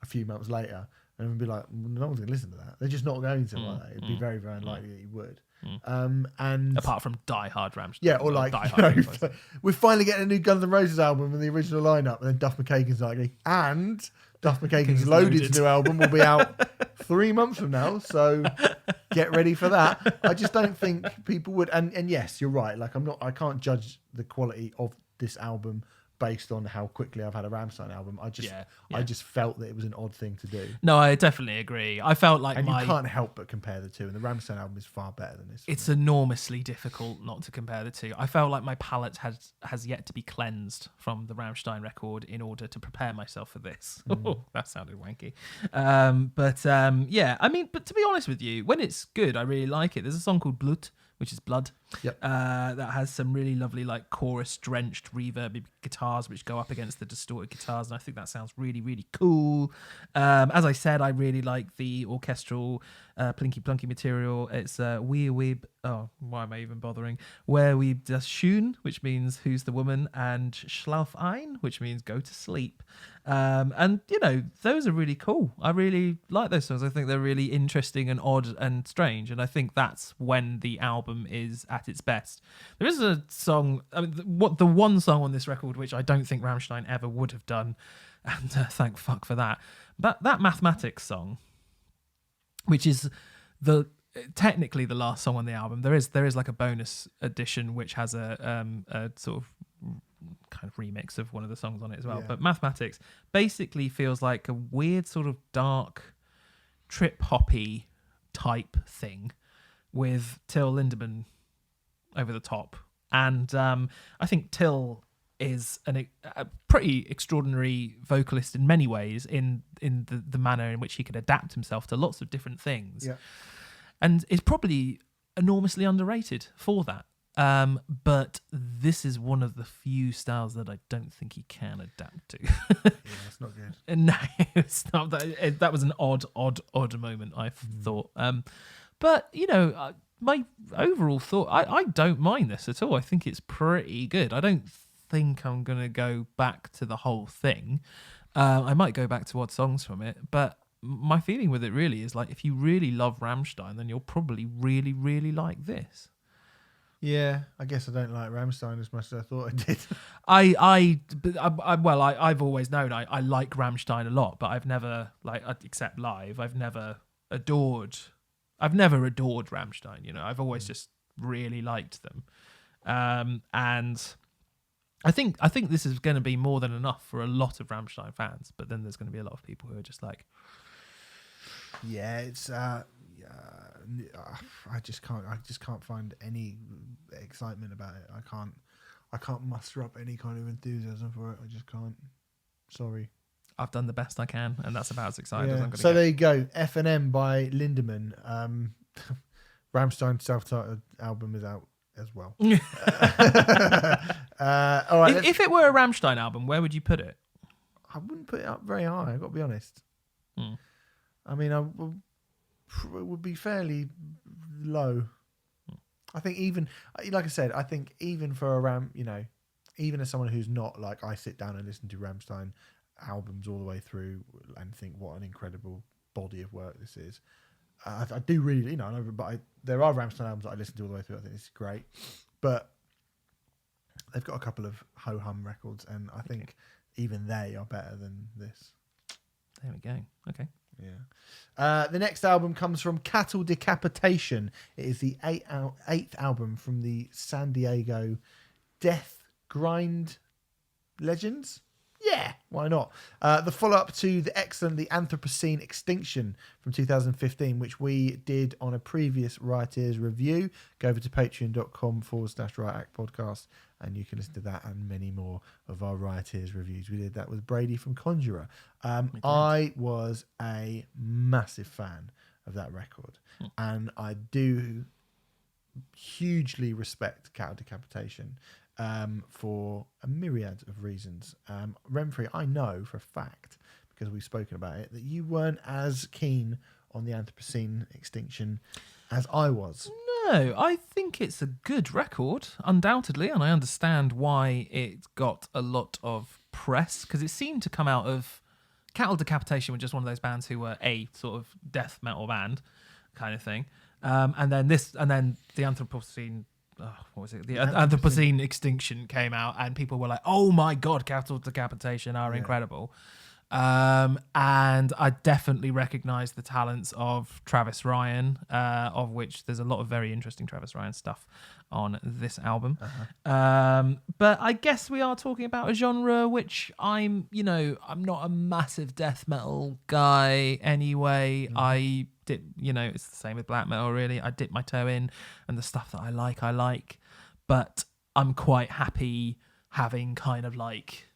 Speaker 2: few months later, and it would be like, no one's going to listen to that. They're just not going to like that. It'd be very, very unlikely that you would. And
Speaker 1: apart from Die Hard Rammstein,
Speaker 2: or like we're finally getting a new Guns N' Roses album in the original lineup, and then Duff McKagan's like, and Duff McKagan's Loaded's new album will be out 3 months from now, so get ready for that. I just don't think people would. And yes, you're right. Like I can't judge the quality of this album based on how quickly I've had a Rammstein album. I just felt that it was an odd thing to do.
Speaker 1: No, I definitely agree. I felt like
Speaker 2: you can't help but compare the two, and the Rammstein album is far better than this.
Speaker 1: It's enormously difficult not to compare the two. I felt like my palate has yet to be cleansed from the Rammstein record in order to prepare myself for this. Oh, that sounded wanky. But to be honest with you, when it's good, I really like it. There's a song called Blut, which is blood.
Speaker 2: Yep.
Speaker 1: That has some really lovely, like, chorus-drenched reverb guitars which go up against the distorted guitars, and I think that sounds really, really cool. As I said, I really like the orchestral plinky plunky material. It's why am I even bothering? Where we das Schön, which means who's the woman, and Schlaf ein, which means go to sleep. And those are really cool. I really like those songs. I think they're really interesting and odd and strange, and I think that's when the album is at its best. There is a song, the one song on this record which I don't think Rammstein ever would have done, and thank fuck for that. But that Mathematics song, which is technically the last song on the album, there is like a bonus edition which has a sort of kind of remix of one of the songs on it as well. Yeah. But Mathematics basically feels like a weird sort of dark trip hoppy type thing with Till Lindemann over the top. And I think Till is a pretty extraordinary vocalist in many ways, in the manner in which he could adapt himself to lots of different things. Yeah. And is probably enormously underrated for that. But this is one of the few styles that I don't think he can adapt to.
Speaker 2: Yeah, it's not good.
Speaker 1: No, it's not. That was an odd moment, I thought. But, my overall thought, I don't mind this at all. I think it's pretty good. I don't think I'm going to go back to the whole thing. I might go back to odd songs from it, but my feeling with it really is like, if you really love Rammstein, then you'll probably really, really like this.
Speaker 2: Yeah, I guess I don't like Rammstein as much as I thought
Speaker 1: I did. I've always known I like Rammstein a lot, but I've never, except live, I've never adored Rammstein. I've always just really liked them, and I think this is going to be more than enough for a lot of Rammstein fans, but then there's going to be a lot of people who are just like,
Speaker 2: yeah, it's I just can't find any excitement about it. I can't muster up any kind of enthusiasm for it. I just can't. Sorry.
Speaker 1: I've done the best I can, and that's about as excited as I'm going to get.
Speaker 2: So there you go. F&M by Lindemann. Rammstein's self-titled album is out as well. All right.
Speaker 1: If it were a Rammstein album, where would you put it?
Speaker 2: I wouldn't put it up very high. I've got to be honest. I mean, it would be fairly low. I think even, like I said, I think even for even as someone who's not like, I sit down and listen to Rammstein albums all the way through and think what an incredible body of work this is. I do really, but there are Rammstein albums that I listen to all the way through. I think it's great, but they've got a couple of ho-hum records, and I think even they are better than this.
Speaker 1: There we go. Okay.
Speaker 2: Yeah. The next album comes from Cattle Decapitation. It is the eighth album from the San Diego Death Grind Legends. Yeah, why not? The follow-up to the excellent The Anthropocene Extinction from 2015, which we did on a previous Rioters review. Go over to patreon.com/Riot Act Podcast, and you can listen to that and many more of our Rioters reviews. We did that with Brady from Conjurer. I was a massive fan of that record, and I do hugely respect Cattle Decapitation. For a myriad of reasons. Renfrey, I know for a fact, because we've spoken about it, that you weren't as keen on the Anthropocene Extinction as I was.
Speaker 1: No, I think it's a good record, undoubtedly, and I understand why it got a lot of press, because it seemed to come out of... Cattle Decapitation were just one of those bands who were a sort of death metal band kind of thing. And then the Anthropocene... what was it? The Anthropocene Extinction came out, and people were like, "Oh my god, Cattle Decapitation are incredible." And I definitely recognise the talents of Travis Ryan, of which there's a lot of very interesting Travis Ryan stuff on this album. But I guess we are talking about a genre which I'm not a massive death metal guy anyway. I did, it's the same with black metal really. I dip my toe in, and the stuff that I like, but I'm quite happy having kind of like,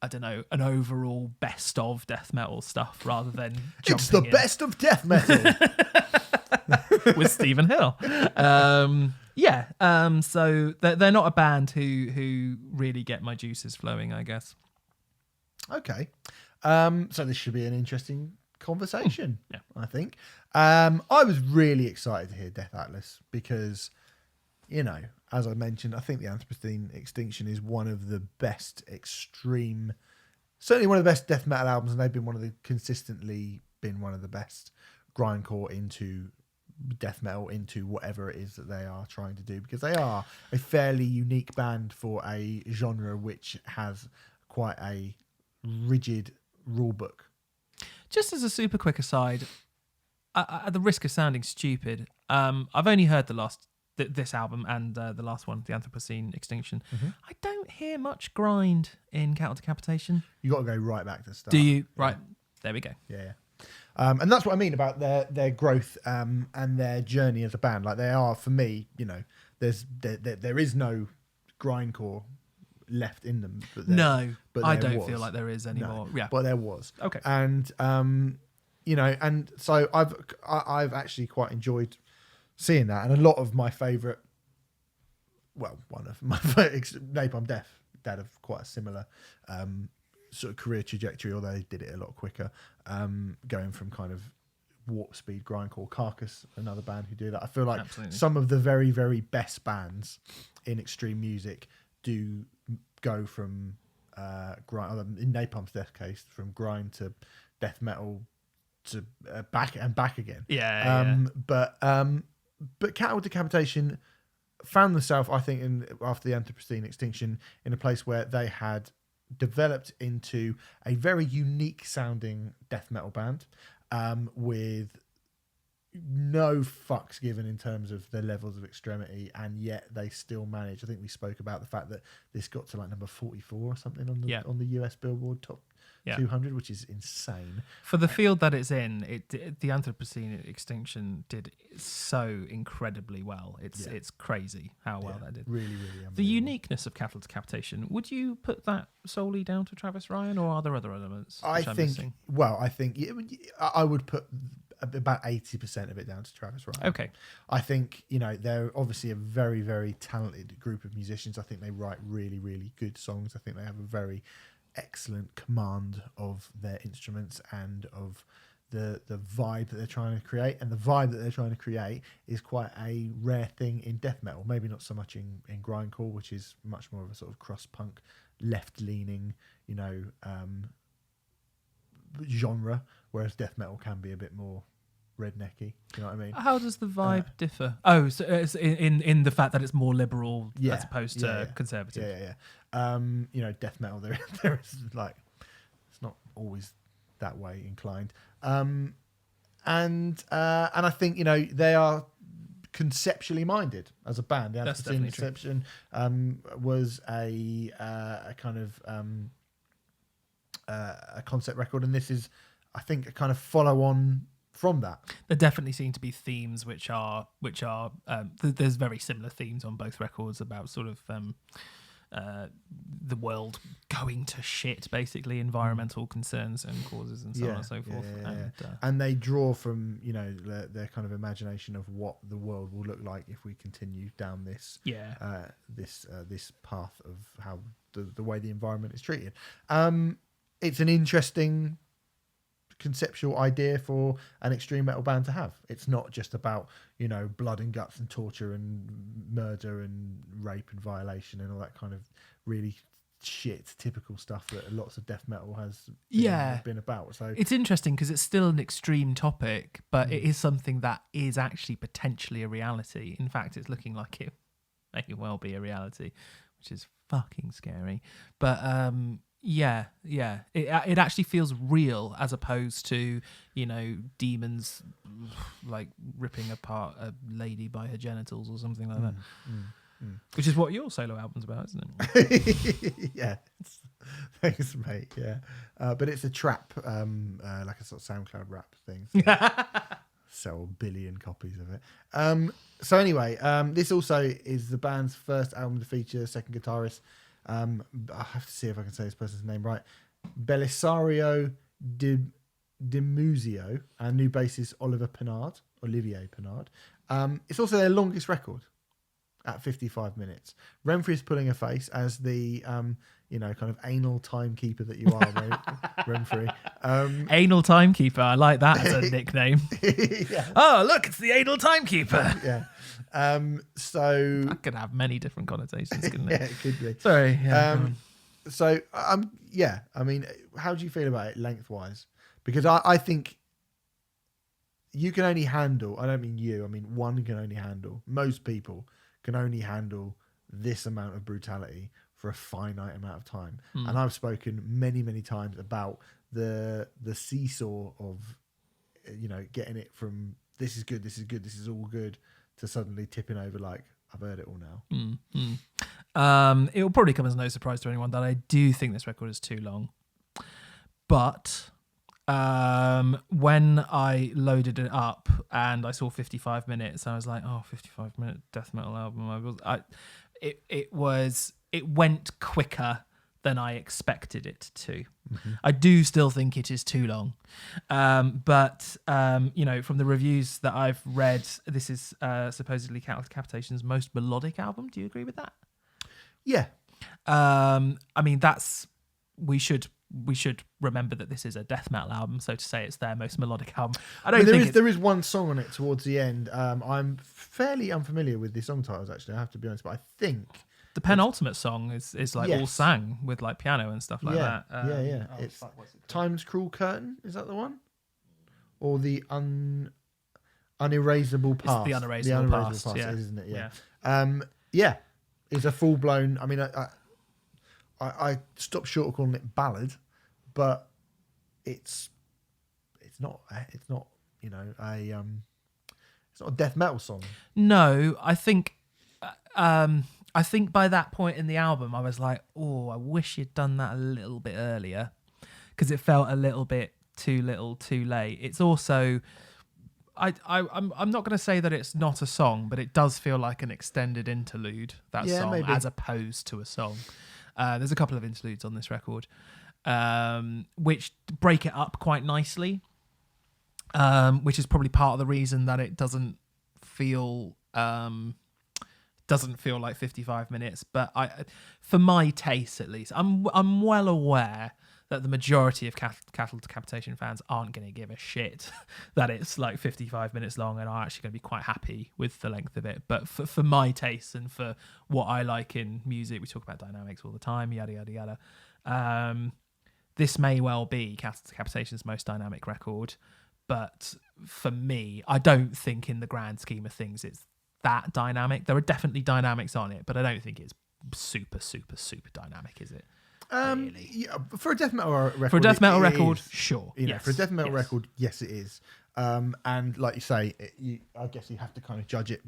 Speaker 1: I don't know, an overall best of death metal stuff rather than
Speaker 2: it's the best of death metal
Speaker 1: with Stephen Hill. So they're not a band who really get my juices flowing, I guess.
Speaker 2: Okay. So this should be an interesting conversation, I think. I was really excited to hear Death Atlas because, as I mentioned, I think the Anthropocene Extinction is one of the best certainly one of the best death metal albums, and they've consistently been one of the best grindcore into death metal, into whatever it is that they are trying to do, because they are a fairly unique band for a genre which has quite a rigid rule book.
Speaker 1: Just as a super quick aside, at the risk of sounding stupid, I've only heard this album and the last one, the Anthropocene Extinction. I don't hear much grind in Cattle Decapitation.
Speaker 2: You got to go right back to the start.
Speaker 1: Do you? Yeah. Right. There we go.
Speaker 2: Yeah. And that's what I mean about their growth and their journey as a band. Like, they are, for me, there is no grindcore left in them. But
Speaker 1: I don't feel like there is anymore.
Speaker 2: No, but there was.
Speaker 1: Okay.
Speaker 2: And and so I've actually quite enjoyed seeing that, and a lot of my favourite, one of my Napalm Death, that have quite a similar sort of career trajectory, although they did it a lot quicker, going from kind of warp speed grindcore. Carcass, another band who do that. I feel like some of the very, very best bands in extreme music do go from grind, in Napalm's Death case, from grind to death metal to back again. But Cattle Decapitation found themselves, I think, after the Anthropocene Extinction, in a place where they had developed into a very unique sounding death metal band, with no fucks given in terms of their levels of extremity, and yet they still manage. I think we spoke about the fact that this got to like number 44 or something on the US Billboard Top 200, which is insane.
Speaker 1: For the field that it's in, the Anthropocene extinction did so incredibly well. It's crazy how well that did.
Speaker 2: Really, really unbelievable.
Speaker 1: The uniqueness of cattle decapitation, would you put that solely down to Travis Ryan, or are there other elements?
Speaker 2: I think I would put about 80% of it down to Travis Ryan.
Speaker 1: Okay.
Speaker 2: I think, they're obviously a very, very talented group of musicians. I think they write really, really good songs. I think they have a very excellent command of their instruments and of the vibe that they're trying to create. And the vibe that they're trying to create is quite a rare thing in death metal. Maybe not so much in grindcore, which is much more of a sort of cross-punk, left-leaning, genre, whereas death metal can be a bit more rednecky. You know what I mean?
Speaker 1: How does the vibe differ? Oh, so it's in the fact that it's more liberal as opposed to conservative.
Speaker 2: Death metal there is like, it's not always that way inclined. And I think they are conceptually minded as a band. The
Speaker 1: That's
Speaker 2: Anthropocene
Speaker 1: definitely true.
Speaker 2: Inception was a kind of a concept record, and this is, I think, a kind of follow on from that.
Speaker 1: There definitely seem to be themes which are there's very similar themes on both records about sort of the world going to shit, basically, environmental concerns and causes and so on and so forth.
Speaker 2: And they draw from their kind of imagination of what the world will look like if we continue down this this path of how the way the environment is treated. It's an interesting conceptual idea for an extreme metal band to have. It's not just about blood and guts and torture and murder and rape and violation and all that kind of really shit typical stuff that lots of death metal has been about. So
Speaker 1: it's interesting because it's still an extreme topic, but it is something that is actually potentially a reality. In fact, it's looking like it may well be a reality, which is fucking scary. But it actually feels real, as opposed to demons like ripping apart a lady by her genitals or something like that. Which is what your solo album's about, isn't it?
Speaker 2: Yeah, thanks, mate. Yeah, but it's a trap, like a sort of SoundCloud rap thing. So sell 1 billion copies of it. So anyway, this also is the band's first album to feature a second guitarist. I have to see if I can say this person's name right. Belisario Di Muzio, and new bassist Olivier Pennard. It's also their longest record at 55 minutes. Renfrew is pulling a face as the kind of anal timekeeper that you are, Renfrew.
Speaker 1: Anal timekeeper, I like that as a nickname.
Speaker 2: Yeah.
Speaker 1: Oh, look, it's the anal timekeeper.
Speaker 2: Yeah. So
Speaker 1: that could have many different connotations, couldn't it?
Speaker 2: Yeah, it could be.
Speaker 1: Sorry.
Speaker 2: So I mean, how do you feel about it lengthwise? Because I think you can only handle, I don't mean you, I mean one can only handle, most people can only handle this amount of brutality for a finite amount of time. And I've spoken many, many times about the seesaw of getting it from this is good, this is all good, to suddenly tipping over like, I've heard it all now.
Speaker 1: It will probably come as no surprise to anyone that I do think this record is too long. But when I loaded it up and I saw 55 minutes, I was like, 55-minute death metal album. It went quicker than I expected it to. I do still think it is too long. But from the reviews that I've read, this is supposedly Cattle Decapitation's most melodic album. Do you agree with that?
Speaker 2: Yeah.
Speaker 1: I mean, we should remember that this is a death metal album, so to say it's their most melodic album.
Speaker 2: There is one song on it towards the end. I'm fairly unfamiliar with the song titles, actually, I have to be honest, but I think
Speaker 1: the penultimate song is like all sang with like piano and stuff like that.
Speaker 2: It's Time's Cruel Curtain. Is that the one? Or the Unerasable Past?
Speaker 1: It's the Unerasable Past, yeah.
Speaker 2: Isn't it? Yeah. It's a full blown. I mean, I stopped short of calling it ballad, but it's not a It's not a death metal song.
Speaker 1: No, I think by that point in the album, I was like, oh, I wish you'd done that a little bit earlier, because it felt a little bit too little, too late. It's also, I'm not going to say that it's not a song, but it does feel like an extended interlude. That song, maybe. As opposed to a song. There's a couple of interludes on this record, which break it up quite nicely. Which is probably part of the reason that it doesn't feel like 55 minutes. But for my taste at least, I'm well aware that the majority of Cattle Decapitation fans aren't going to give a shit that it's like 55 minutes long, and are actually going to be quite happy with the length of it. But for my taste and for what I like in music, we talk about dynamics all the time, yada yada yada. This may well be Cattle Decapitation's most dynamic record. But for me, I don't think in the grand scheme of things it's that dynamic. There are definitely dynamics on it, but I don't think it's super, super, super dynamic, is it? Really?
Speaker 2: Yeah, for a death metal record.
Speaker 1: For a death metal record, sure.
Speaker 2: Yes. For a death metal record, yes, it is. And like you say, I guess you have to kind of judge it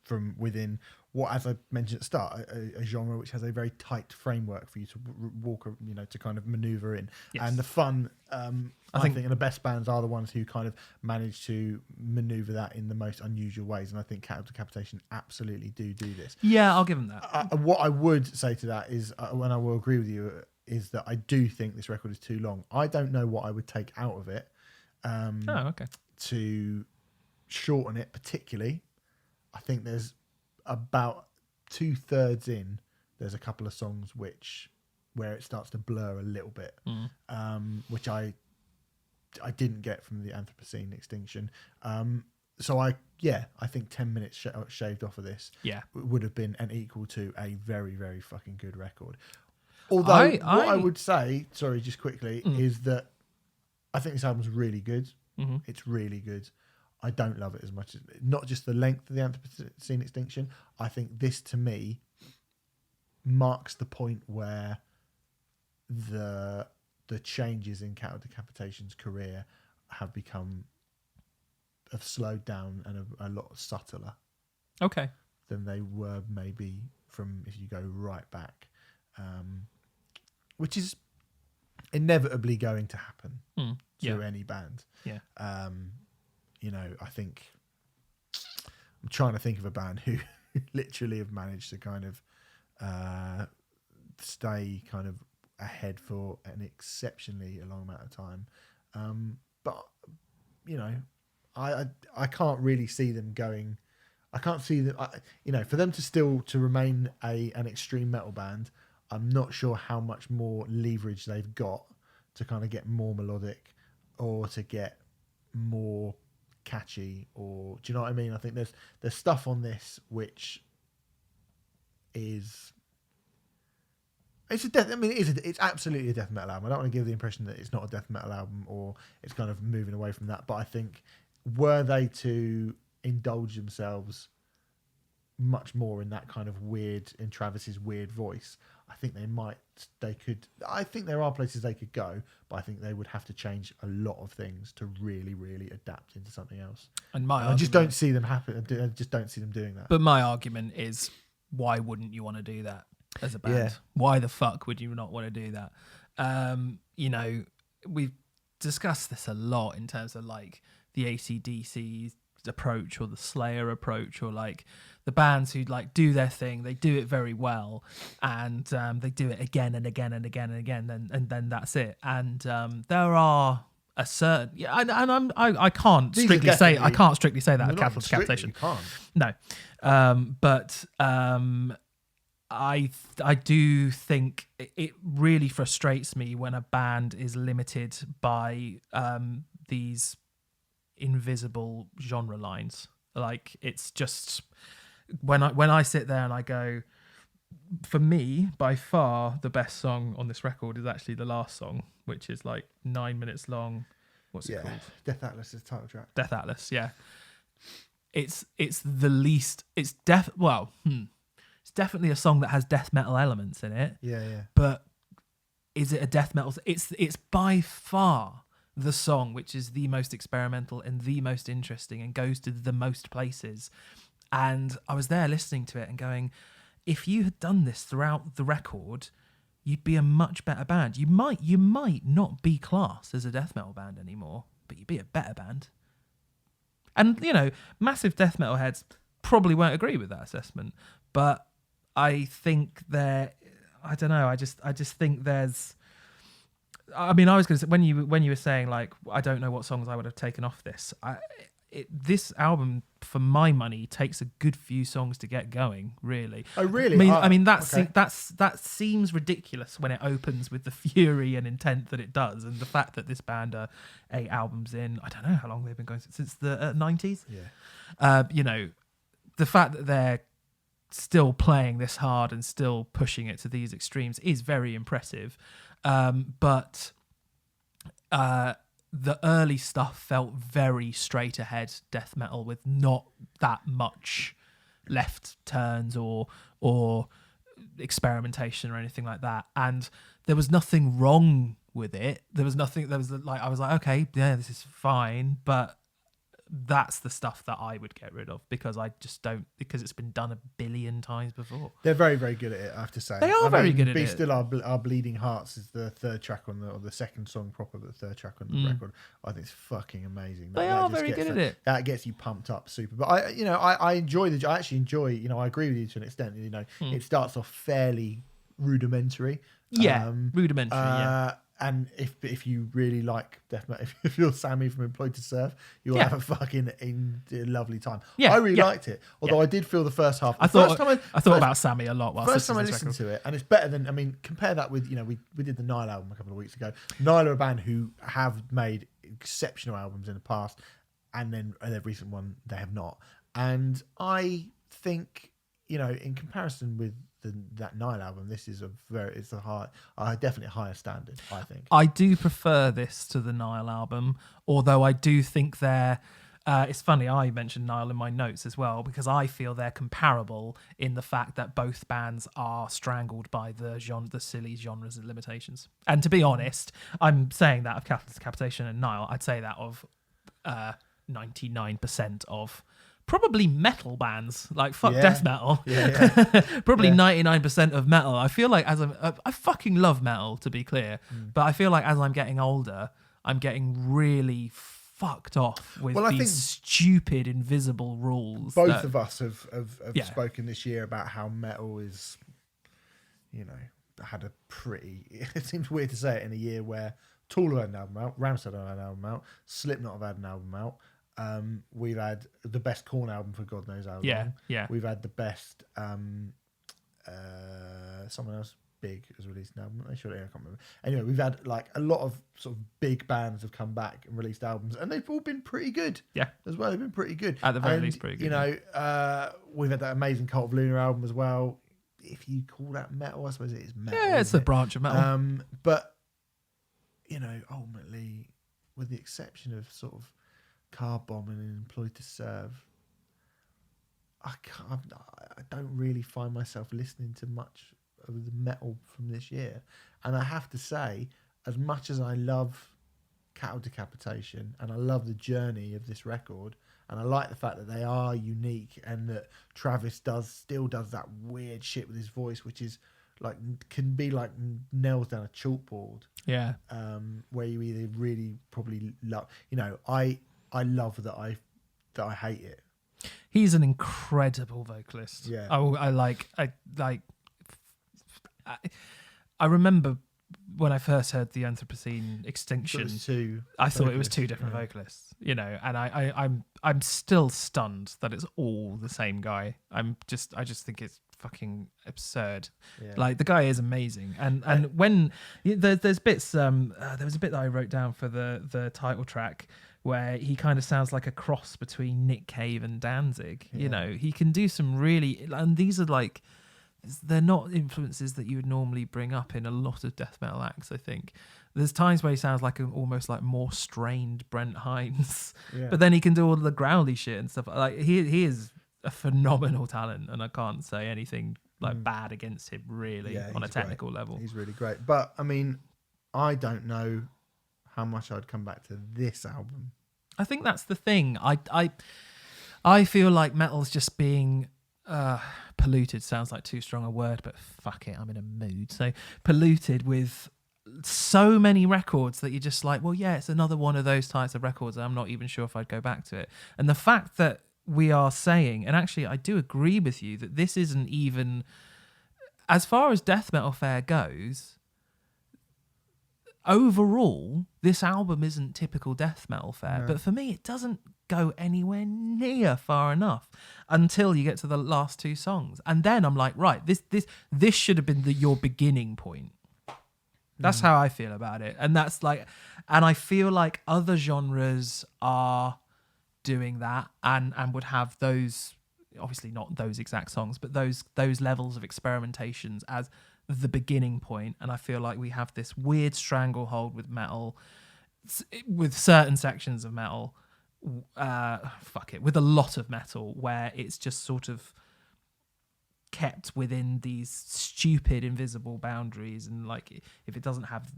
Speaker 2: from within what, as I mentioned at the start, a genre which has a very tight framework for you to walk, to kind of maneuver in. Yes. And the fun, I think, and the best bands are the ones who kind of manage to maneuver that in the most unusual ways. And I think Cattle Decapitation absolutely do this.
Speaker 1: Yeah, I'll give them that.
Speaker 2: What I would say to that is, when I will agree with you, is that I do think this record is too long. I don't know what I would take out of it to shorten it particularly. I think there's about 2/3 in, there's a couple of songs where it starts to blur a little bit, which I didn't get from the Anthropocene Extinction. So I think 10 minutes shaved off of this would have been equal to a very, very fucking good record. Although what I would say, sorry, just quickly, is that I think this album's really good. Mm-hmm. It's really good. I don't love it as much as, not just the length of the Anthropocene Extinction. I think this, to me, marks the point where the changes in Cattle Decapitation's career have slowed down and a lot subtler.
Speaker 1: Okay.
Speaker 2: Than they were maybe from if you go right back, which is inevitably going to happen to any band.
Speaker 1: Yeah.
Speaker 2: I think I'm trying to think of a band who literally have managed to kind of stay kind of ahead for an exceptionally long amount of time. But I can't really see them going. I can't see them. For them to remain an extreme metal band, I'm not sure how much more leverage they've got to kind of get more melodic or to get more catchy, or do you know what I mean? I think there's stuff on this which is it's absolutely a death metal album. I don't want to give the impression that it's not a death metal album or it's kind of moving away from that, but I think were they to indulge themselves much more in that kind of in Travis's weird voice, I think they could. I think there are places they could go, but I think they would have to change a lot of things to really, really adapt into something else. And I just don't see them happen. I just don't see them doing that.
Speaker 1: But my argument is, why wouldn't you want to do that as a band? Yeah. Why the fuck would you not want to do that? We've discussed this a lot in terms of like the AC/DC approach or the Slayer approach, or like the bands who like do their thing, they do it very well, and they do it again and again and again and again, and then that's it. And there are a certain I can't strictly say that of Cattle Decapitation. No, but I do think it really frustrates me when a band is limited by these invisible genre lines. Like, it's just when I sit there and I go, for me, by far the best song on this record is actually the last song, which is like 9 minutes long. What's it called?
Speaker 2: Death Atlas is the title track.
Speaker 1: Death Atlas, yeah. It's the least. It's definitely a song that has death metal elements in it.
Speaker 2: Yeah.
Speaker 1: But is it a death metal? It's by far the song which is the most experimental and the most interesting and goes to the most places. And I was there listening to it and going, if you had done this throughout the record, you'd be a much better band. You might not be classed as a death metal band anymore, but you'd be a better band. And, massive death metal heads probably won't agree with that assessment, but I think I don't know, I just think there's, I mean, I was going to say, when you were saying, like, I don't know what songs I would have taken off this, this album, for my money, takes a good few songs to get going, really.
Speaker 2: Oh, really?
Speaker 1: I mean that
Speaker 2: okay.
Speaker 1: that seems ridiculous when it opens with the fury and intent that it does, and the fact that this band are 8 albums in, I don't know how long they've been going, since the 90s.
Speaker 2: Yeah.
Speaker 1: The fact that they're still playing this hard and still pushing it to these extremes is very impressive. But the early stuff felt very straight ahead death metal with not that much left turns or experimentation or anything like that. And there was nothing wrong with it. I was like, okay, yeah, this is fine, but that's the stuff that I would get rid of because it's been done a billion times before.
Speaker 2: They're very, very good at it, I have to say.
Speaker 1: They are very good at
Speaker 2: Be
Speaker 1: it.
Speaker 2: Still Our Bleeding Hearts is the third track or the second song proper, but the third track on the record. I think it's fucking amazing.
Speaker 1: They are very good at it.
Speaker 2: That gets you pumped up super. But I actually enjoy, I agree with you to an extent, it starts off fairly rudimentary.
Speaker 1: Yeah, rudimentary, yeah.
Speaker 2: And if you really like death metal, if you're Sammy from Employed to Serve, you'll have a fucking lovely time.
Speaker 1: Yeah,
Speaker 2: I really liked it, although I did feel the first half.
Speaker 1: I thought about Sammy a lot.
Speaker 2: First time I listened to it, and it's better than, compare that with, we did the Nile album a couple of weeks ago. Nile are a band who have made exceptional albums in the past, and then their recent one they have not. And I think, in comparison with that Nile album, this is definitely a higher standard, I think.
Speaker 1: I do prefer this to the Nile album, although I do think it's funny, I mentioned Nile in my notes as well, because I feel they're comparable in the fact that both bands are strangled by the silly genres and limitations. And to be honest, I'm saying that of Capital Decapitation and Nile, I'd say that of 99% of probably metal bands, like death metal. Probably 99% of metal. I feel like I fucking love metal, to be clear, but I feel like as I'm getting older, I'm getting really fucked off with these stupid invisible rules.
Speaker 2: Both of us have spoken this year about how metal is, had a pretty, it seems weird to say it in a year where Tool have had an album out, Rammstein have had an album out, Slipknot have had an album out. We've had the best Korn album for God knows how long.
Speaker 1: Yeah.
Speaker 2: We've had the best. Someone else big has released an album. I can't remember. Anyway, we've had like a lot of sort of big bands have come back and released albums, and they've all been pretty good.
Speaker 1: Yeah,
Speaker 2: as well. They've been pretty good.
Speaker 1: At the very least, pretty good.
Speaker 2: We've had that amazing Cult of Luna album as well. If you call that metal, I suppose it is metal.
Speaker 1: Yeah, it's a branch of metal.
Speaker 2: But ultimately, with the exception of sort of Car Bombing and Employed to Serve, I don't really find myself listening to much of the metal from this year. And I have to say, as much as I love Cattle Decapitation and I love the journey of this record, and I like the fact that they are unique and that Travis still does that weird shit with his voice, which is like can be like nails down a chalkboard.
Speaker 1: Yeah.
Speaker 2: Where you either really probably love, I love that I hate it.
Speaker 1: He's an incredible vocalist.
Speaker 2: Yeah.
Speaker 1: I remember when I first heard the Anthropocene Extinction, I thought it was two different vocalists, and I'm still stunned that it's all the same guy. I just think it's fucking absurd. Yeah. Like, the guy is amazing, and when there's bits, there was a bit that I wrote down for the title track where he kind of sounds like a cross between Nick Cave and Danzig. Yeah. He can do some really, and these are like, they're not influences that you would normally bring up in a lot of death metal acts. I think there's times where he sounds like almost like more strained Brent Hines, but then he can do all the growly shit and stuff. Like, he is a phenomenal talent, and I can't say anything like bad against him really on a technical level.
Speaker 2: He's really great, but I mean, I don't know how much I'd come back to this album.
Speaker 1: I think that's the thing. I feel like metal's just being polluted. Sounds like too strong a word, but fuck it, I'm in a mood. So polluted with so many records that you're just like, well, yeah, it's another one of those types of records. I'm not even sure if I'd go back to it. And the fact that we are saying, and actually I do agree with you, that this isn't even, as far as death metal fare goes, overall, this album isn't typical death metal fare. No. But for me, it doesn't go anywhere near far enough until you get to the last two songs. And then I'm like, right, this should have been your beginning point. That's how I feel about it. And that's like, and I feel like other genres are doing that and would have those, obviously not those exact songs, but those levels of experimentations as the beginning point. And I feel like we have this weird stranglehold with metal, with certain sections of metal, with a lot of metal, where it's just sort of kept within these stupid invisible boundaries. And like, if it doesn't have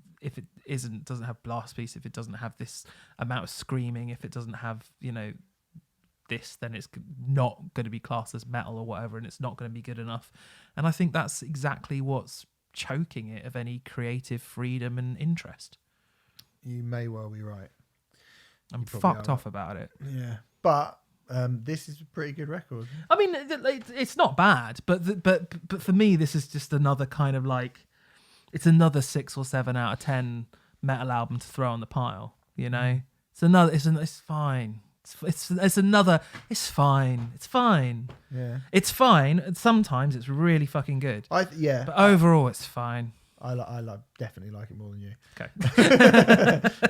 Speaker 1: blast beats, if it doesn't have this amount of screaming, if it doesn't have, this, then it's not going to be classed as metal or whatever, and it's not going to be good enough. And I think that's exactly what's choking it of any creative freedom and interest.
Speaker 2: You may well be right.
Speaker 1: I'm fucked off about it.
Speaker 2: Yeah, but this is a pretty good record.
Speaker 1: I mean, it's not bad, but for me, this is just another kind of like, it's another 6 or 7 out of 10 metal album to throw on the pile. It's fine. It's fine.
Speaker 2: Yeah.
Speaker 1: It's fine. Sometimes it's really fucking good. But overall, it's fine.
Speaker 2: I definitely like it more than you.
Speaker 1: Okay.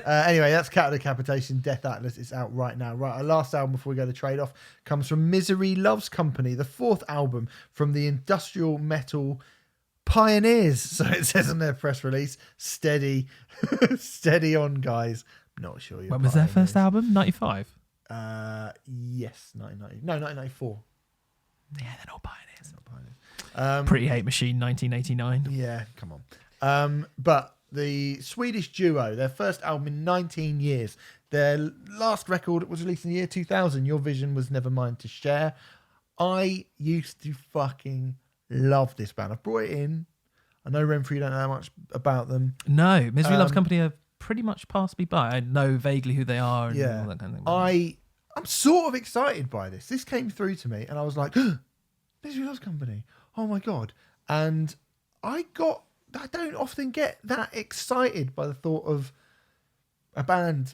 Speaker 2: Anyway, that's Cat of Decapitation, Death Atlas. It's out right now. Right, our last album before we go to trade-off comes from Misery Loves Company, the 4th album from the industrial metal pioneers. So it says on their press release, steady on, guys. Not sure you're
Speaker 1: When was their first album? 95?
Speaker 2: Yes, 1994.
Speaker 1: Yeah, they're not pioneers. Pretty Hate Machine, 1989.
Speaker 2: Yeah, come on. But the Swedish duo, their first album in 19 years. Their last record was released in the year 2000. Your Vision Was Never Mine to Share. I used to fucking love this band. I've brought it in. I know, Renfrew, you don't know that much about them.
Speaker 1: No, Misery Loves Company have pretty much passed me by. I know vaguely who they are and all that kind of
Speaker 2: thing. I'm sort of excited by this. This came through to me and I was like, Misery Loves Company. Oh my God. And I don't often get that excited by the thought of a band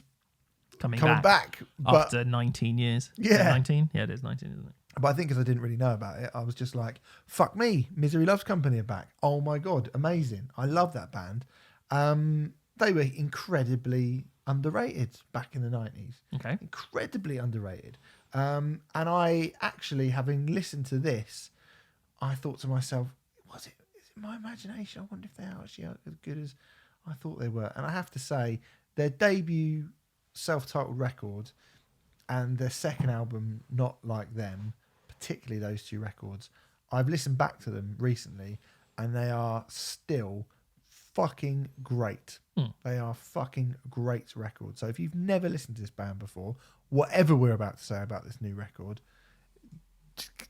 Speaker 2: coming back
Speaker 1: after 19 years.
Speaker 2: Yeah.
Speaker 1: 19? Yeah, it is 19, isn't it?
Speaker 2: But I think because I didn't really know about it, I was just like, fuck me, Misery Loves Company are back. Oh my God, amazing. I love that band. They were incredibly underrated back in the 90s.
Speaker 1: Okay.
Speaker 2: Incredibly underrated. And I actually, having listened to this, I thought to myself, is it my imagination? I wonder if they are actually as good as I thought they were. And I have to say, their debut self-titled record and their second album, Not Like Them, particularly those two records, I've listened back to them recently and they are still fucking great. They are fucking great records. So if you've never listened to this band before, whatever we're about to say about this new record,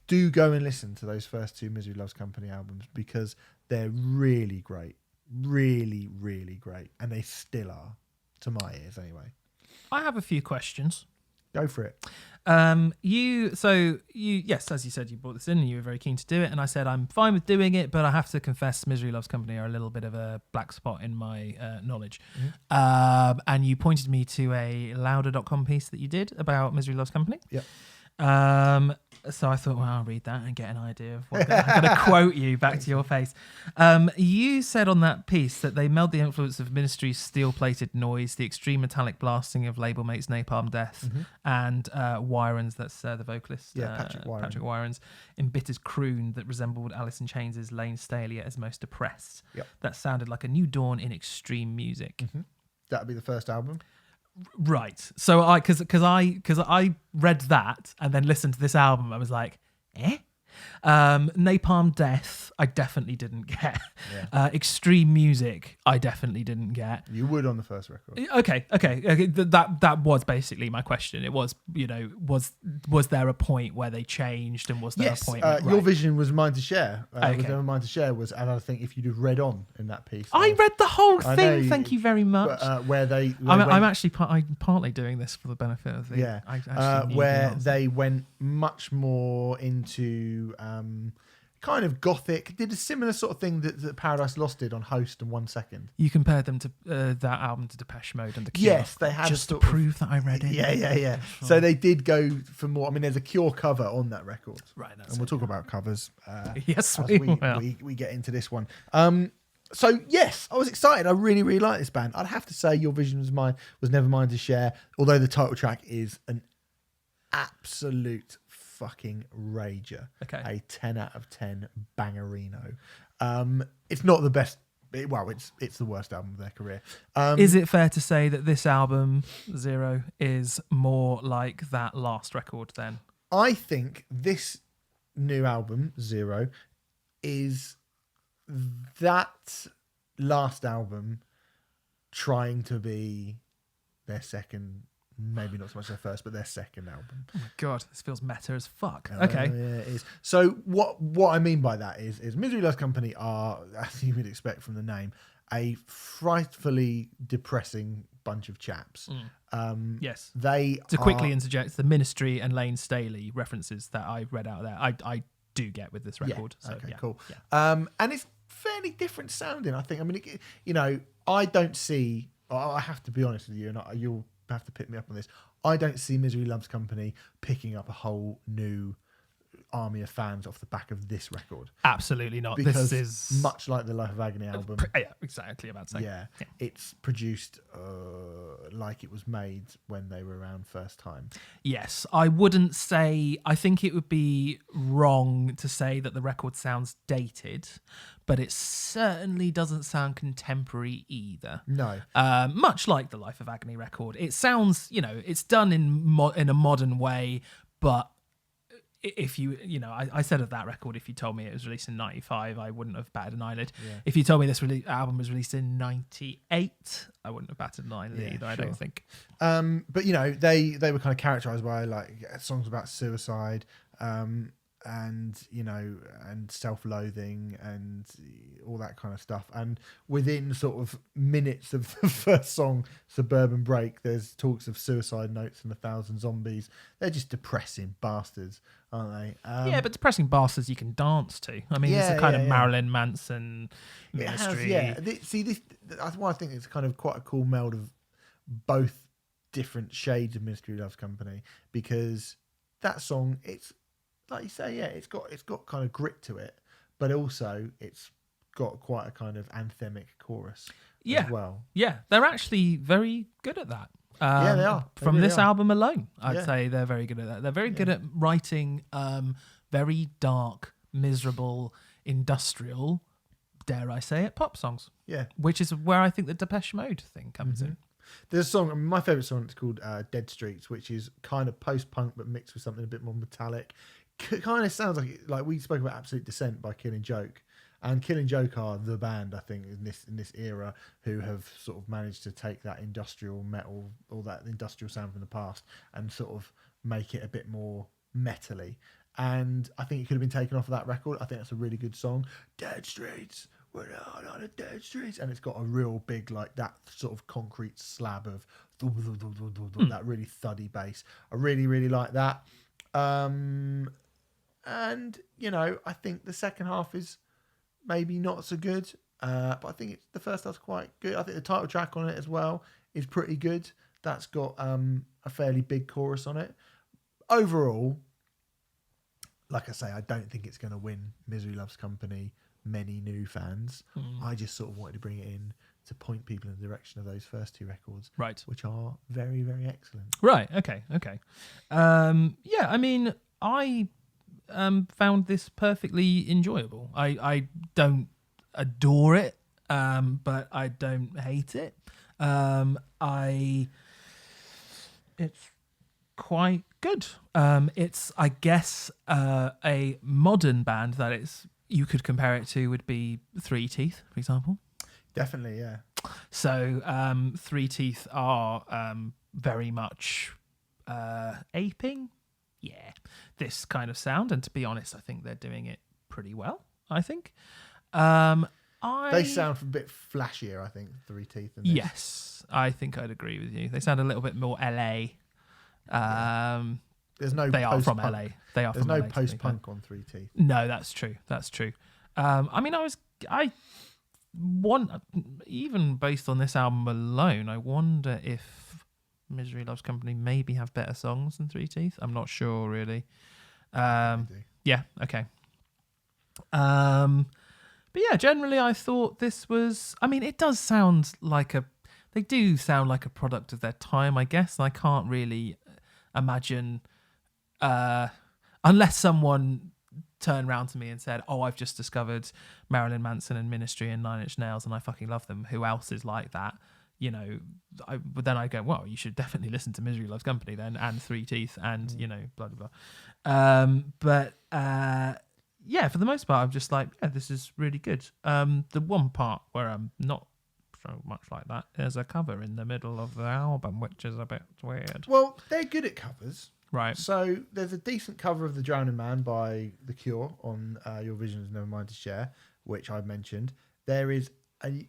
Speaker 2: do go and listen to those first two Misery Loves Company albums because they're really great. Really, really great. And they still are, to my ears anyway.
Speaker 1: I have a few questions.
Speaker 2: Go for it.
Speaker 1: Yes, as you said, you brought this in and you were very keen to do it. And I said, I'm fine with doing it, but I have to confess Misery Loves Company are a little bit of a black spot in my knowledge. Mm-hmm. And you pointed me to a louder.com piece that you did about Misery Loves Company.
Speaker 2: Yep.
Speaker 1: So I thought, well, I'll read that and get an idea of what I'm going to quote you back to your face. You said on that piece that they meld the influence of Ministry's steel-plated noise, the extreme metallic blasting of label mates Napalm Death, and Wirens, that's the vocalist,
Speaker 2: Patrick
Speaker 1: Wirens, embittered croon that resembled Alice in Chains' Lane Staley as most depressed.
Speaker 2: Yep.
Speaker 1: That sounded like a new dawn in extreme music.
Speaker 2: Mm-hmm. That'd be the first album.
Speaker 1: Right. So because I read that and then listened to this album, I was like, Napalm Death, I definitely didn't get.
Speaker 2: Yeah.
Speaker 1: Extreme Music, I definitely didn't get.
Speaker 2: You would on the first record.
Speaker 1: Okay. That was basically my question. It was, was there a point where they changed, and was there a point?
Speaker 2: Your vision was mine to share.
Speaker 1: Okay.
Speaker 2: Was never mine to share was, and I think if you'd have read on in that piece,
Speaker 1: I read the whole thing. Thank you very much.
Speaker 2: But, where
Speaker 1: I'm actually I'm partly doing this for the benefit of the
Speaker 2: where they went much more into kind of gothic. Did a similar sort of thing that Paradise Lost did on Host and 1 Second.
Speaker 1: You compared them to that album to Depeche Mode and The Cure.
Speaker 2: Yes, they had
Speaker 1: just to prove that I read it.
Speaker 2: Yeah. So they did go for more. I mean, there's a Cure cover on that record,
Speaker 1: right?
Speaker 2: And we'll talk about covers.
Speaker 1: Yes,
Speaker 2: as we get into this one. So yes, I was excited. I really, really like this band. I'd have to say Your Vision was never mine to share. Although the title track is an absolute fucking rager.
Speaker 1: Okay.
Speaker 2: A 10 out of 10 bangerino. It's not the best. It's the worst album of their career.
Speaker 1: Is it fair to say that this album, Zero, is more like that last record then?
Speaker 2: I think this new album, Zero, is that last album trying to be their second, maybe not so much their first, but their second album.
Speaker 1: Oh my god, this feels meta as fuck. Okay.
Speaker 2: Yeah, it is. So what I mean by that is Misery Loves Company are, as you would expect from the name, a frightfully depressing bunch of chaps.
Speaker 1: Yes.
Speaker 2: To
Speaker 1: quickly interject, the Ministry and Lane Staley references that I read out there, I do get with this record.
Speaker 2: Yeah.
Speaker 1: So,
Speaker 2: okay,
Speaker 1: yeah.
Speaker 2: cool.
Speaker 1: Yeah.
Speaker 2: And it's fairly different sounding, I think. I mean, I don't see. I have to be honest with you, and you'll have to pick me up on this. I don't see Misery Loves Company picking up a whole new army of fans off the back of this record.
Speaker 1: Absolutely not.
Speaker 2: Because
Speaker 1: this is
Speaker 2: much like the Life of Agony album.
Speaker 1: Yeah, exactly about to say.
Speaker 2: Yeah, it's produced like it was made when they were around first time.
Speaker 1: Yes, I wouldn't say. I think it would be wrong to say that the record sounds dated, but it certainly doesn't sound contemporary either.
Speaker 2: No.
Speaker 1: Much like the Life of Agony record, it sounds, it's done in a modern way, but if I said of that record, if you told me it was released in 95, I wouldn't have batted an eyelid. Yeah. If you told me this album was released in 98, I wouldn't have batted an eyelid either, sure. I don't think.
Speaker 2: But, they were kind of characterized by like songs about suicide, and self-loathing and all that kind of stuff. And within sort of minutes of the first song, Suburban Break, there's talks of suicide notes and 1,000 zombies. They're just depressing bastards, aren't they?
Speaker 1: But depressing bastards you can dance to. I mean, it's a kind of Marilyn Manson Ministry.
Speaker 2: That's why I think it's kind of quite a cool meld of both different shades of Ministry Loves Company, because that song, it's like you say, it's got kind of grit to it, but also it's got quite a kind of anthemic chorus as well. Yeah,
Speaker 1: they're actually very good at that.
Speaker 2: They are.
Speaker 1: From this album alone, I'd say they're very good at that. They're very good at writing very dark, miserable, industrial, dare I say it, pop songs.
Speaker 2: Yeah.
Speaker 1: Which is where I think the Depeche Mode thing comes in.
Speaker 2: There's a song, my favourite song, it's called Dead Streets, which is kind of post-punk but mixed with something a bit more metallic. Kind of sounds like we spoke about Absolute Descent by Killing Joke, and Killing Joke are the band, I think, in this era who have sort of managed to take that industrial metal, all that industrial sound from the past, and sort of make it a bit more metally. And I think it could have been taken off of that record. I think that's a really good song. Dead Streets, we're out on the dead streets, and it's got a real big, like, that sort of concrete slab of that really thuddy bass. I really, really like that. And I think the second half is maybe not so good, but I think the first half's quite good. I think the title track on it as well is pretty good. That's got a fairly big chorus on it. Overall, like I say, I don't think it's going to win Misery Loves Company many new fans. I just sort of wanted to bring it in to point people in the direction of those first two records,
Speaker 1: right,
Speaker 2: which are very, very excellent.
Speaker 1: Right. Okay. I mean, I found this perfectly enjoyable. I don't adore it, but I don't hate it. quite good. It's, I guess, a modern band that you could compare it to would be Three Teeth, for example.
Speaker 2: Definitely, yeah.
Speaker 1: So Three Teeth are very much aping, this kind of sound. And to be honest, I think they're doing it pretty well, I think.
Speaker 2: They sound a bit flashier, I think, Three Teeth. Than this.
Speaker 1: Yes, I think I'd agree with you. They sound a little bit more LA.
Speaker 2: There's no.
Speaker 1: They are from LA. They are.
Speaker 2: There's
Speaker 1: from
Speaker 2: no
Speaker 1: LA,
Speaker 2: post-punk on Three Teeth.
Speaker 1: No, that's true. That's true. I mean, even based on this album alone, I wonder if Misery Loves Company maybe have better songs than Three Teeth. I'm not sure, really. Yeah. Okay. But yeah, generally, I thought this was. I mean, it does sound like They do sound like a product of their time, I guess. And I can't really imagine, unless someone turned around to me and said, "Oh, I've just discovered Marilyn Manson and Ministry and Nine Inch Nails, and I fucking love them. Who else is like that?" You know, but then I go, "Well, you should definitely listen to Misery Loves Company then, and Three Teeth, and you know, blah blah blah." Yeah, for the most part, I'm just like, yeah, this is really good. The one part where I'm not so much like that is a cover in the middle of the album, which is a bit weird.
Speaker 2: Well, they're good at covers.
Speaker 1: Right.
Speaker 2: So there's a decent cover of The Drowning Man by The Cure on Your Vision Is Never Mine to Share, which I mentioned. There is an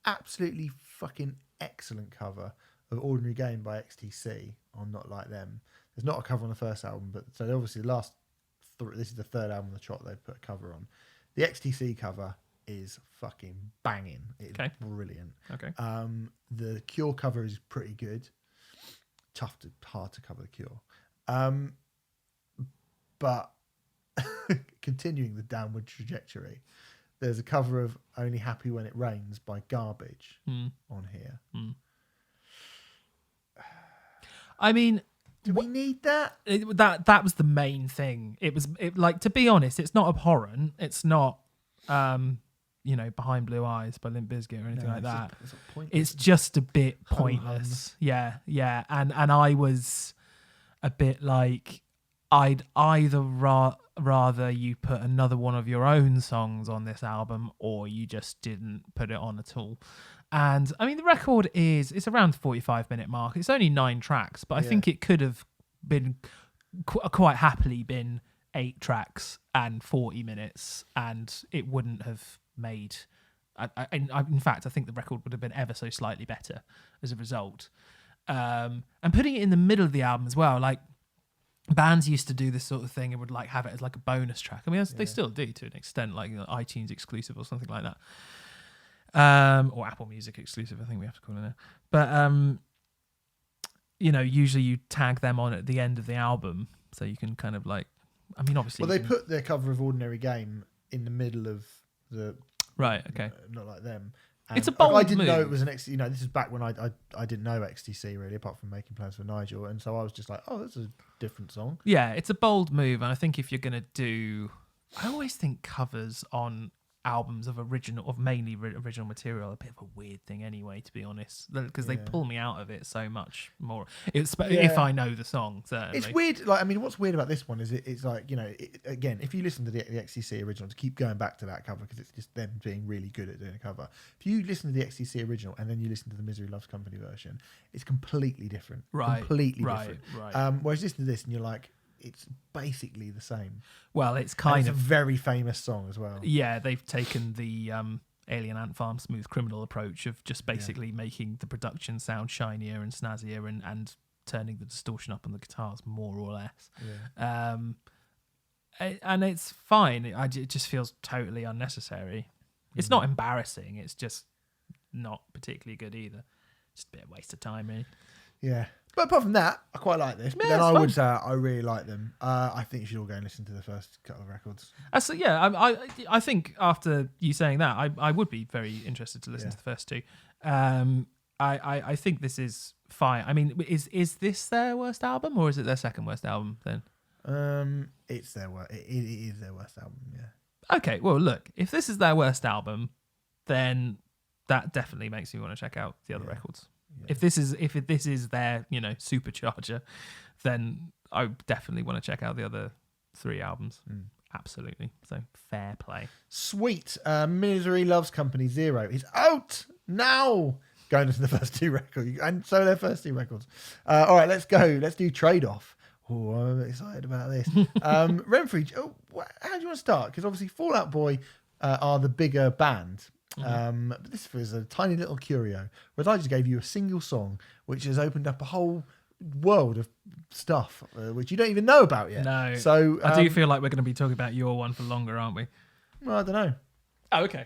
Speaker 2: absolutely fucking excellent cover of Ordinary Game by XTC on Not Like Them. There's not a cover on the first album, but so obviously this is the third album on the trot they've put a cover on. The XTC cover is fucking banging. It's brilliant.
Speaker 1: Okay.
Speaker 2: The Cure cover is pretty good. Hard to cover the Cure. But continuing the downward trajectory, there's a cover of Only Happy When It Rains by Garbage on here.
Speaker 1: I mean,
Speaker 2: do we need that?
Speaker 1: That was the main thing. It like, to be honest, it's not abhorrent. It's not, Behind Blue Eyes by Limp Bizkit or anything like that. It's just a bit pointless. Yeah. And I was a bit like, I'd either rather you put another one of your own songs on this album, or you just didn't put it on at all. And I mean, the record it's around the 45-minute mark. It's only 9 tracks, but I think it could have been quite happily been 8 tracks and 40 minutes, and it wouldn't have made. In fact, I think the record would have been ever so slightly better as a result. And putting it in the middle of the album as well, like, bands used to do this sort of thing and would like have it as like a bonus track. I mean, they still do to an extent, like iTunes exclusive or something like that. Or Apple Music exclusive, I think we have to call it now. But usually you tag them on at the end of the album, so you can kind of like, I mean, obviously.
Speaker 2: Well, they put their cover of Ordinary Game in the middle of the.
Speaker 1: Right. Okay.
Speaker 2: Not Like Them. And
Speaker 1: it's a bold
Speaker 2: I didn't
Speaker 1: move.
Speaker 2: know it was an XTC. This is back when I didn't know XTC really, apart from Making Plans for Nigel, and so I was just like, oh, that's a different song.
Speaker 1: Yeah, it's a bold move, and I think if you're gonna do, I always think covers on albums of mainly original material, a bit of a weird thing anyway, to be honest, because they pull me out of it so much more. If I know the song, certainly.
Speaker 2: It's weird. Like, I mean, what's weird about this one is it's like, again, if you listen to the XTC original, to keep going back to that cover because it's just them being really good at doing a cover. If you listen to the XTC original and then you listen to the Misery Loves Company version, it's completely different.
Speaker 1: Right.
Speaker 2: Completely different.
Speaker 1: Right.
Speaker 2: Whereas listen to this and you're like, it's basically the same.
Speaker 1: Well, it's
Speaker 2: a very famous song as well.
Speaker 1: Yeah, they've taken the Alien Ant Farm Smooth Criminal approach of just basically making the production sound shinier and snazzier and turning the distortion up on the guitars more or less.
Speaker 2: Yeah.
Speaker 1: And it's fine. It just feels totally unnecessary. It's not embarrassing. It's just not particularly good either. Just a bit of waste of time, really.
Speaker 2: Yeah. But apart from that, I quite like this. But then I would say I really like them. I think you should all go and listen to the first couple of records.
Speaker 1: So yeah, I think after you saying that, I would be very interested to listen to the first 2. I think this is fine. I mean, is this their worst album or is it their second worst album then?
Speaker 2: It's their worst. It is their worst album. Yeah.
Speaker 1: Okay. Well, look, if this is their worst album, then that definitely makes me want to check out the other records. If this is their supercharger, then I definitely want to check out the other 3 albums. Absolutely. So fair play.
Speaker 2: Sweet. Misery Loves Company 0 is out now. Going into the first 2 records. And so their first 2 records. All right, let's go. Let's do Trade Off. Oh, I'm excited about this. Renfrey, how do you want to start? Because obviously Fall Out Boy are the bigger band. But this was a tiny little curio. Whereas I just gave you a single song, which has opened up a whole world of stuff which you don't even know about yet.
Speaker 1: No.
Speaker 2: So
Speaker 1: I do feel like we're going to be talking about your one for longer, aren't we?
Speaker 2: Well, I don't know.
Speaker 1: Oh, okay.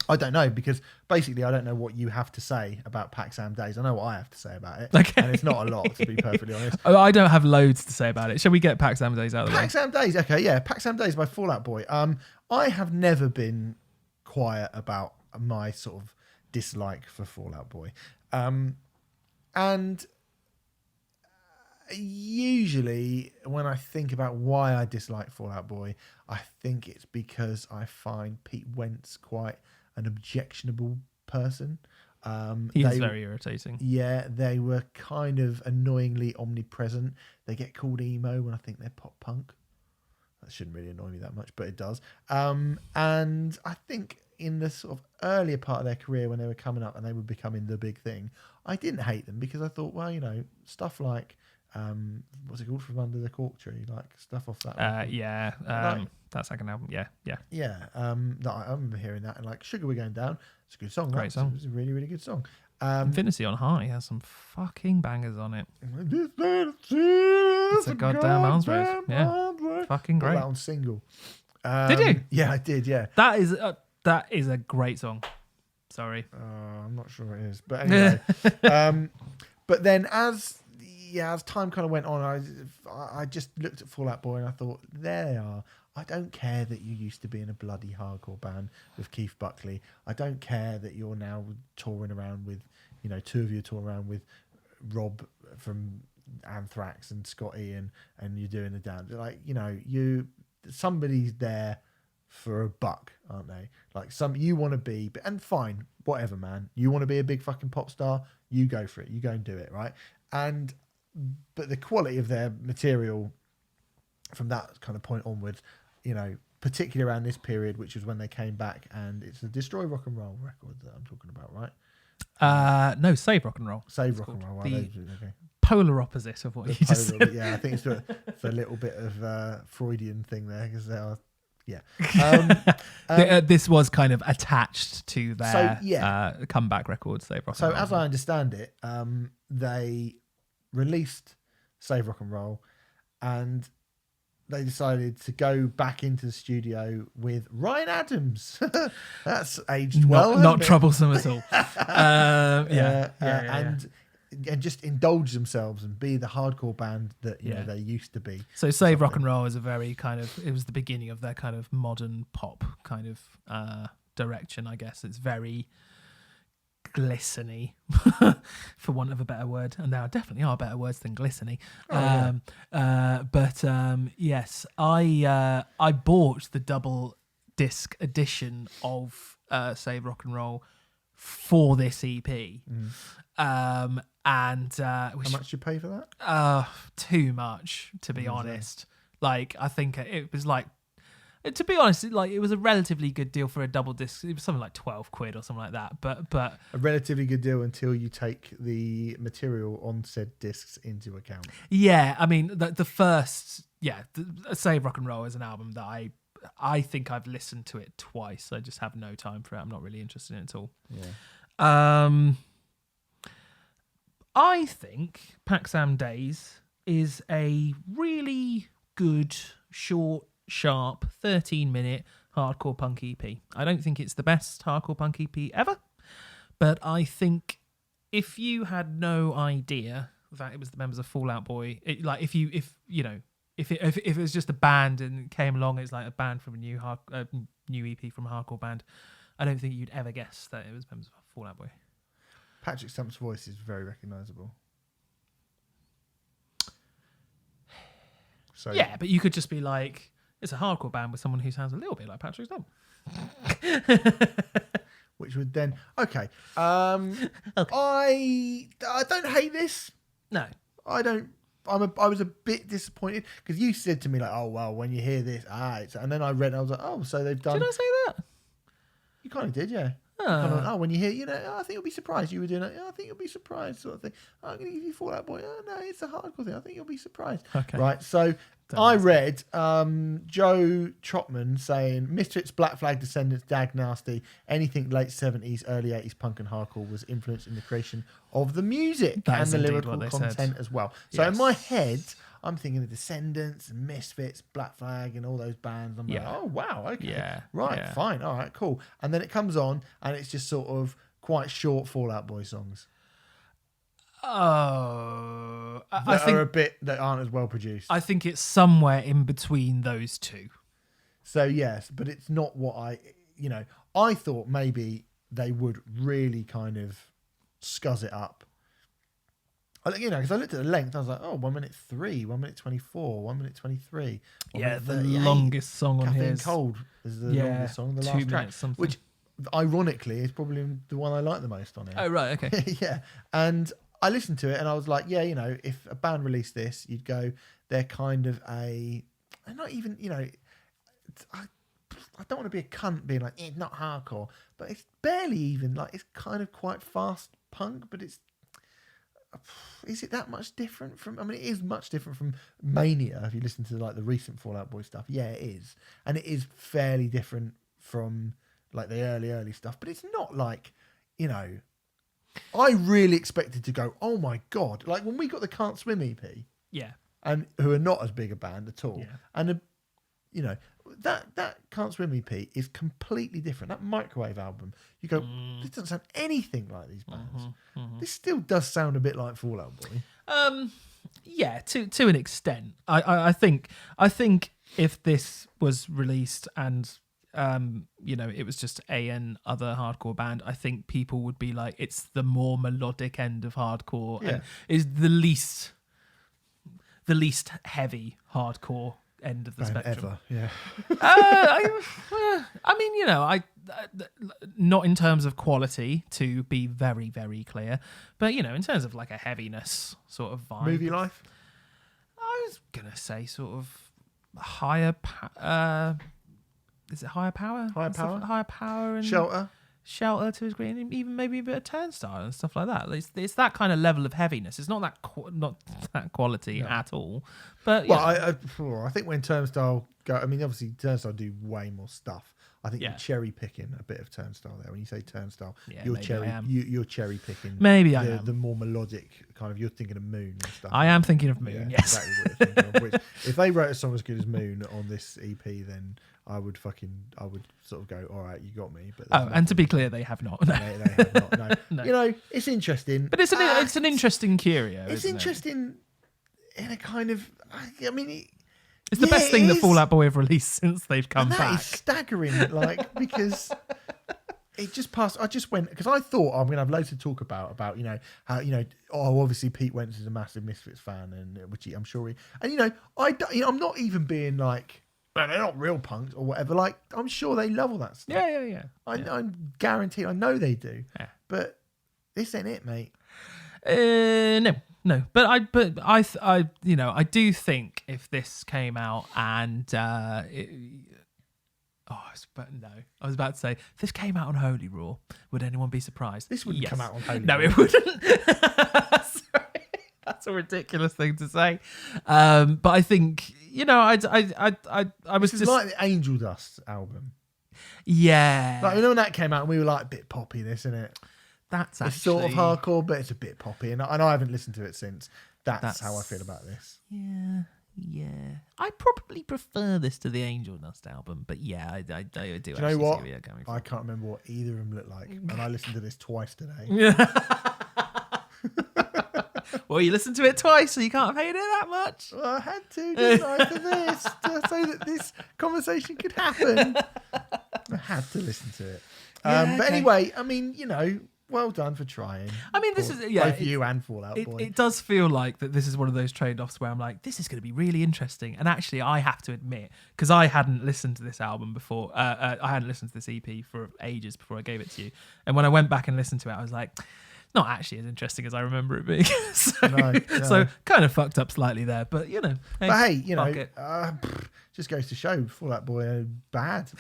Speaker 2: I don't know, because basically I don't know what you have to say about Paxam Days. I know what I have to say about it.
Speaker 1: Okay.
Speaker 2: And it's not a lot, to be perfectly honest.
Speaker 1: I don't have loads to say about it. Shall we get Paxam Days out of the way?
Speaker 2: Paxam Days, okay, yeah. Paxam Days by Fall Out Boy. I have never been quiet about my sort of dislike for Fall Out Boy. And usually when I think about why I dislike Fall Out Boy, I think it's because I find Pete Wentz quite an objectionable person.
Speaker 1: He's very irritating.
Speaker 2: Yeah, they were kind of annoyingly omnipresent. They get called emo when I think they're pop punk. That shouldn't really annoy me that much, but it does. And I think in the sort of earlier part of their career when they were coming up and they were becoming the big thing, I didn't hate them because I thought, well, stuff like what's it called, From Under the Cork Tree, like stuff off that. That second album, yeah. No, I remember hearing that, and like Sugar We're Going Down, it's a good song.
Speaker 1: Great song.
Speaker 2: It's a really, really good song.
Speaker 1: Infinity on High has some fucking bangers on it.
Speaker 2: It's
Speaker 1: a goddamn arms race. Yeah, fucking great.
Speaker 2: That on single.
Speaker 1: Did you?
Speaker 2: Yeah, I did. Yeah.
Speaker 1: That is a great song. Sorry.
Speaker 2: I'm not sure it is, but anyway. But then as time kind of went on, I just looked at Fall Out Boy and I thought, there they are. I don't care that you used to be in a bloody hardcore band with Keith Buckley. I don't care that you're now touring around with, 2 of you touring around with Rob from Anthrax and Scotty and you're doing the dance. Like, somebody's there for a buck, aren't they? Like you want to be, and fine, whatever, man. You want to be a big fucking pop star, you go for it. You go and do it, right? But the quality of their material from that kind of point onwards, particularly around this period, which is when they came back, and it's the Destroy Rock and Roll record that I'm talking about, right?
Speaker 1: No, Save Rock and Roll.
Speaker 2: Save Rock and Roll.
Speaker 1: The polar opposite of what you just said.
Speaker 2: Yeah, I think it's a little bit of Freudian thing there, because they are. Yeah.
Speaker 1: This was kind of attached to their comeback record, Save Rock and Roll.
Speaker 2: So as I understand it, they released Save Rock and Roll, and they decided to go back into the studio with Ryan Adams. That's aged well.
Speaker 1: Not troublesome at all.
Speaker 2: And just indulge themselves and be the hardcore band that they used to be.
Speaker 1: So Save Rock and Roll is a very it was the beginning of their kind of modern pop kind of direction, I guess. It's very glisteny, for want of a better word, and there definitely are better words than glisteny. Yes, I bought the double disc edition of Save Rock and Roll for this EP.
Speaker 2: How much did you pay for
Speaker 1: that? Too much, to be honest. Like, I think it was like, to be honest, it was a relatively good deal for a double disc. It was something like 12 quid or something like that. But
Speaker 2: a relatively good deal until you take the material on said discs into account.
Speaker 1: Yeah, I mean, the first, Save Rock and Roll is an album that I think I've listened to it twice. I just have no time for it. I'm not really interested in it at all.
Speaker 2: Yeah.
Speaker 1: I think Paxam Days is a really good, short, sharp, 13-minute hardcore punk EP. I don't think it's the best hardcore punk EP ever, but I think if you had no idea that it was the members of Fall Out Boy, if it was just a band and it came along, it's like a band from a new EP from a hardcore band, I don't think you'd ever guess that it was members of Fall Out Boy.
Speaker 2: Patrick Stump's voice is very recognisable. So
Speaker 1: yeah, but you could just be like, it's a hardcore band with someone who sounds a little bit like Patrick Stump.
Speaker 2: which would then okay. I don't hate this.
Speaker 1: No,
Speaker 2: I don't. I was a bit disappointed because you said to me like, "Oh well, when you hear this, and then I read, and I was like, "Oh, so they've done."
Speaker 1: Did I say that?
Speaker 2: You kind of did, yeah. Kind of, oh, when you hear, I think you'll be surprised. You were doing it. I think you'll be surprised, sort of thing. I'm going to give you Fall Out Boy. Oh no, it's a hardcore thing. I think you'll be surprised.
Speaker 1: Okay,
Speaker 2: right. So I read Joe Trotman saying Misfits, Black Flag, Descendants, Dag Nasty, anything late 70s, early 80s punk and hardcore was influenced in the creation of the music and the lyrical content as well. So in my head, I'm thinking of Descendants and Misfits, Black Flag, and all those bands. I'm like, oh wow, okay, fine, all right, cool. And then it comes on, and it's just sort of quite short Fall Out Boy songs.
Speaker 1: Oh, I think
Speaker 2: are a bit that aren't as well produced.
Speaker 1: I think it's somewhere in between those two.
Speaker 2: So yes, but it's not what I thought maybe they would really kind of scuzz it up. Because I looked at the length, I was like, oh, 1 minute 3, 1 minute 24, 1 minute 23.
Speaker 1: The longest song on here.
Speaker 2: Cold is the longest song, the last track, which ironically is probably the one I like the most on it.
Speaker 1: Oh, right, okay.
Speaker 2: Yeah. And I listened to it and I was like, if a band released this, you'd go, they're kind of not even, I don't want to be a cunt being like, it's not hardcore, but it's barely even, like, it's kind of quite fast punk, but is it that much different from, it is much different from Mania if you listen to like the recent Fall Out Boy stuff. Yeah, it is. And it is fairly different from like the early stuff, but it's not like, I really expected to go, oh my God, like when we got the Can't Swim EP.
Speaker 1: Yeah.
Speaker 2: And who are not as big a band at all.
Speaker 1: Yeah.
Speaker 2: And, that Can't Swim EP is completely different. That Microwave album, you go, this doesn't sound anything like these bands. This still does sound a bit like Fall Out Boy.
Speaker 1: Yeah, to an extent. I think if this was released and it was just an other hardcore band, I think people would be like, it's the more melodic end of hardcore and is the least heavy hardcore end of the spectrum.
Speaker 2: Ever,
Speaker 1: I not in terms of quality, to be very, very clear, but in terms of like a heaviness sort of vibe.
Speaker 2: Movie Life?
Speaker 1: I was gonna say sort of higher. Is it higher power? Higher power and Shelter to a degree, and even maybe a bit of Turnstile and stuff like that. It's that kind of level of heaviness. It's not that quality at all. But
Speaker 2: I think when Turnstile go, obviously Turnstile do way more stuff. I think you're cherry picking a bit of Turnstile there. When you say Turnstile, you're cherry picking.
Speaker 1: Maybe I am
Speaker 2: the more melodic kind of. You're thinking of Moon and stuff.
Speaker 1: I am thinking of Moon. Yes,
Speaker 2: exactly what you're thinking of. Which, if they wrote a song as good as Moon on this EP, then I would sort of go, all right, you got me. But
Speaker 1: and to be clear, they have not.
Speaker 2: They have not. No.
Speaker 1: No.
Speaker 2: It's interesting,
Speaker 1: but it's an interesting curio.
Speaker 2: It's interesting in a kind of.
Speaker 1: It's the best thing that Fall Out Boy have released since they've come back.
Speaker 2: That is staggering, because it just passed. I just went because I thought I'm going to have loads to talk about how obviously Pete Wentz is a massive Misfits fan, and which I'm sure I'm not even being like, well, they're not real punks or whatever. Like, I'm sure they love all that stuff.
Speaker 1: Yeah.
Speaker 2: I'm guaranteed. I know they do. Yeah. But this ain't it, mate.
Speaker 1: No. But I do think if this came out and I was about to say, if this came out on Holy Raw, would anyone be surprised?
Speaker 2: This wouldn't come out on Holy Raw.
Speaker 1: No, it wouldn't. Sorry. That's a ridiculous thing to say. But I think, I was
Speaker 2: just like the Angel Dust album.
Speaker 1: Yeah.
Speaker 2: Like, when that came out, and we were like, a bit poppy, this, isn't it?
Speaker 1: That's actually...
Speaker 2: It's sort of hardcore, but it's a bit poppy. And I haven't listened to it since. That's how I feel about this.
Speaker 1: Yeah. I probably prefer this to the Angel Dust album, but yeah, I do actually see where you're going from.
Speaker 2: I can't remember what either of them look like, and I listened to this twice today.
Speaker 1: Well, you listened to it twice, so you can't have hated it that much.
Speaker 2: Well, I had to, didn't I, for this, so that this conversation could happen. I had to listen to it. But anyway, well done for trying.
Speaker 1: I mean, this is
Speaker 2: both you and Fall Out Boy.
Speaker 1: It does feel like that this is one of those trade-offs where I'm like, this is going to be really interesting. And actually, I have to admit, because I hadn't listened to this album before, I hadn't listened to this EP for ages before I gave it to you. And when I went back and listened to it, I was like, not actually as interesting as I remember it being. So kind of fucked up slightly there, but you know.
Speaker 2: Just goes to show Fall Out Boy are bad.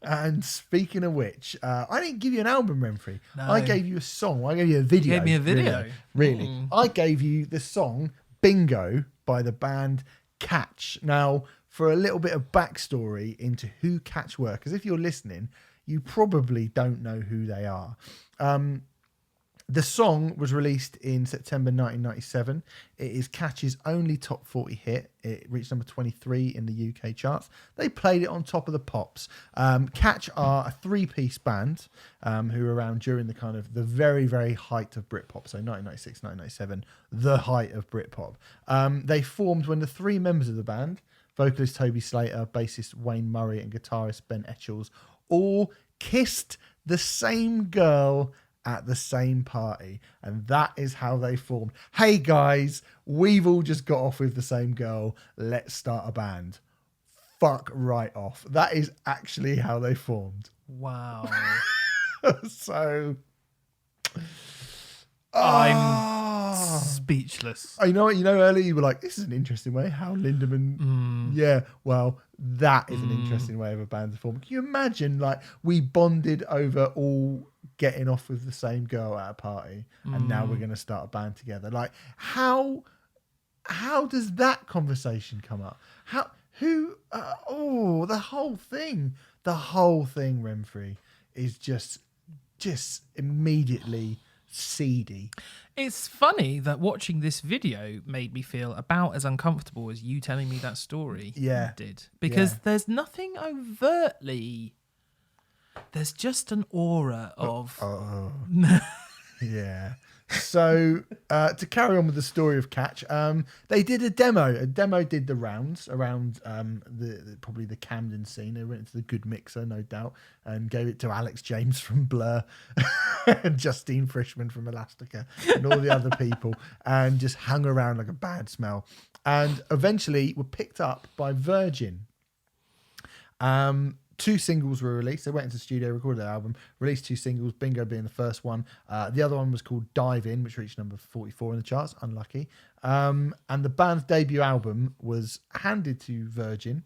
Speaker 2: And speaking of which, I didn't give you an album, Renfrey. No. I gave you a song. I gave you a video.
Speaker 1: You gave me a video.
Speaker 2: Really. I gave you the song Bingo by the band Catch. Now, for a little bit of backstory into who Catch were, because if you're listening, you probably don't know who they are. The song was released in September 1997. It is Catch's only top 40 hit. It reached number 23 in the UK charts. They played it on Top of the Pops. Catch are a three-piece band who were around during the kind of the very, very height of Britpop. So 1996, 1997, the height of Britpop. They formed when the three members of the band, vocalist Toby Slater, bassist Wayne Murray, and guitarist Ben Etchells, all kissed the same girl at the same party, and that is how they formed. Hey guys, we've all just got off with the same girl, let's start a band. Fuck right off. That is actually how they formed.
Speaker 1: Wow.
Speaker 2: So
Speaker 1: I'm speechless.
Speaker 2: You know earlier you were like, this is an interesting way how Lindemann well, that is an interesting way of a band to form. Can you imagine, like, we bonded over all getting off with the same girl at a party, and now we're going to start a band together? Like, how does that conversation come up? The whole thing, Renfrey, is just immediately seedy.
Speaker 1: It's funny that watching this video made me feel about as uncomfortable as you telling me that story did. Because there's nothing overtly... There's just an aura of...
Speaker 2: Yeah. So to carry on with the story of Catch, they did a demo. A demo did the rounds around probably the Camden scene. They went into the Good Mixer, no doubt, and gave it to Alex James from Blur and Justine Frischman from Elastica and all the other people, and just hung around like a bad smell. And eventually were picked up by Virgin. 2 singles were released. They went into the studio, recorded their album, released 2 singles, Bingo being the first one. The other one was called Dive In, which reached number 44 in the charts, unlucky. And the band's debut album was handed to Virgin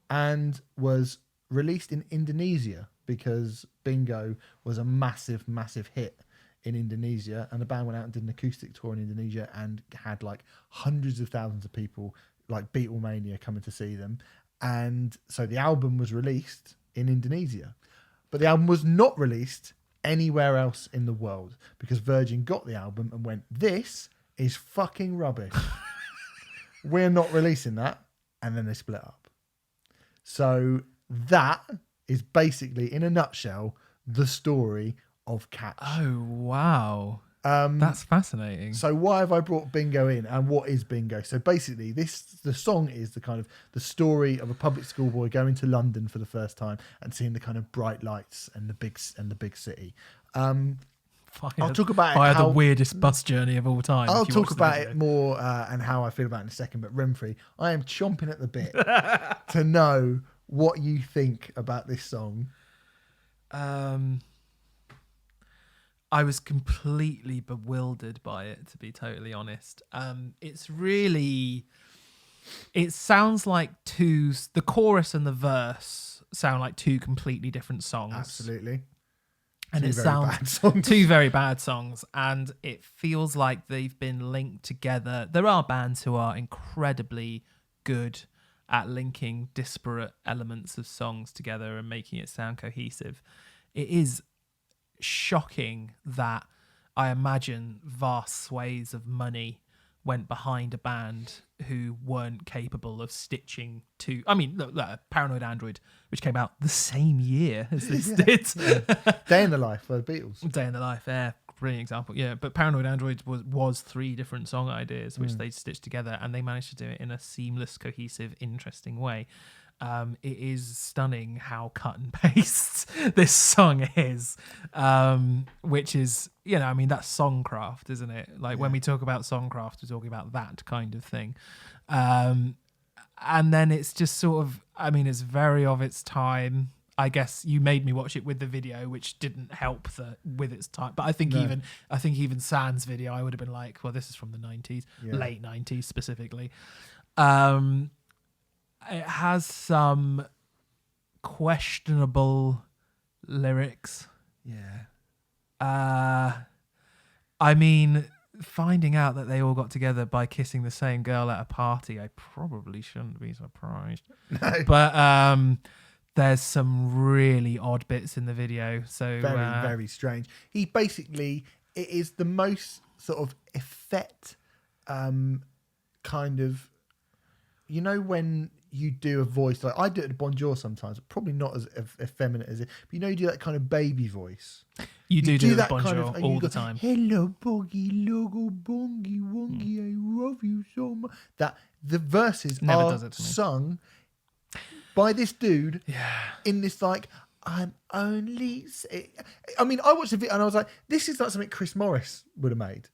Speaker 2: and was released in Indonesia because Bingo was a massive, massive hit in Indonesia. And the band went out and did an acoustic tour in Indonesia and had like hundreds of thousands of people, like Beatlemania, coming to see them. And so the album was released in Indonesia, but the album was not released anywhere else in the world because Virgin got the album and went, this is fucking rubbish. We're not releasing that. And then they split up. So that is basically, in a nutshell, the story of Catch.
Speaker 1: Oh, wow. That's fascinating.
Speaker 2: So why have I brought Bingo in, and what is Bingo? So basically, the song is the story of a public school boy going to London for the first time and seeing the kind of bright lights and the big city. I'll talk about
Speaker 1: the weirdest bus journey of all time.
Speaker 2: I'll talk about it more and how I feel about it in a second. But Renfrey, I am chomping at the bit to know what you think about this song.
Speaker 1: I was completely bewildered by it, to be totally honest. It sounds like the chorus and the verse sound like 2 completely different songs.
Speaker 2: Absolutely.
Speaker 1: And it sounds 2 very bad songs. And it feels like they've been linked together. There are bands who are incredibly good at linking disparate elements of songs together and making it sound cohesive. It is shocking that I imagine vast swathes of money went behind a band who weren't capable of stitching to... I mean, look, Paranoid Android, which came out the same year as this did.
Speaker 2: Yeah. Day in the Life for the Beatles.
Speaker 1: Day in the Life, brilliant example. Yeah, but Paranoid Android was 3 different song ideas which they stitched together, and they managed to do it in a seamless, cohesive, interesting way. it is stunning how cut and paste this song is, which is, I mean, that's songcraft, isn't it? Like when we talk about songcraft, we're talking about that kind of thing. And then it's just sort of, I mean, it's very of its time. I guess you made me watch it with the video, which didn't help with its time. But I think even Sans video, I would have been like, well, this is from the 90s, late 90s specifically. It has some questionable lyrics.
Speaker 2: Yeah.
Speaker 1: I mean, finding out that they all got together by kissing the same girl at a party, I probably shouldn't be surprised.
Speaker 2: No.
Speaker 1: But there's some really odd bits in the video. So
Speaker 2: very, very strange. He basically, it is the most sort of effect kind of, when you do a voice, like I do it to Bonjour sometimes, probably not as effeminate as it, but you do that kind of baby voice.
Speaker 1: You do that Bonjour
Speaker 2: kind of,
Speaker 1: all the time.
Speaker 2: Hello, Boggy, Logo, Bongy, Wongy, I love you so much. That the verses
Speaker 1: Never
Speaker 2: are
Speaker 1: does it to me.
Speaker 2: sung by this dude
Speaker 1: Yeah.
Speaker 2: in this like, I'm only... I mean, I watched the video and I was like, this is like something Chris Morris would have made.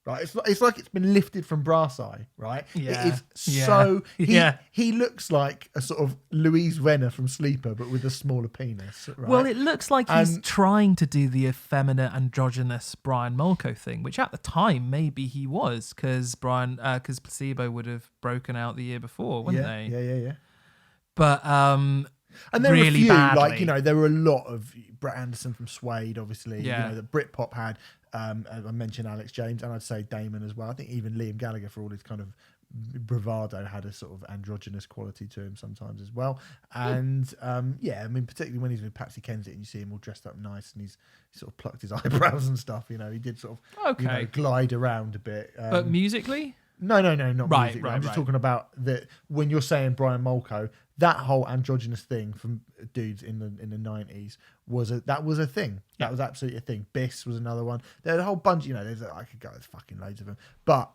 Speaker 2: Right, it's like it's been lifted from Brass Eye, right?
Speaker 1: Yeah.
Speaker 2: It is so...
Speaker 1: Yeah.
Speaker 2: He looks like a sort of Louise Renner from Sleeper, but with a smaller penis, right?
Speaker 1: Well, it looks like he's trying to do the effeminate, androgynous Brian Molko thing, which at the time maybe he was, because Placebo would have broken out the year before, wouldn't they?
Speaker 2: Yeah.
Speaker 1: But
Speaker 2: and there
Speaker 1: really
Speaker 2: were a few,
Speaker 1: badly.
Speaker 2: like, there were a lot of Brett Anderson from Suede, obviously.
Speaker 1: Yeah.
Speaker 2: That Britpop had. I mentioned Alex James, and I'd say Damon as well. I think even Liam Gallagher, for all his kind of bravado, had a sort of androgynous quality to him sometimes as well. And I mean, particularly when he's with Patsy Kensit and you see him all dressed up nice and he's sort of plucked his eyebrows and stuff. He did sort of glide around a bit.
Speaker 1: But musically?
Speaker 2: No, not
Speaker 1: Right,
Speaker 2: music.
Speaker 1: right,
Speaker 2: I'm just talking about that when you're saying Brian Molko, that whole androgynous thing from dudes in the 90s was a thing. That was absolutely a thing. Biss was another one. There's a whole bunch, I could go, there's fucking loads of them. But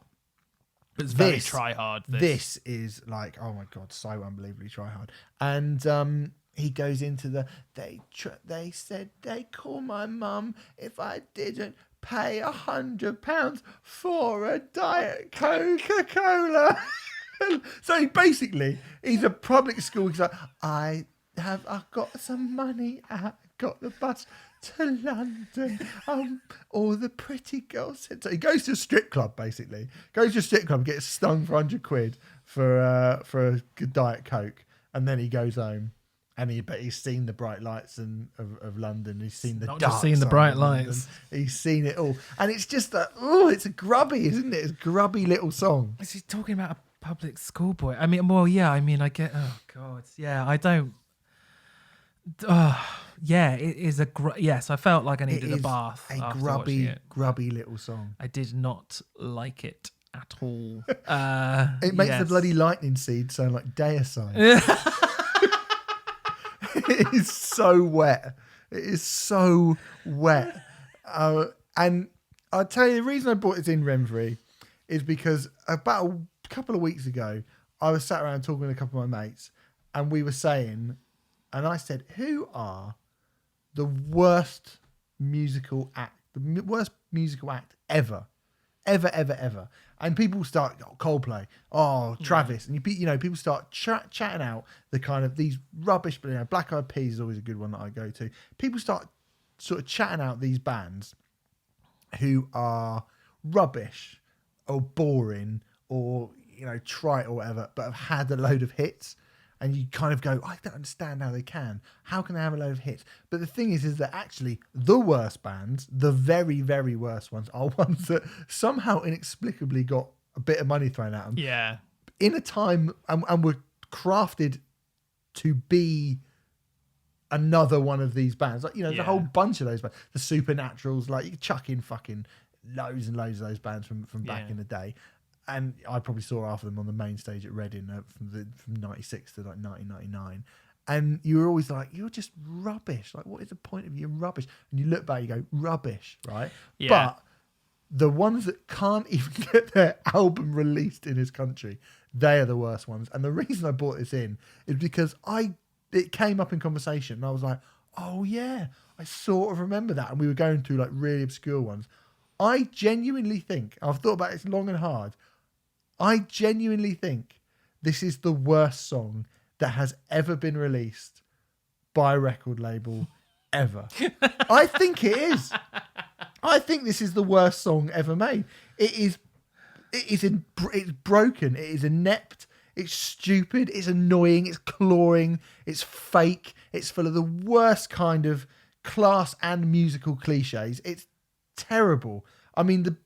Speaker 1: it's very try hard.
Speaker 2: This is like, oh my God, so unbelievably try hard. And he goes into they said they call my mum if I didn't pay £100 for a Diet Coca-Cola. So basically, he's a public school. He's like, I've got some money. I got the bus to London. All the pretty girls said. So he goes to a strip club, basically. Goes to a strip club, gets stung for £100 for a good Diet Coke, and then he goes home. And he's seen the bright lights of London. He's seen the
Speaker 1: not
Speaker 2: dark
Speaker 1: just seen the
Speaker 2: side
Speaker 1: bright
Speaker 2: of London.
Speaker 1: lights.
Speaker 2: He's seen it all, and it's just that. Oh, it's a grubby, isn't it? It's a grubby little song.
Speaker 1: Is he talking about a public school boy? I mean, well, yeah. I mean, I get. Oh God, yeah. I don't. Yeah, it is a. Yes, I felt like I needed a bath.
Speaker 2: A grubby little song.
Speaker 1: I did not like it at all.
Speaker 2: It makes the bloody lightning seed sound like deicide. It is so wet. It is so wet. And I'll tell you, the reason I brought it in Renfrey is because about a couple of weeks ago, I was sat around talking with a couple of my mates, and we were saying, and I said, who are the worst musical act ever? Ever. And people start, Coldplay, Travis, and people start chatting out the kind of these rubbish, but Black Eyed Peas is always a good one that I go to. People start sort of chatting out these bands who are rubbish or boring or trite or whatever, but have had a load of hits. And you kind of go, I don't understand how they can. How can they have a load of hits? But the thing is that actually the worst bands, the very, very worst ones, are ones that somehow inexplicably got a bit of money thrown at them.
Speaker 1: Yeah.
Speaker 2: In a time, and were crafted to be another one of these bands. Like, there's a whole bunch of those bands. The Supernaturals, like you could chuck in fucking loads and loads of those bands from back in the day. And I probably saw half of them on the main stage at Reading from 96 to like 1999. And you were always like, you're just rubbish. Like, what is the point of you rubbish? And you look back, you go, rubbish, right?
Speaker 1: Yeah.
Speaker 2: But the ones that can't even get their album released in his country, they are the worst ones. And the reason I brought this in is because it came up in conversation and I was like, oh yeah, I sort of remember that. And we were going through like really obscure ones. I genuinely think, I've thought about it long and hard, I genuinely think this is the worst song that has ever been released by a record label ever. I think it is. I think this is the worst song ever made. It's broken. It is inept. It's stupid. It's annoying. It's clawing. It's fake. It's full of the worst kind of class and musical cliches. It's terrible. I mean, the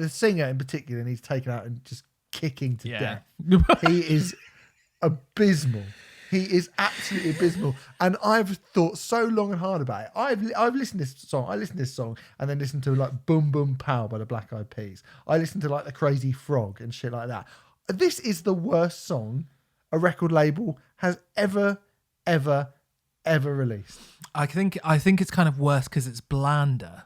Speaker 2: singer in particular needs taken out and just kicking to death. He is abysmal. He is absolutely abysmal. And I've thought so long and hard about it. I've listened to this song. I listened to this song and then listened to like Boom Boom Pow by the Black Eyed Peas. I listened to like The Crazy Frog and shit like that. This is the worst song a record label has ever released.
Speaker 1: I think it's kind of worse because it's blander.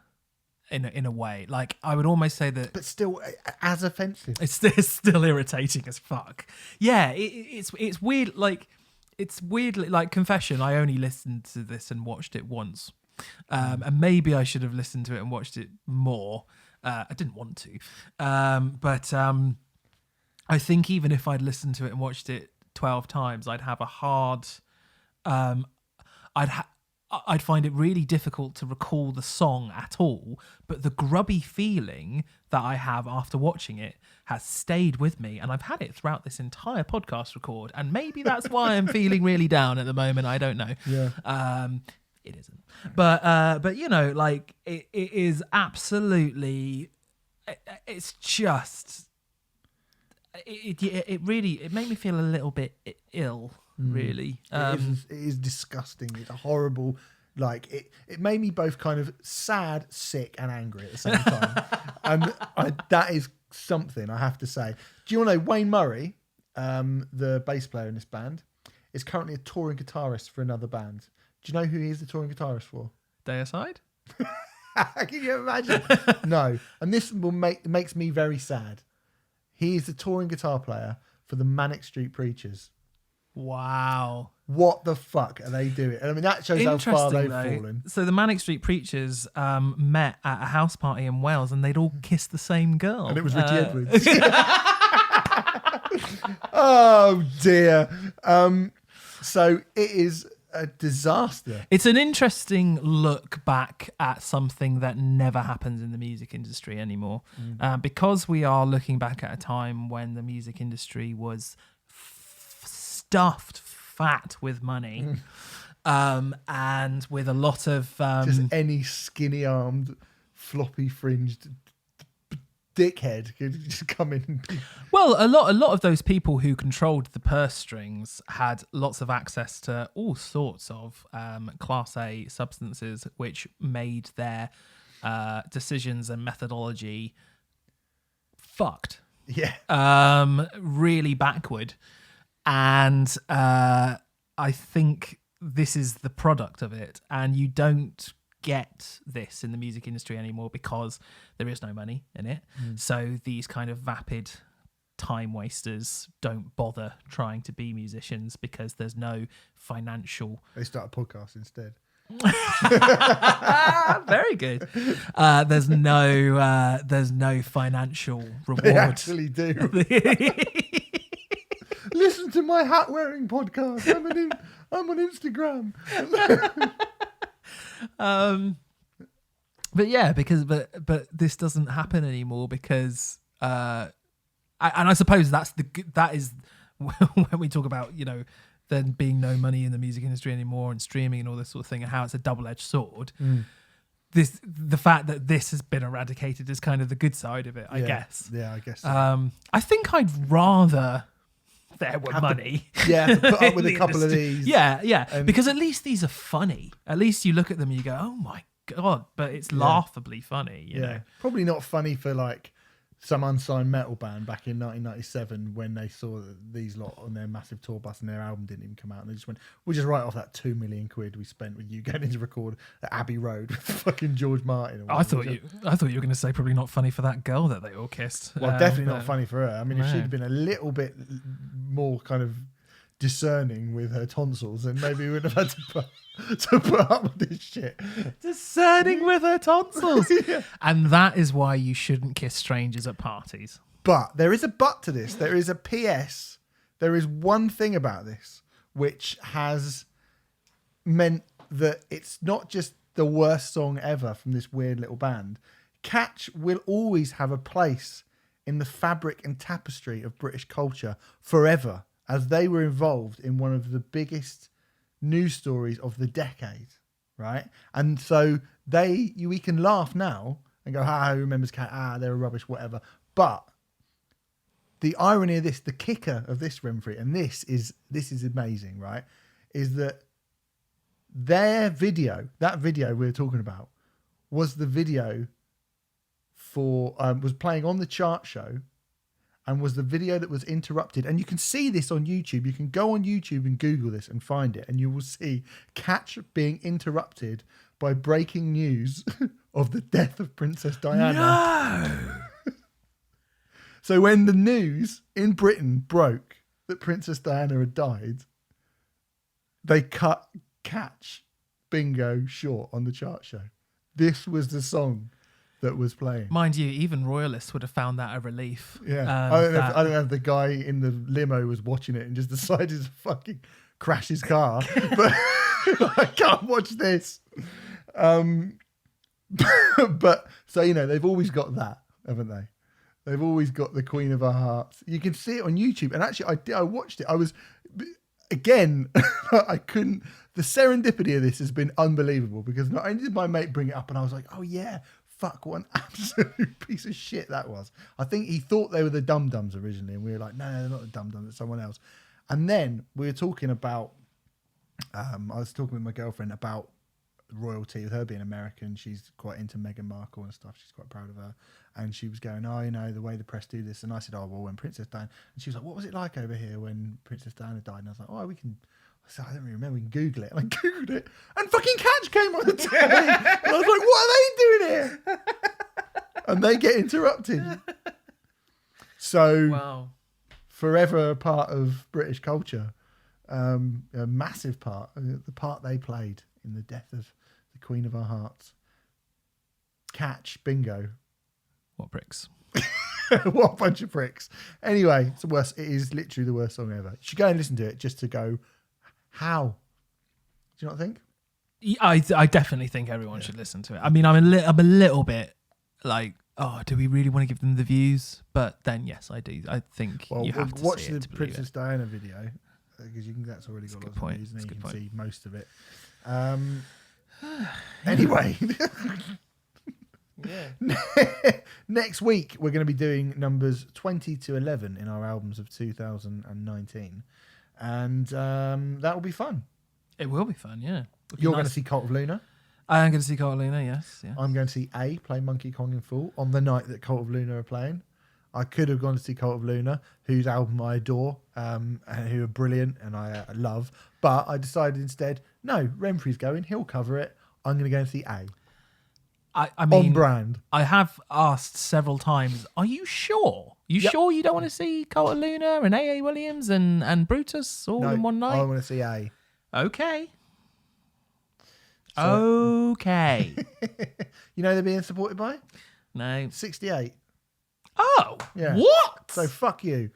Speaker 1: In a way, like I would almost say that,
Speaker 2: but still as offensive.
Speaker 1: It's still irritating as fuck. Yeah, it's weird. Like it's weirdly like Confession. I only listened to this and watched it once, and maybe I should have listened to it and watched it more. I didn't want to, but I think even if I'd listened to it and watched it 12 times, I'd have a hard. I'd find it really difficult to recall the song at all, but the grubby feeling that I have after watching it has stayed with me, and I've had it throughout this entire podcast record, and maybe that's why I'm feeling really down at the moment. I don't know.
Speaker 2: Yeah.
Speaker 1: It isn't. But you know, like it is absolutely, it's just, it really made me feel a little bit ill. Really,
Speaker 2: it is disgusting. It's a horrible. Like it made me both kind of sad, sick, and angry at the same time. And that is something I have to say. Do you want to know Wayne Murray, the bass player in this band, is currently a touring guitarist for another band. Do you know who he is the touring guitarist for?
Speaker 1: Deicide?
Speaker 2: Can you imagine? No, and this makes me very sad. He is the touring guitar player for the Manic Street Preachers.
Speaker 1: Wow.
Speaker 2: What the fuck are they doing? I mean, that shows how far they've fallen.
Speaker 1: So the Manic Street Preachers met at a house party in Wales and they'd all kissed the same girl.
Speaker 2: And it was Richie Edwards. Oh, dear. So it is a disaster.
Speaker 1: It's an interesting look back at something that never happens in the music industry anymore. Because we are looking back at a time when the music industry was stuffed fat with money, and with a lot of
Speaker 2: just any skinny-armed, floppy-fringed dickhead could just come in.
Speaker 1: Well, a lot of those people who controlled the purse strings had lots of access to all sorts of Class A substances, which made their decisions and methodology fucked.
Speaker 2: Yeah,
Speaker 1: really backward. And I think this is the product of it. And you don't get this in the music industry anymore because there is no money in it. So these kind of vapid time wasters don't bother trying to be musicians because there's no financial...
Speaker 2: They start a podcast instead.
Speaker 1: Very good. There's no financial reward.
Speaker 2: They actually do. Listen to my hat wearing podcast. I'm on Instagram.
Speaker 1: But yeah, but this doesn't happen anymore because and I suppose that is when we talk about, you know, there being no money in the music industry anymore and streaming and all this sort of thing and how it's a double-edged sword. The fact that this has been eradicated is kind of the good side of it, I guess.
Speaker 2: Yeah, I guess so.
Speaker 1: I think I'd rather there were money.
Speaker 2: Put up with a couple of these.
Speaker 1: Yeah. Because at least these are funny. At least you look at them and you go, oh my God, but it's laughably funny, you know.
Speaker 2: Probably not funny for like some unsigned metal band back in 1997 when they saw these lot on their massive tour bus and their album didn't even come out, and they just went, we'll just write off that £2 million we spent with you getting to record at Abbey Road with fucking George Martin.
Speaker 1: I thought you were going to say probably not funny for that girl that they all kissed.
Speaker 2: Well, definitely not funny for her. I mean, if she'd been a little bit more kind of discerning with her tonsils, then maybe we would have had to put up with this shit.
Speaker 1: Discerning with her tonsils. Yeah. And that is why you shouldn't kiss strangers at parties.
Speaker 2: But there is a but to this. There is a PS. There is one thing about this which has meant that it's not just the worst song ever from this weird little band. Catch will always have a place in the fabric and tapestry of British culture forever, as they were involved in one of the biggest news stories of the decade, right? And so we can laugh now and go, who remembers Cat? They're rubbish, whatever. But the irony of this, the kicker of this, Renfrey, and this is amazing, right? Is that their video, that video we were talking about, was the video for was playing on the chart show, and was the video that was interrupted. And you can see this on YouTube. You can go on YouTube and Google this and find it, and you will see Catch being interrupted by breaking news of the death of Princess Diana.
Speaker 1: No!
Speaker 2: So when the news in Britain broke that Princess Diana had died, they cut Catch Bingo short on the chart show. This was the song that was playing.
Speaker 1: Mind you, even royalists would have found that a relief.
Speaker 2: Yeah. I don't know if the guy in the limo was watching it and just decided to fucking crash his car. But I can't watch this. But so, they've always got that, haven't they? They've always got the Queen of Our Hearts. You can see it on YouTube. And actually, I watched it. I was, again, I couldn't. The serendipity of this has been unbelievable, because not only did my mate bring it up and I was like, oh yeah, fuck, what an absolute piece of shit that was. I think he thought they were the Dum Dums originally, and we were like, no, they're not the Dum Dums, it's someone else. And then we were talking about, I was talking with my girlfriend about royalty, with her being American. She's quite into Meghan Markle and stuff. She's quite proud of her. And she was going, the way the press do this. And I said, when Princess Diana. And she was like, what was it like over here when Princess Diana died? And I was like, we can. So I don't really remember. We can Google it. And I Googled it, and fucking Catch came on the telly. And I was like, what are they doing here? And they get interrupted. So,
Speaker 1: wow.
Speaker 2: Forever a part of British culture, a massive part, the part they played in the death of the Queen of Our Hearts. Catch Bingo.
Speaker 1: What pricks.
Speaker 2: What a bunch of pricks. Anyway, it's the worst. It is literally the worst song ever. You should go and listen to it just to go, how? Do you not think?
Speaker 1: I definitely think everyone should listen to it. I mean, I'm a little bit like, do we really want to give them the views? But then, yes, I do. I think you have to
Speaker 2: watch
Speaker 1: see it
Speaker 2: the
Speaker 1: to
Speaker 2: Princess Diana video, because that's already got lots of views, and you can see most of it. Anyway. Yeah. Next week we're going to be doing numbers 20 to 11 in our albums of 2019, and that will be fun.
Speaker 1: It will be fun, yeah.
Speaker 2: You're going to see Cult of Luna.
Speaker 1: I am going to see Cult of Luna, yes.
Speaker 2: I'm going to see play Monkey Kong in full on the night that Cult of Luna are playing. I could have gone to see Cult of Luna, whose album I adore, and who are brilliant and I love, but I decided instead, no, Renfrey's going, he'll cover it. I'm going to go and see
Speaker 1: I mean,
Speaker 2: on brand.
Speaker 1: I have asked several times, are you sure? Sure you don't want to see Cult of Luna and A.A. Williams and Brutus all in one night?
Speaker 2: I want to see A.
Speaker 1: Okay. Okay.
Speaker 2: They're being supported by?
Speaker 1: No.
Speaker 2: 68.
Speaker 1: Oh.
Speaker 2: Yeah.
Speaker 1: What?
Speaker 2: So fuck you.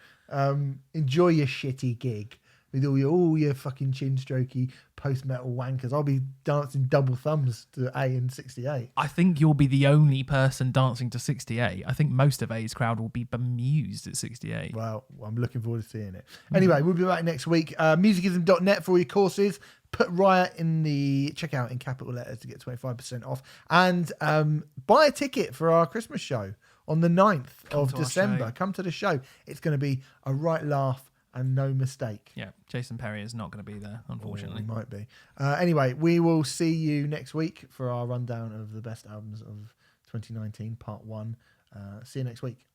Speaker 2: Enjoy your shitty gig with all your fucking chin strokey post-metal wankers. I'll be dancing double thumbs to A and 68.
Speaker 1: I think you'll be the only person dancing to 68. I think most of A's crowd will be bemused at 68.
Speaker 2: Well, I'm looking forward to seeing it. Anyway, we'll be back next week. Musicism.net for all your courses. Put Riot in the checkout in capital letters to get 25% off. And buy a ticket for our Christmas show on the 9th of December. Come to the show. It's going to be a right laugh and no mistake.
Speaker 1: Yeah, Jason Perry is not going to be there, unfortunately.
Speaker 2: He might be. Anyway, we will see you next week for our rundown of the best albums of 2019, part 1. See you next week.